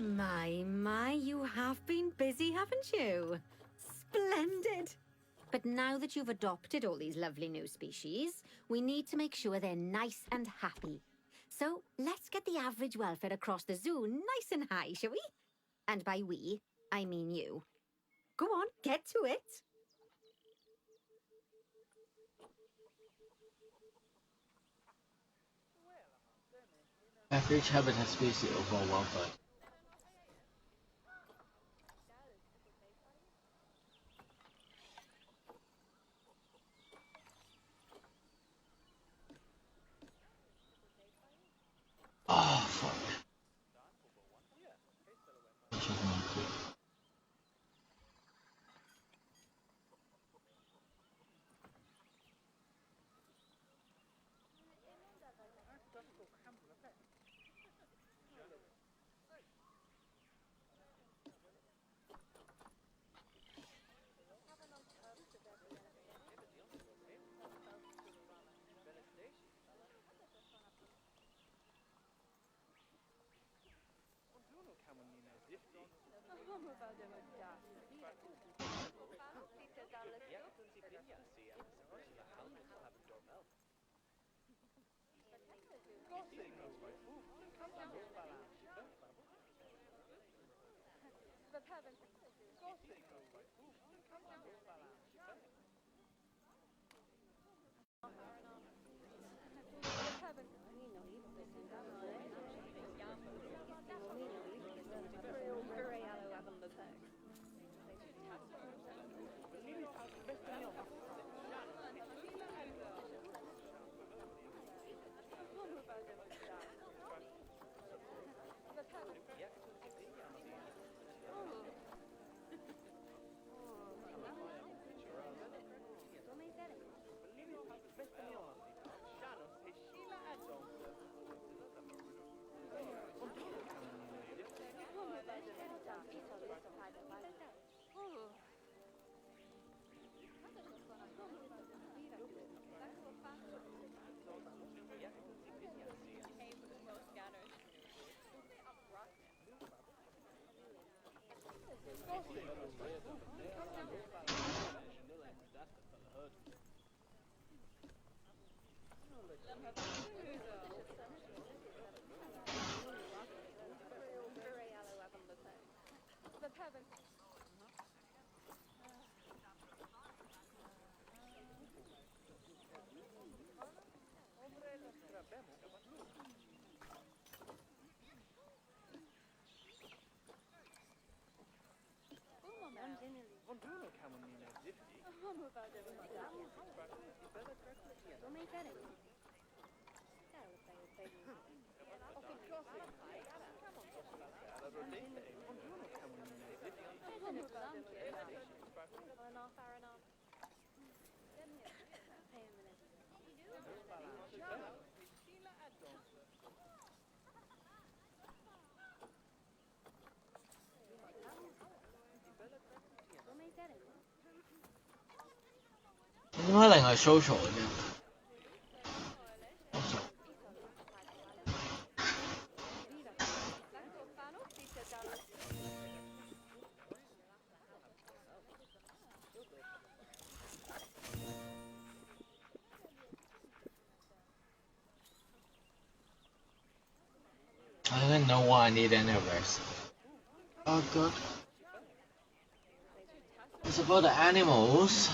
[SPEAKER 3] My, you have been busy, haven't you? Splendid! But now that you've adopted all these lovely new species, we need to make sure they're nice and happy. So let's get the average welfare across the zoo nice and high, shall we? And by we, I mean you. Go on, get to it.
[SPEAKER 1] Average habitat species overall welfare. Oh, fuck. Which is not cool.點解淨係 social 嘅啫？I don't even know why I need any of this. Oh god. It's about the animals.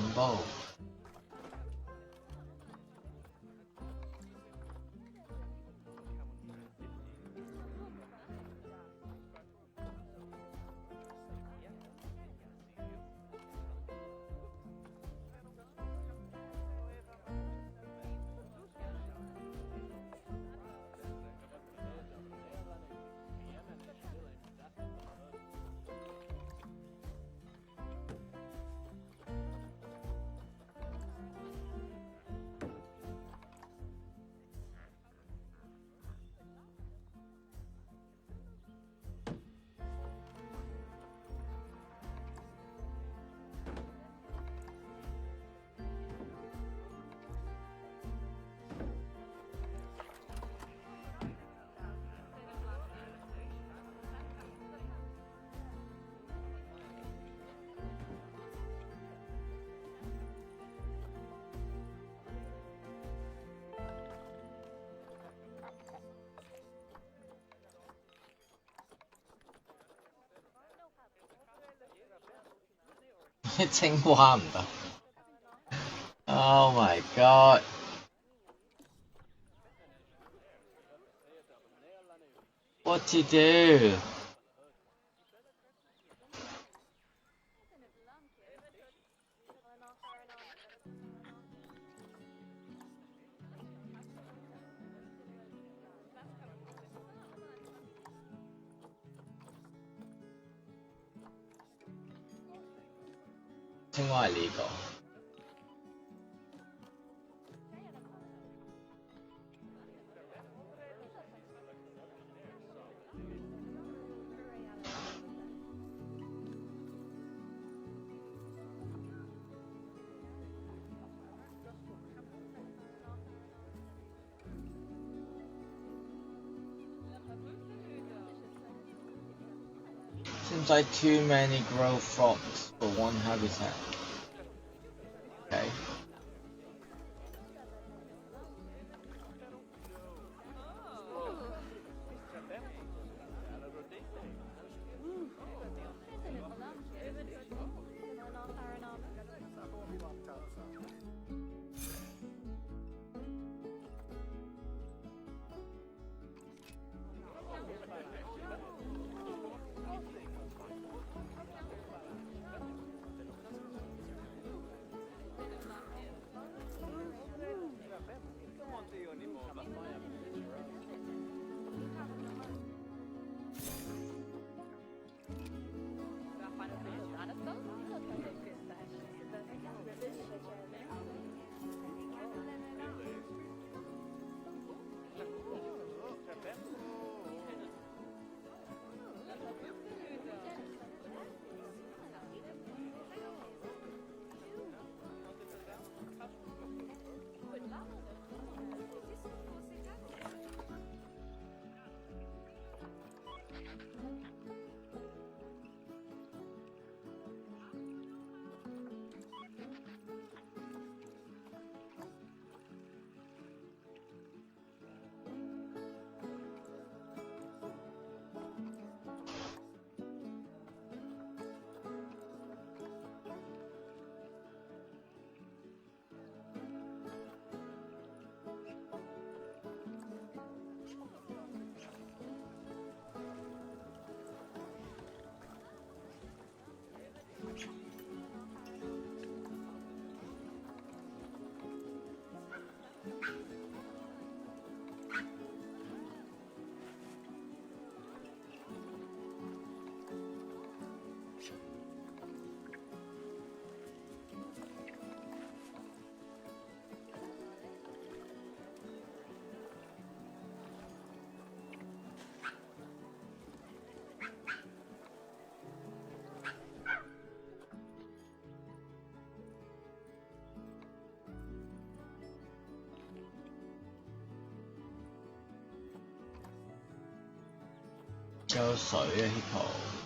[SPEAKER 1] Rumble. Oh my god. What to do? illegal. Seems like too many growth frogs for one habitat. Okay. Cho水啊呢鋪。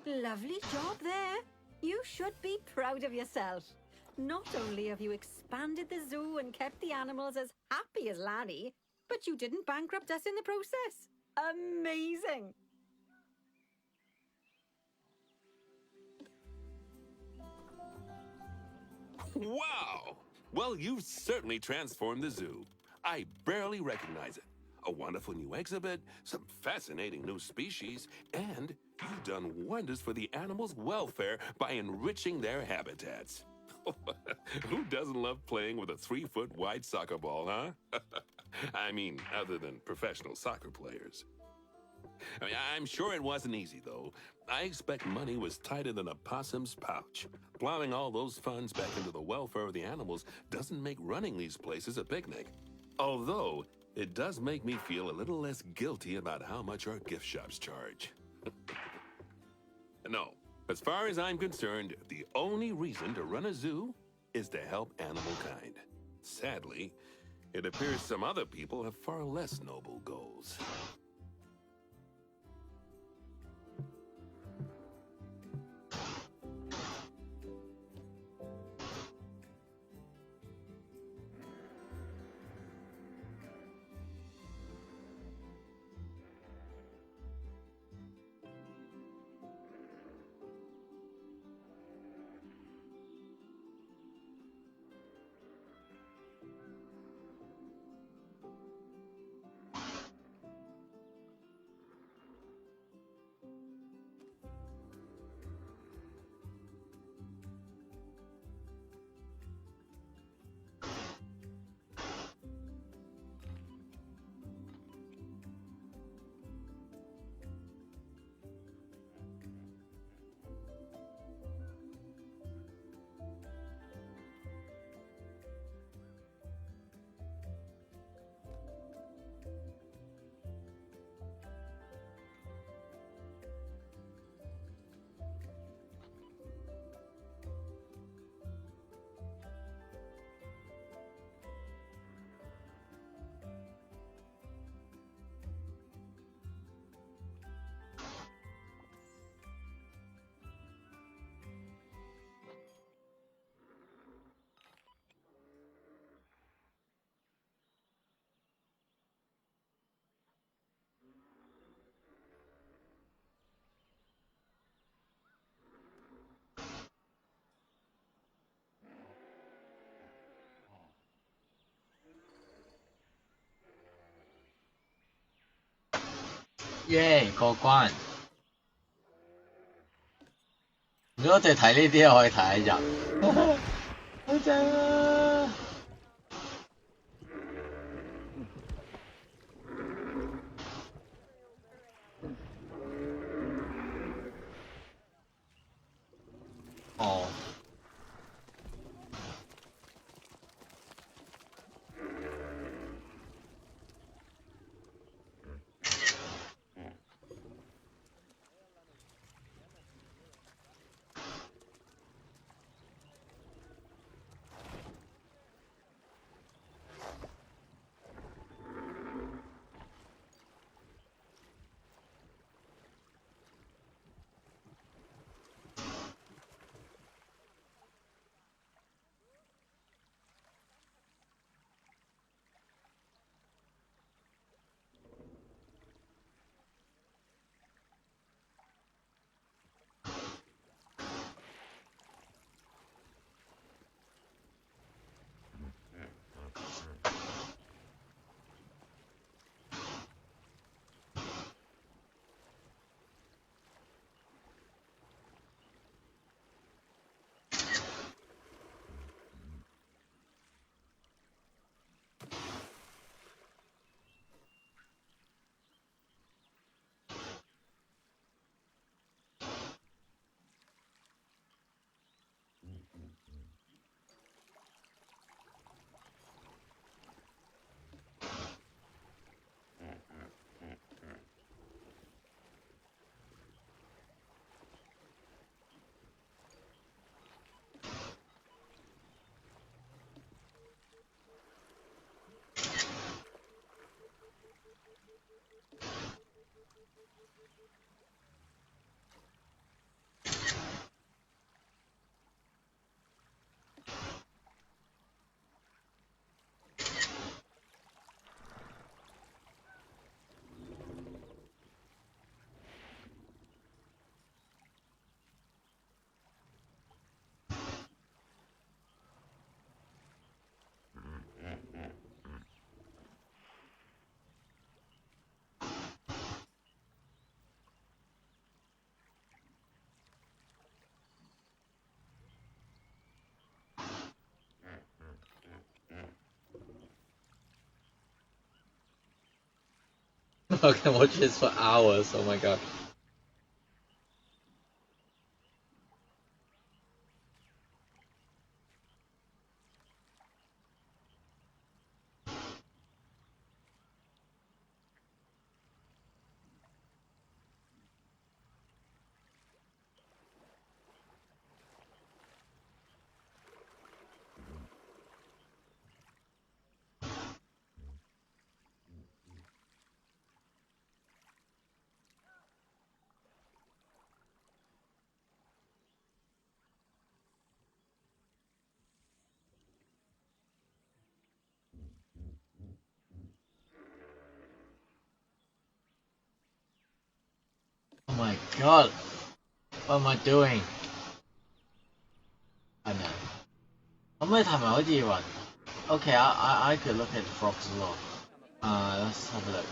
[SPEAKER 3] Lovely job there. You should be proud of yourself. Not only have you expanded the zoo and kept the animals as happy as Lanny, but you didn't bankrupt us in the process. Amazing!
[SPEAKER 2] Wow! Well, you've certainly transformed the zoo. I barely recognize it. A wonderful new exhibit, some fascinating new species, and you've done wonders for the animals' welfare by enriching their habitats. Who doesn't love playing with a 3-foot wide soccer ball, huh? I mean, other than professional soccer players. I mean, I'm sure it wasn't easy, though. I expect money was tighter than a possum's pouch. Plowing all those funds back into the welfare of the animals doesn't make running these places a picnic. Although, it does make me feel a little less guilty about how much our gift shops charge. No, as far as I'm concerned, the only reason to run a zoo is to help animal kind. Sadly, it appears some other people have far less noble goals.
[SPEAKER 1] 耶，過關！如果我哋睇呢啲，可以睇一日，好正啊！哦， I can watch this for hours, oh my god. Oh my god! What am I doing? I know. 可唔可以彈埋好似雲 Okay, I could look at frogs as well. Let's have a look.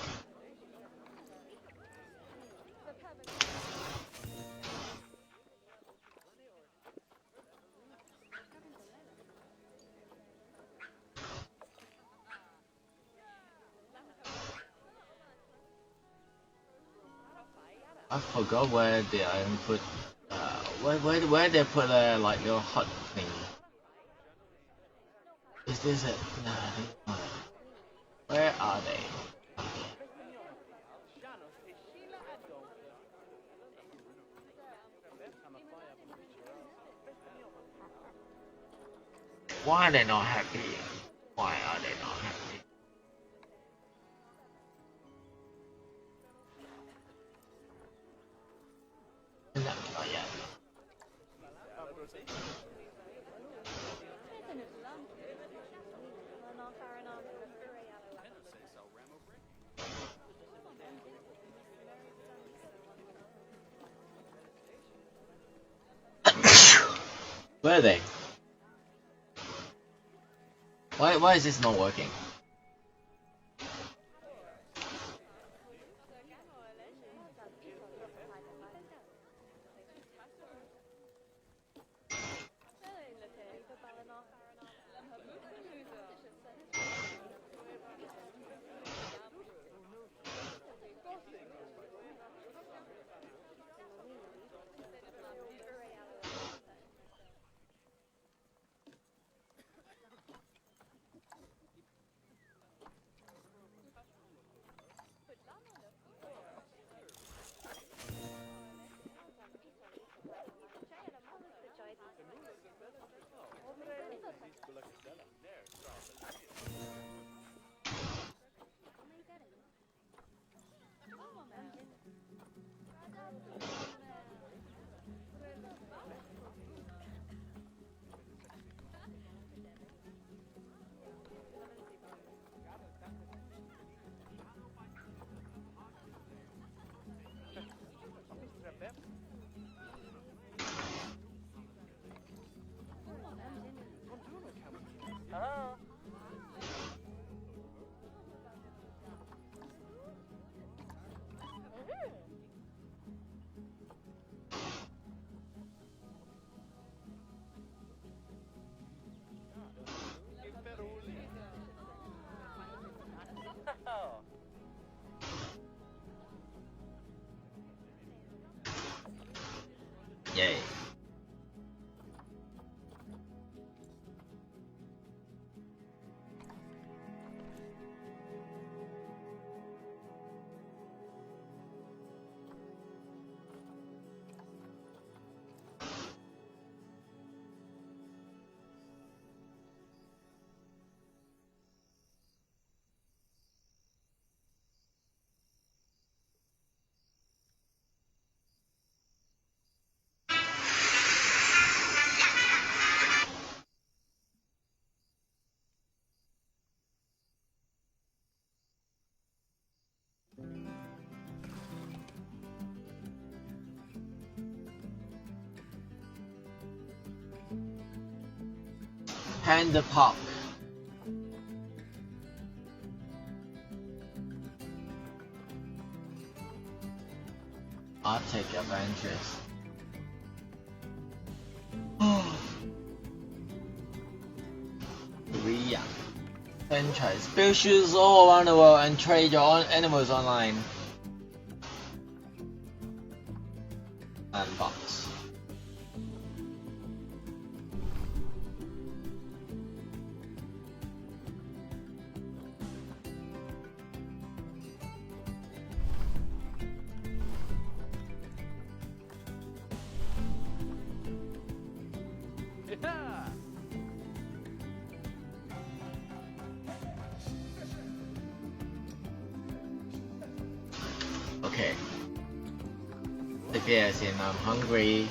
[SPEAKER 1] I forgot where did I put where they put a like little hut thing. Is this it? No, it's not. Where are they? Why are they not happy? Why are they not happy? No, not yet. Where are they? Why is this not working? Yay. Panda Park. Arctic Adventures. Korea. Franchise. Build shoes all around the world and trade your own animals online. Okay. The beer is in, I'm hungry.